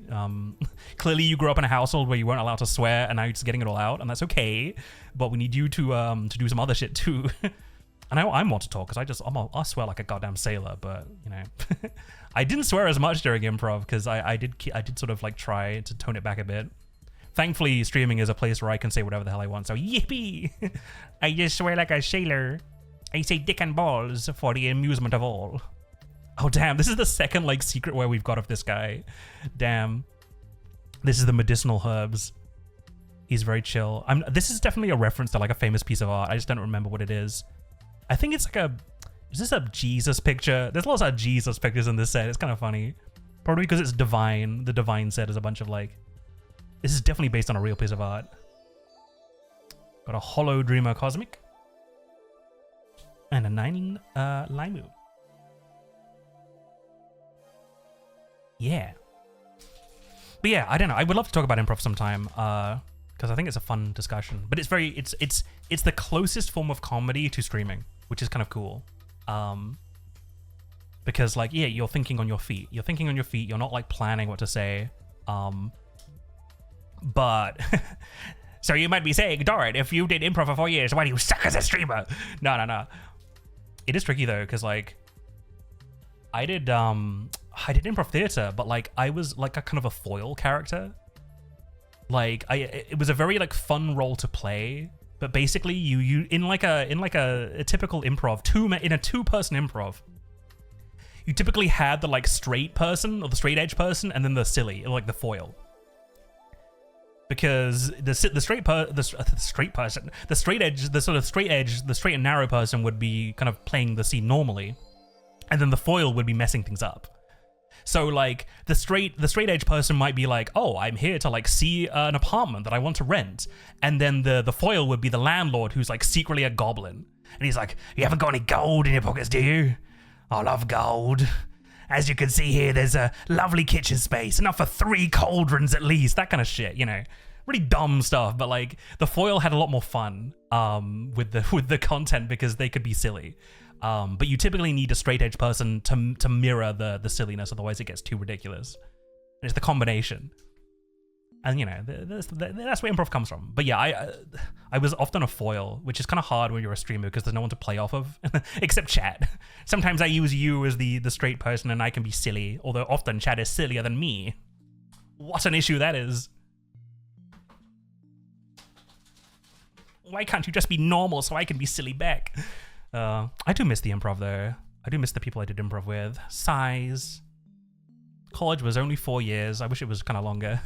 Speaker 1: clearly you grew up in a household where you weren't allowed to swear, and now you're just getting it all out, and that's okay. But we need you to do some other shit too. And I'm more to talk because I swear like a goddamn sailor, but you know, I didn't swear as much during improv because I did sort of like try to tone it back a bit. Thankfully, streaming is a place where I can say whatever the hell I want. So yippee! I just swear like a sailor. I say dick and balls for the amusement of all. Oh damn! This is the second like secret where we've got of this guy. Damn. This is the medicinal herbs. He's very chill. This is definitely a reference to like a famous piece of art. I just don't remember what it is. I think it's like is this a Jesus picture? There's lots of Jesus pictures in this set. It's kind of funny. Probably because it's divine. The divine set is a bunch of like, this is definitely based on a real piece of art. Got a Hollow Dreamer Cosmic. And a 9 Limu. Yeah. But yeah, I don't know. I would love to talk about improv sometime. Because I think it's a fun discussion. But it's it's the closest form of comedy to streaming, which is kind of cool. Because like, yeah, you're thinking on your feet. You're thinking on your feet. You're not like planning what to say. But so you might be saying, Dorran, if you did improv for 4 years, why do you suck as a streamer? No. It is tricky though, because like I did improv theater, but like I was like a kind of a foil character. Like it was a very like fun role to play, but basically you in like a typical improv, in a 2-person improv, you typically had the like straight person or the straight edge person, and then the silly, like the foil. Because the straight and narrow person would be kind of playing the scene normally, and then the foil would be messing things up. So like the straight edge person might be like, oh, I'm here to like see an apartment that I want to rent, and then the foil would be the landlord who's like secretly a goblin, and he's like, you haven't got any gold in your pockets, do you? I love gold. As you can see here, there's a lovely kitchen space, enough for 3 cauldrons at least, that kind of shit, you know. Really dumb stuff, but like the foil had a lot more fun with the content because they could be silly. But you typically need a straight edge person to mirror the silliness, otherwise it gets too ridiculous. And it's the combination. And you know, that's where improv comes from. But yeah, I was often a foil, which is kind of hard when you're a streamer because there's no one to play off of, except chat. Sometimes I use you as the straight person and I can be silly, although often chat is sillier than me. What an issue that is. Why can't you just be normal so I can be silly back? I do miss the improv though. I do miss the people I did improv with. Size. College was only 4 years. I wish it was kind of longer.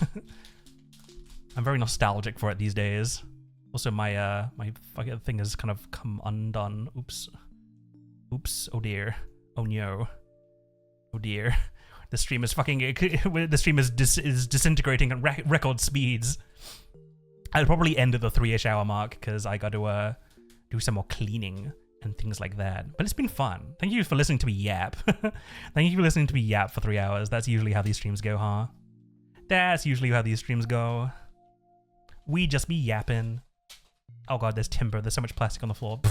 Speaker 1: I'm very nostalgic for it these days. Also, my fucking thing has kind of come undone. Oops. Oh dear. Oh no. Oh dear. The stream is is disintegrating at record speeds. I'll probably end at the 3-ish hour mark because I got to do some more cleaning and things like that. But it's been fun. Thank you for listening to me yap. Thank you for listening to me yap for 3 hours. That's usually how these streams go, huh? That's usually how these streams go. We just be yapping. Oh god, there's timber. There's so much plastic on the floor.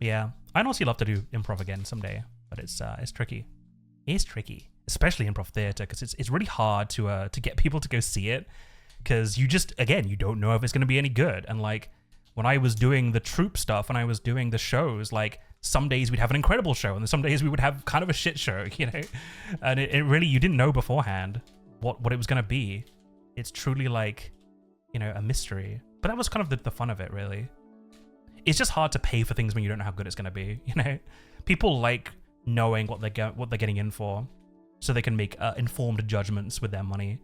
Speaker 1: Yeah, I'd honestly love to do improv again someday, but it's tricky. It's tricky, especially improv theater, because it's really hard to get people to go see it, because you don't know if it's going to be any good. And like when I was doing the troupe stuff and I was doing the shows, like some days we'd have an incredible show and some days we would have kind of a shit show, you know. And it really, you didn't know beforehand what it was going to be. It's truly like, you know, a mystery. But that was kind of the fun of it, really. It's just hard to pay for things when you don't know how good it's going to be, you know. People like knowing what they're getting in for, so they can make informed judgments with their money.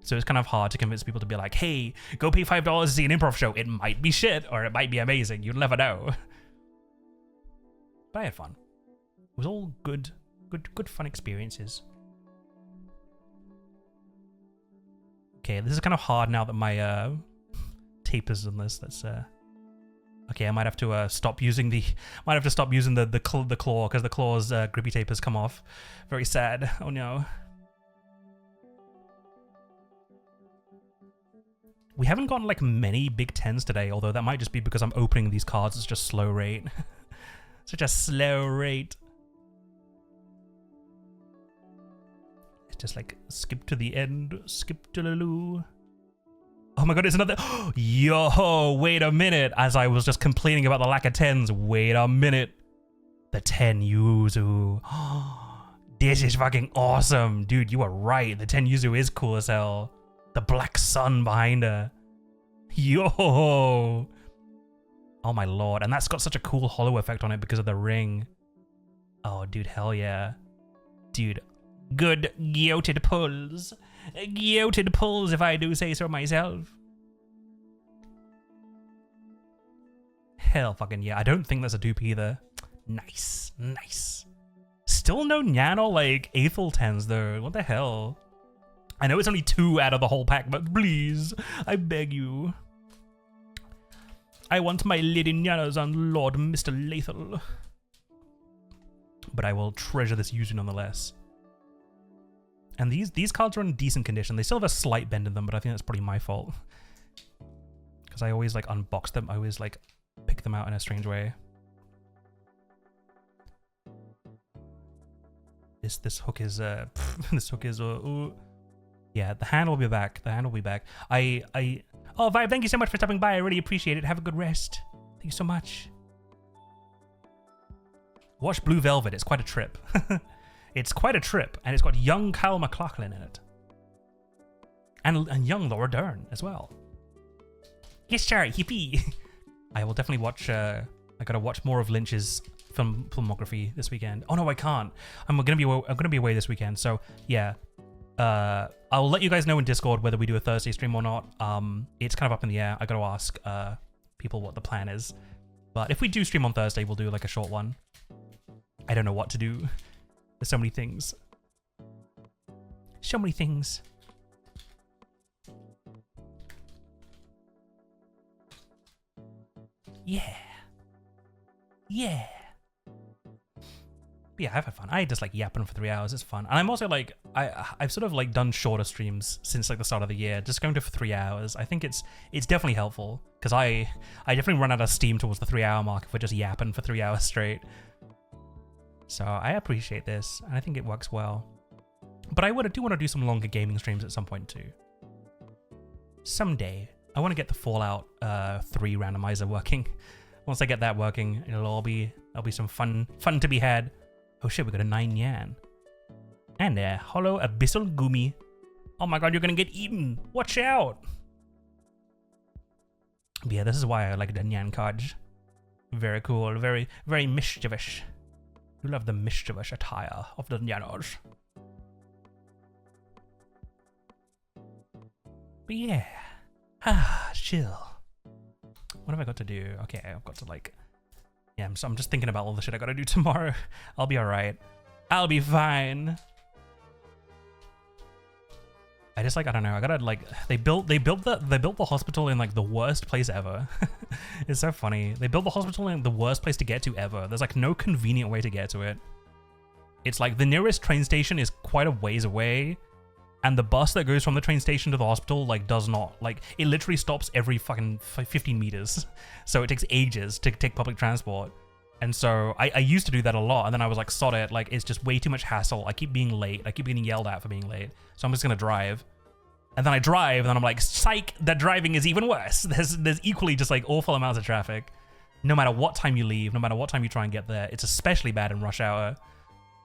Speaker 1: So it's kind of hard to convince people to be like, hey, go pay $5 to see an improv show. It might be shit or it might be amazing. You'll never know. But I had fun. It was all good fun experiences. Okay, this is kind of hard now that my tape is on this. That's okay. I might have to stop using the claw because the claw's grippy tape has come off. Very sad. Oh no. We haven't gotten like many big 10s today, although that might just be because I'm opening these cards at just slow rate. Such a slow rate. It's just like skip to the end, skip to the loo. Oh my god, it's another. Yo, wait a minute. As I was just complaining about the lack of 10s, wait a minute. The 10 Yuzu. This is fucking awesome. Dude, you are right. The 10 Yuzu is cool as hell. The black sun behind her. Yo. Oh my lord. And that's got such a cool hollow effect on it because of the ring. Oh, dude, hell yeah. Dude, good guilted pulls. Guilted pulls, if I do say so myself. Hell fucking yeah. I don't think that's a dupe either. Nice. Nice. Still no Nano, like, Aethel 10s, though. What the hell? I know it's only 2 out of the whole pack, but please, I beg you. I want my Lady Nanos on Lord Mr. Lethal. But I will treasure this Yuzu nonetheless. And these cards are in decent condition. They still have a slight bend in them, but I think that's probably my fault. Because I always, like, unbox them. I always, like, pick them out in a strange way. This hook is this hook is yeah, the hand will be back. The hand will be back. Oh, Vibe, thank you so much for stopping by. I really appreciate it. Have a good rest. Thank you so much. Watch Blue Velvet. It's quite a trip. It's quite a trip, and it's got young Kyle MacLachlan in it, and young Laura Dern as well. Yes, sir. Yippee. I will definitely watch. I gotta watch more of Lynch's filmography this weekend. Oh no, I can't. I'm gonna be away this weekend. So yeah, I'll let you guys know in Discord whether we do a Thursday stream or not. It's kind of up in the air. I gotta ask people what the plan is. But if we do stream on Thursday, we'll do like a short one. I don't know what to do. There's so many things. So many things. Yeah. Yeah. But yeah, I've had fun. I just like yapping for 3 hours. It's fun. And I'm also like, I've sort of like done shorter streams since like the start of the year. Just going to for 3 hours. I think it's definitely helpful because I definitely run out of steam towards the 3 hour mark if we're just yapping for 3 hours straight. So I appreciate this and I think it works well. But I do want to do some longer gaming streams at some point too. Someday. I want to get the Fallout 3 randomizer working. Once I get that working, there'll be some fun to be had. Oh shit, we got a 9 Yan. And a hollow abyssal gumi. Oh my god, you're gonna get eaten. Watch out. But yeah, this is why I like the Nyan cards. Very cool, very, very mischievous. You love the mischievous attire of the Nyanos. But yeah. Chill. What have I got to do? Okay, I've got to like... Yeah, I'm just thinking about all the shit I gotta do tomorrow. I'll be alright. I'll be fine. I just like, I don't know, I gotta like... They built the hospital in like the worst place ever. It's so funny. They built the hospital in the worst place to get to ever. There's like no convenient way to get to it. It's like the nearest train station is quite a ways away. And the bus that goes from the train station to the hospital, like, does not. Like, it literally stops every fucking 15 meters. So it takes ages to take public transport. And so I used to do that a lot. And then I was like, sod it. Like, it's just way too much hassle. I keep being late. I keep getting yelled at for being late. So I'm just going to drive. And then I drive, and then I'm like, psych, that driving is even worse. There's equally just, like, awful amounts of traffic. No matter what time you leave, no matter what time you try and get there. It's especially bad in rush hour.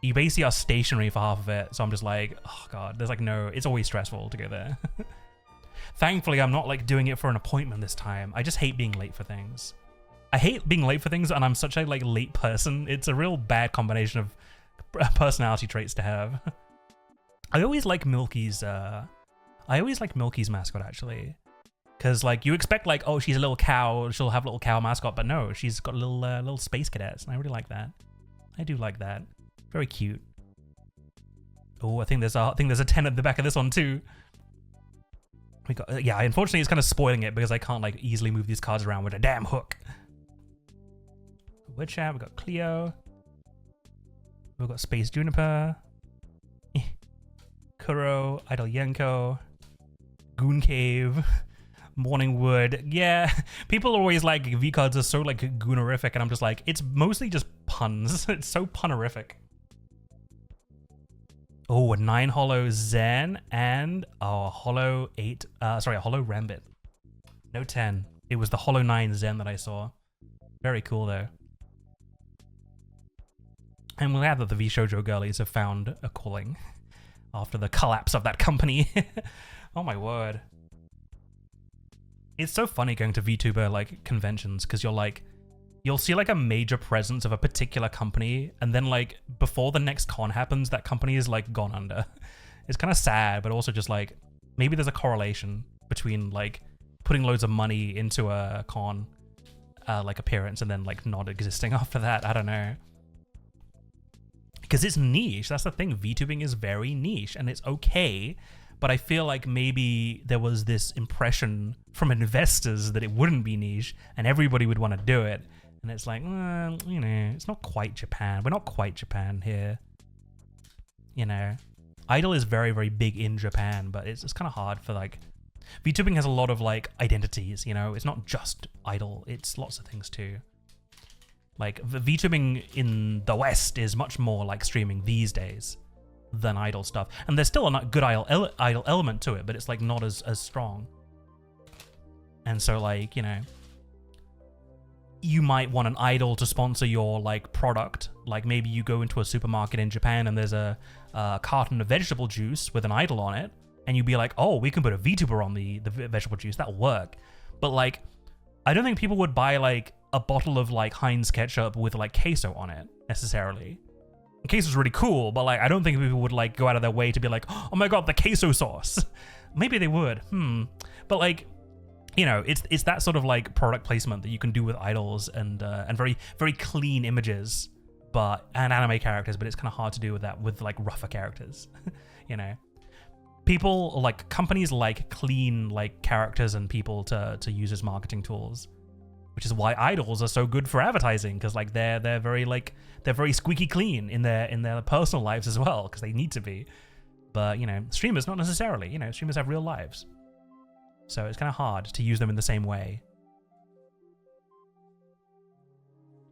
Speaker 1: You basically are stationary for half of it, so I'm just like, oh god, there's like no, it's always stressful to go there. Thankfully, I'm not like doing it for an appointment this time. I just hate being late for things. I hate being late for things, and I'm such a like late person. It's a real bad combination of personality traits to have. I always like Milky's mascot actually. Because like you expect like, oh, she's a little cow, she'll have a little cow mascot, but no, she's got little space cadets, and I really like that. I do like that. Very cute. Oh, I think there's a 10 at the back of this one too. We got yeah. Unfortunately, it's kind of spoiling it because I can't like easily move these cards around with a damn hook. Witch Hat. We got Cleo. We've got Space Juniper. Kuro. Idol Yenko. Goon Cave. Morning Wood. Yeah, people are always like VCARDs are so like goonerific, and I'm just like, it's mostly just puns. It's so punnerific. Oh, a 9 holo Zen and a holo 8. A holo Rambit. No 10. It was the holo 9 Zen that I saw. Very cool though. I'm glad that the VShojo girlies have found a calling after the collapse of that company. Oh my word. It's so funny going to VTuber like conventions because you'll see like a major presence of a particular company, and then like before the next con happens, that company is like gone under. It's kind of sad, but also just like maybe there's a correlation between like putting loads of money into a con like appearance and then like not existing after that. I don't know. Because it's niche. That's the thing. VTubing is very niche and it's okay. But I feel like maybe there was this impression from investors that it wouldn't be niche and everybody would want to do it. And it's like, you know, it's not quite Japan. We're not quite Japan here. You know, Idol is very, very big in Japan, but it's kind of hard for like, VTubing has a lot of like identities, you know, it's not just Idol, it's lots of things too. Like VTubing in the West is much more like streaming these days than Idol stuff. And there's still a good Idol element to it, but it's like not as strong. And so like, you know, you might want an Idol to sponsor your like product. Like maybe you go into a supermarket in Japan and there's a carton of vegetable juice with an Idol on it. And you'd be like, oh, we can put a VTuber on the vegetable juice. That'll work. But like, I don't think people would buy like a bottle of like Heinz ketchup with like queso on it necessarily. And queso's really cool, but like, I don't think people would like go out of their way to be like, oh my god, the queso sauce. Maybe they would. But like, you know, it's that sort of like product placement that you can do with idols and very, very clean images, and anime characters, but it's kind of hard to do with that with like rougher characters, you know. People like companies like clean like characters and people to use as marketing tools, which is why idols are so good for advertising, because like they're very squeaky clean in their personal lives as well, because they need to be. But you know, streamers not necessarily. You know, streamers have real lives, so it's kind of hard to use them in the same way.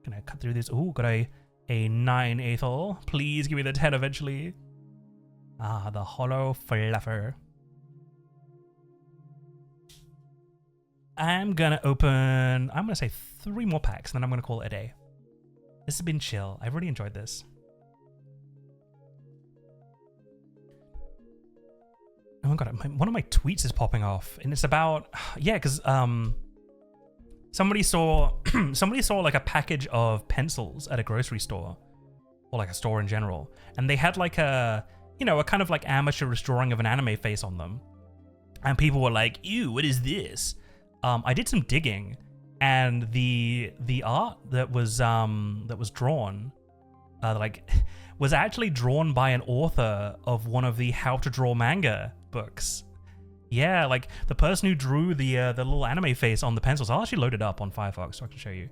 Speaker 1: Gonna cut through this. Ooh, got a 9 Aethel. Please give me the 10 eventually. Ah, the Holo Fluffer. I'm gonna say 3 more packs, and then I'm gonna call it a day. This has been chill. I've really enjoyed this. Oh my god, one of my tweets is popping off, and it's about, yeah, because somebody saw like a package of pencils at a grocery store, or like a store in general, and they had like a kind of like amateurish drawing of an anime face on them. And people were like, ew, what is this? I did some digging, and the art that was drawn, was actually drawn by an author of one of the How to Draw Manga books. Yeah, like the person who drew the little anime face on the pencils. I'll actually load it up on Firefox so I can show you.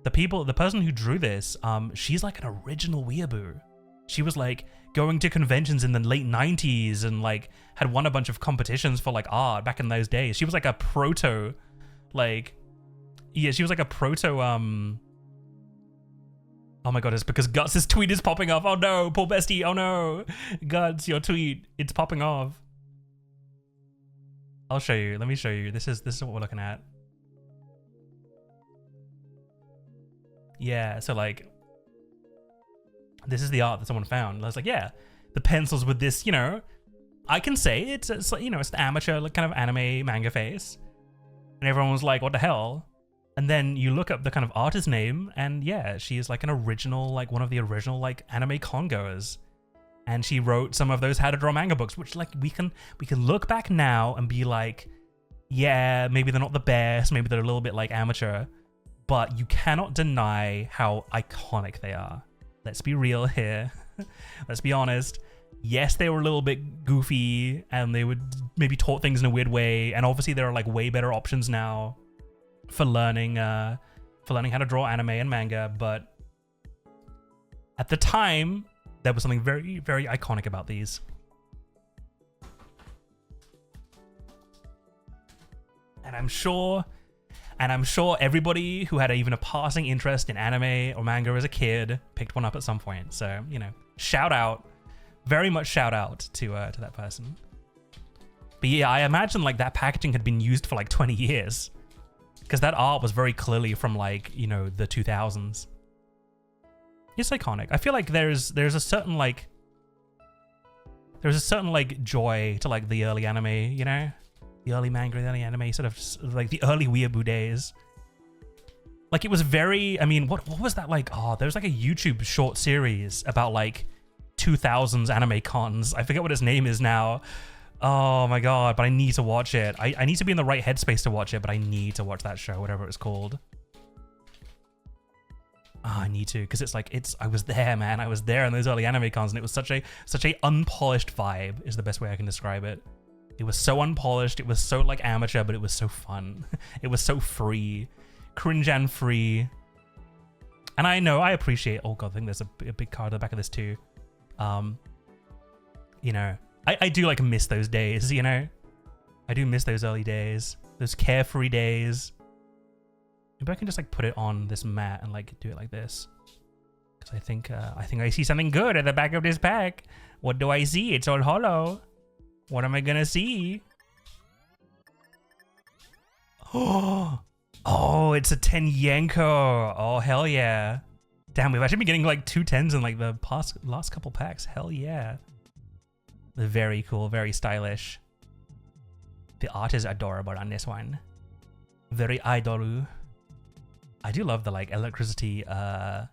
Speaker 1: The person who drew this, she's like an original weeaboo. She was like going to conventions in the late 90s and like had won a bunch of competitions for like art back in those days. She was like a proto, oh my god, it's because Guts' tweet is popping off. Oh no, poor bestie. Oh no, Guts, your tweet, it's popping off. I'll show you. Let me show you. This is what we're looking at. Yeah, so like, this is the art that someone found. I was like, yeah, the pencils with this, I can say it's it's an amateur like, kind of anime manga face. And everyone was like, what the hell? And then you look up the kind of artist name, and yeah, she is like an original, like one of the original like anime congoers. And she wrote some of those How to Draw Manga books, which like we can look back now and be like, yeah, maybe they're not the best, maybe they're a little bit like amateur, but you cannot deny how iconic they are. Let's be real here. Let's be honest. Yes, they were a little bit goofy and they would maybe taught things in a weird way. And obviously there are like way better options now for learning how to draw anime and manga. But at the time, there was something very, very iconic about these. And I'm sure And I'm sure everybody who had even a passing interest in anime or manga as a kid picked one up at some point. So, you know, shout out, very much shout out to that person. But yeah, I imagine like that packaging had been used for like 20 years because that art was very clearly from like, you know, the 2000s. It's iconic. I feel like there's a certain like joy to like the early anime, you know? The early manga, the early anime, sort of like the early weeaboo days. Like it was very, I mean, what was that like? Oh, there was like a YouTube short series about like 2000s anime cons. I forget what its name is now. Oh my god, but I need to watch it. I need to be in the right headspace to watch it, but I need to watch that show, whatever it's called. Oh, I need to, because it's like, I was there, man. I was there in those early anime cons, and it was such a unpolished vibe, is the best way I can describe it. It was so unpolished, it was so like amateur, but it was so fun. It was so free. Cringe and free. And I know, I appreciate, oh god, I think there's a big card at the back of this too. You know, I do like miss those days, you know? I do miss those early days. Those carefree days. Maybe I can just like put it on this mat and like do it like this. Because I think I see something good at the back of this pack. What do I see? It's all hollow. What am I gonna see? Oh, it's a 10 Yenko. Oh, hell yeah. Damn, we've actually been getting like 2 10s in like the last couple packs. Hell yeah. Very cool, very stylish. The art is adorable on this one. Very idoru. I do love the like electricity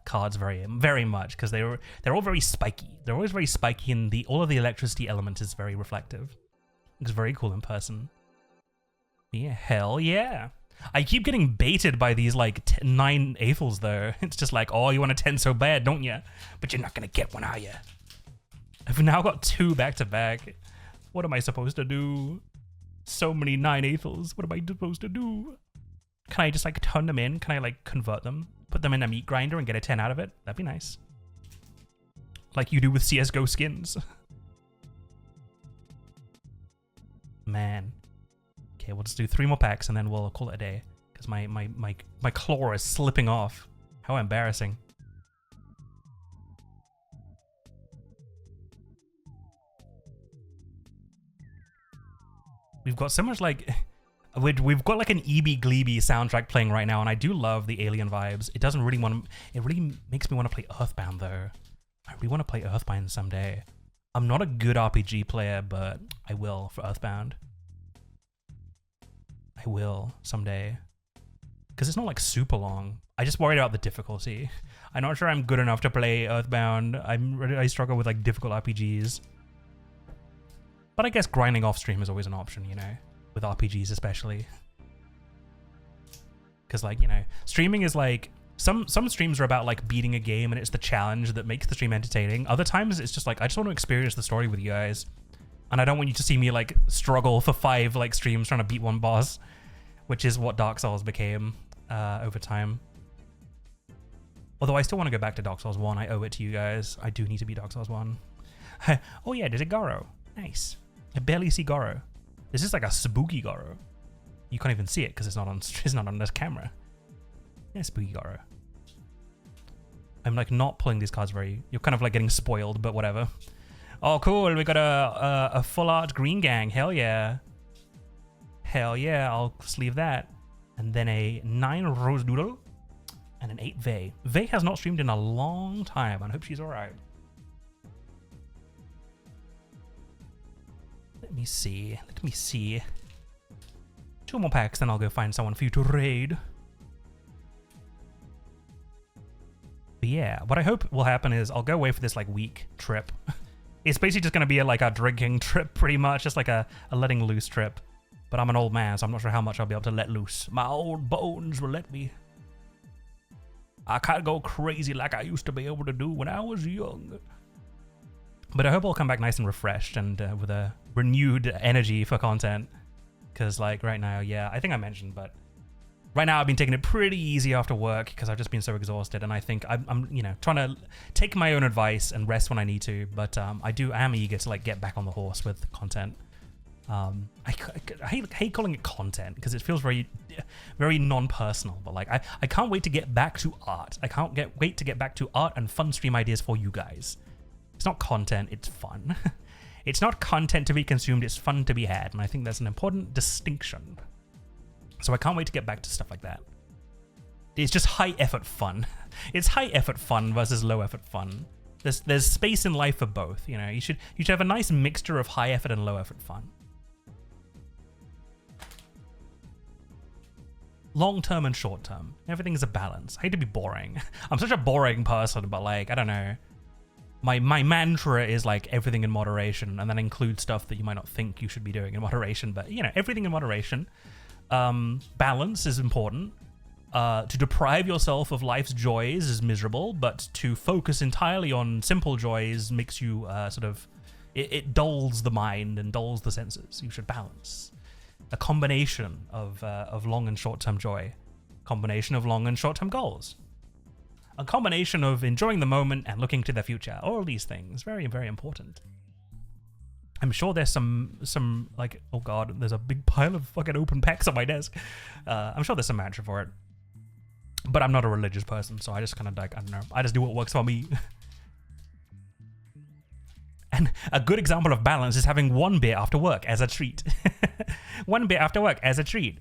Speaker 1: cards very much because they're all very spiky. They're always very spiky, and all of the electricity element is very reflective. It's very cool in person. Yeah, hell yeah. I keep getting baited by these like 9 Aethels though. It's just like, oh, you want a 10 so bad, don't you? But you're not gonna get one, are you? I've now got 2 back to back. What am I supposed to do? So many 9 Aethels. What am I supposed to do? Can I just like turn them in? Can I like convert them? Put them in a meat grinder and get a 10 out of it? That'd be nice. Like you do with CSGO skins. Man. Okay, we'll just do 3 more packs and then we'll call it a day. Because my claw is slipping off. How embarrassing. We've got so much like... We've got like an EB Gleeby soundtrack playing right now, and I do love the alien vibes. It doesn't really want to... It really makes me want to play Earthbound, though. I really want to play Earthbound someday. I'm not a good RPG player, but I will for Earthbound. I will someday. Because it's not like super long. I just worried about the difficulty. I'm not sure I'm good enough to play Earthbound. I struggle with like difficult RPGs. But I guess grinding off stream is always an option, you know? With RPGs especially. Because like, you know, streaming is like... Some streams are about like beating a game and it's the challenge that makes the stream entertaining. Other times it's just like, I just want to experience the story with you guys. And I don't want you to see me like struggle for 5 like streams trying to beat one boss. Which is what Dark Souls became over time. Although I still want to go back to Dark Souls 1. I owe it to you guys. I do need to beat Dark Souls 1. Oh yeah, there's a Goro. Nice. I barely see Goro. This is like a spooky Goro. You can't even see it because it's not on this camera. Yeah, spooky Goro. I'm like not pulling these cards very... You're kind of like getting spoiled, but whatever. Oh, cool. We got a full art green gang. Hell yeah. Hell yeah. I'll sleeve that. And then a 9 Rose Doodle and an 8 Vey. Vey has not streamed in a long time. I hope she's alright. Let me see. Let me see. 2 more packs, then I'll go find someone for you to raid. But yeah, what I hope will happen is I'll go away for this like week trip. It's basically just going to be a drinking trip pretty much, just like a letting loose trip. But I'm an old man, so I'm not sure how much I'll be able to let loose. My old bones will let me. I can't go crazy like I used to be able to do when I was young. But I hope I'll come back nice and refreshed and with a renewed energy for content. Because like right now, yeah, I think I mentioned, but right now I've been taking it pretty easy after work because I've just been so exhausted. And I think I'm you know, trying to take my own advice and rest when I need to. But I am eager to like get back on the horse with content. I hate calling it content because it feels very non-personal, but like I can't wait to get back to art. I can't wait to get back to art and fun stream ideas for you guys. It's not content, it's fun. It's not content to be consumed, it's fun to be had, and I think that's an important distinction. So I can't wait to get back to stuff like that. It's just high effort fun. It's high effort fun versus low effort fun. There's space in life for both, you know. You should have a nice mixture of high effort and low effort fun. Long term and short term. Everything's a balance. I hate to be boring. I'm such a boring person, but like, I don't know. My mantra is like everything in moderation, and that includes stuff that you might not think you should be doing in moderation, but you know, everything in moderation. Balance is important. To deprive yourself of life's joys is miserable, but to focus entirely on simple joys makes you it dulls the mind and dulls the senses. You should balance. A combination of long and short-term joy. Combination of long and short-term goals. A combination of enjoying the moment and looking to the future. All these things, very, very important. I'm sure there's some like, oh god, there's a big pile of fucking open packs on my desk. I'm sure there's some mantra for it. But I'm not a religious person, so I just kind of like, I don't know. I just do what works for me. And a good example of balance is having one beer after work as a treat. One beer after work as a treat.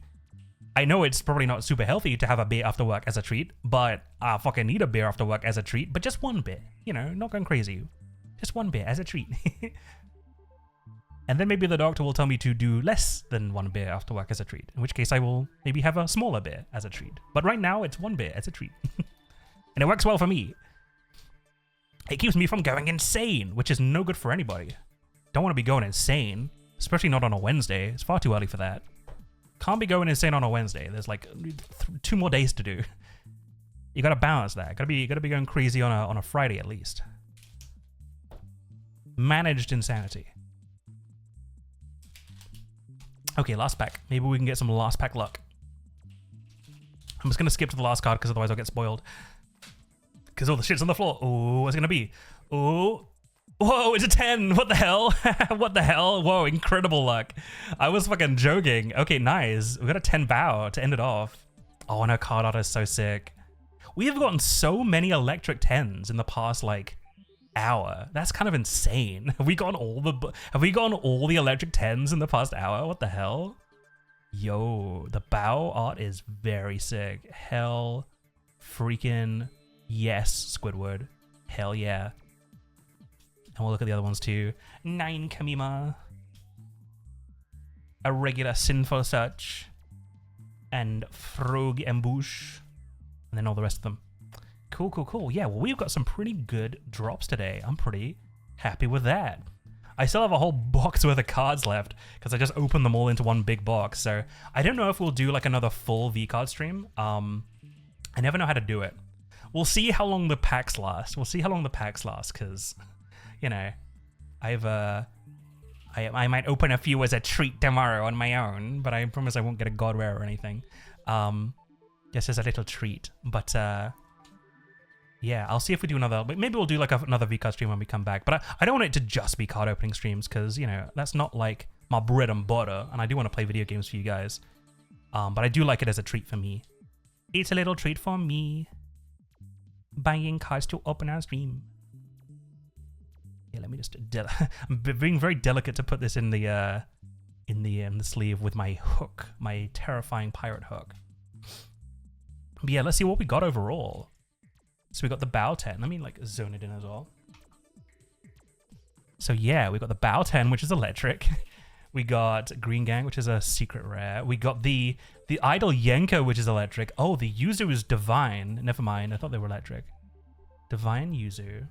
Speaker 1: I know it's probably not super healthy to have a beer after work as a treat, but I fucking need a beer after work as a treat, but just one beer. You know, not going crazy. Just one beer as a treat. And then maybe the doctor will tell me to do less than one beer after work as a treat, in which case I will maybe have a smaller beer as a treat. But right now, it's one beer as a treat. And it works well for me. It keeps me from going insane, which is no good for anybody. Don't want to be going insane, especially not on a Wednesday. It's far too early for that. Can't be going insane on a Wednesday. There's like 2 more days to do. You gotta balance that. Gotta be going crazy on a Friday at least. Managed insanity. Okay, last pack. Maybe we can get some last pack luck. I'm just gonna skip to the last card because otherwise I'll get spoiled. Because all the shit's on the floor. Oh, what's it gonna be? Oh, whoa, it's a 10. What the hell? What the hell? Whoa, incredible luck. I was fucking joking. Okay, nice. We got a 10 bow to end it off. Oh, and her card art is so sick. We have gotten so many electric 10s in the past like hour. That's kind of insane. Have we gotten all the electric 10s in the past hour? What the hell? Yo, the bow art is very sick. Hell freaking yes, Squidward. Hell yeah. And we'll look at the other ones too. 9 Kamima. A regular Sinful Search. And Frog Ambush. And then all the rest of them. Cool, cool, cool. Yeah, well, we've got some pretty good drops today. I'm pretty happy with that. I still have a whole box worth of cards left because I just opened them all into one big box. So I don't know if we'll do like another full VCARD stream. I never know how to do it. We'll see how long the packs last. We'll see how long the packs last because, you know, I might open a few as a treat tomorrow on my own, but I promise I won't get a god rare or anything. Just as a little treat. But yeah, I'll see if we do another. Maybe we'll do like another VCARD stream when we come back. But I don't want it to just be card opening streams because, you know, that's not like my bread and butter. And I do want to play video games for you guys. But I do like it as a treat for me. It's a little treat for me. Buying cards to open our stream. Yeah, let me just. I'm being very delicate to put this in the sleeve with my hook, my terrifying pirate hook. But yeah, let's see what we got overall. So we got the Bow 10. Let me like zone it in as well. So yeah, we got the Bow 10, which is electric. We got Green Gang, which is a secret rare. We got the Idol Yenko, which is electric. Oh, the Yuzu is divine. Never mind, I thought they were electric. Divine Yuzu.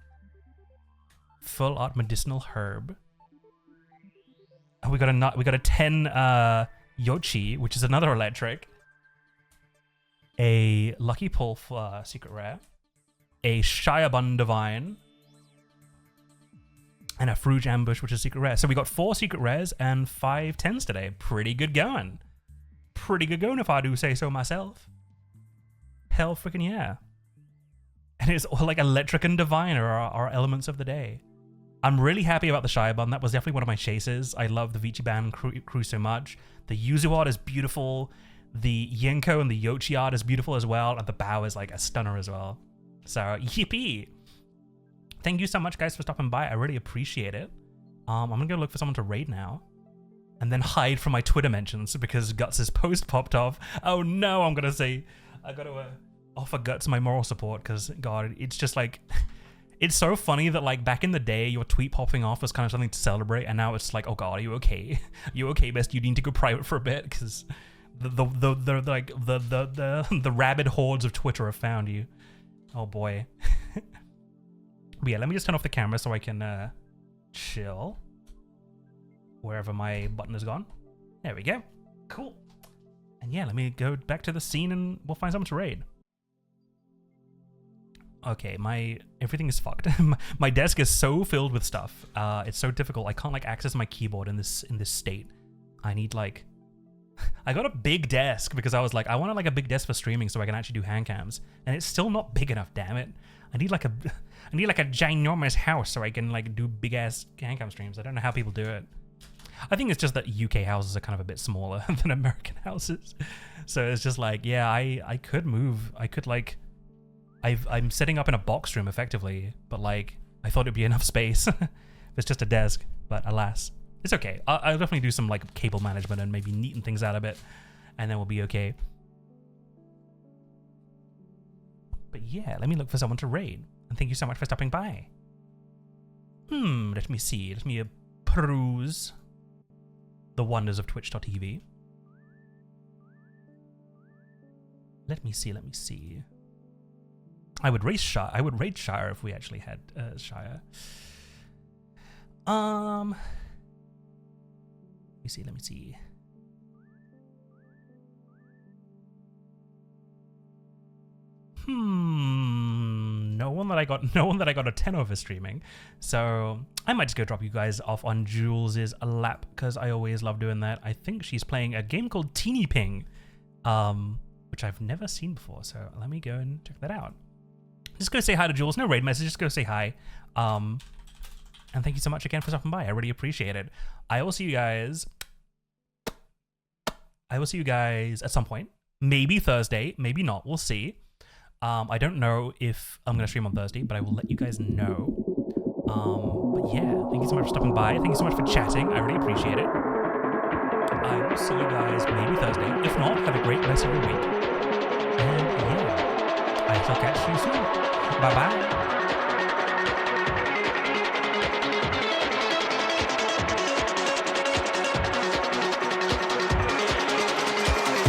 Speaker 1: Full art medicinal herb. Oh, we got a 10 Yoshi, which is another electric. A Lucky Pull secret rare. A Shiabun Divine. And a Fruge Ambush, which is secret rare. So we got 4 secret rares and 5 10s today. Pretty good going. Pretty good going if I do say so myself. Hell freaking yeah. And it's all like electric and divine are our elements of the day. I'm really happy about the Shire bun. That was definitely one of my chases. I love the VCARD crew so much. The Yuzu art is beautiful. The Yenko and the Yoshi art is beautiful as well. And the bow is like a stunner as well. So, yippee! Thank you so much, guys, for stopping by. I really appreciate it. I'm gonna go look for someone to raid now. And then hide from my Twitter mentions because Guts' post popped off. Oh no, I'm gonna say... I gotta offer Guts my moral support because, God, it's just like... It's so funny that, like, back in the day, your tweet popping off was kind of something to celebrate, and now it's like, oh God, are you okay? You okay, best? You need to go private for a bit because the rabid hordes of Twitter have found you. Oh boy. But yeah, let me just turn off the camera so I can chill wherever my button is gone. There we go. Cool. And yeah, let me go back to the scene and we'll find someone to raid. Okay, everything is fucked. My desk is so filled with stuff. It's so difficult. I can't like access my keyboard in this state. I need like I got a big desk because I was like, I wanted like a big desk for streaming so I can actually do hand cams, and it's still not big enough. Damn it! I need like a ginormous house so I can like do big ass hand cam streams. I don't know how people do it. I think it's just that UK houses are kind of a bit smaller than American houses, so it's just like, yeah, I could move. I could like, I'm setting up in a box room effectively, but like I thought it'd be enough space. It's just a desk, but alas. It's okay. I'll definitely do some like cable management and maybe neaten things out a bit, and then we'll be okay. But yeah, let me look for someone to raid. And thank you so much for stopping by. Let me see. Let me peruse the wonders of Twitch.tv. Let me see. I would raid Shire if we actually had Shire. Let me see. No one that I got a 10 over streaming. So I might just go drop you guys off on Jules' lap because I always love doing that. I think she's playing a game called Teeny Ping, which I've never seen before. So let me go and check that out. Just go say hi to Jules. No raid message. Just go say hi. And thank you so much again for stopping by. I really appreciate it. I will see you guys at some point. Maybe Thursday, maybe not. We'll see. I don't know if I'm going to stream on Thursday, but I will let you guys know. But yeah, thank you so much for stopping by. Thank you so much for chatting. I really appreciate it. I will see you guys maybe Thursday. If not, have a great rest of your week. And yeah, I shall catch you soon. Bye-bye.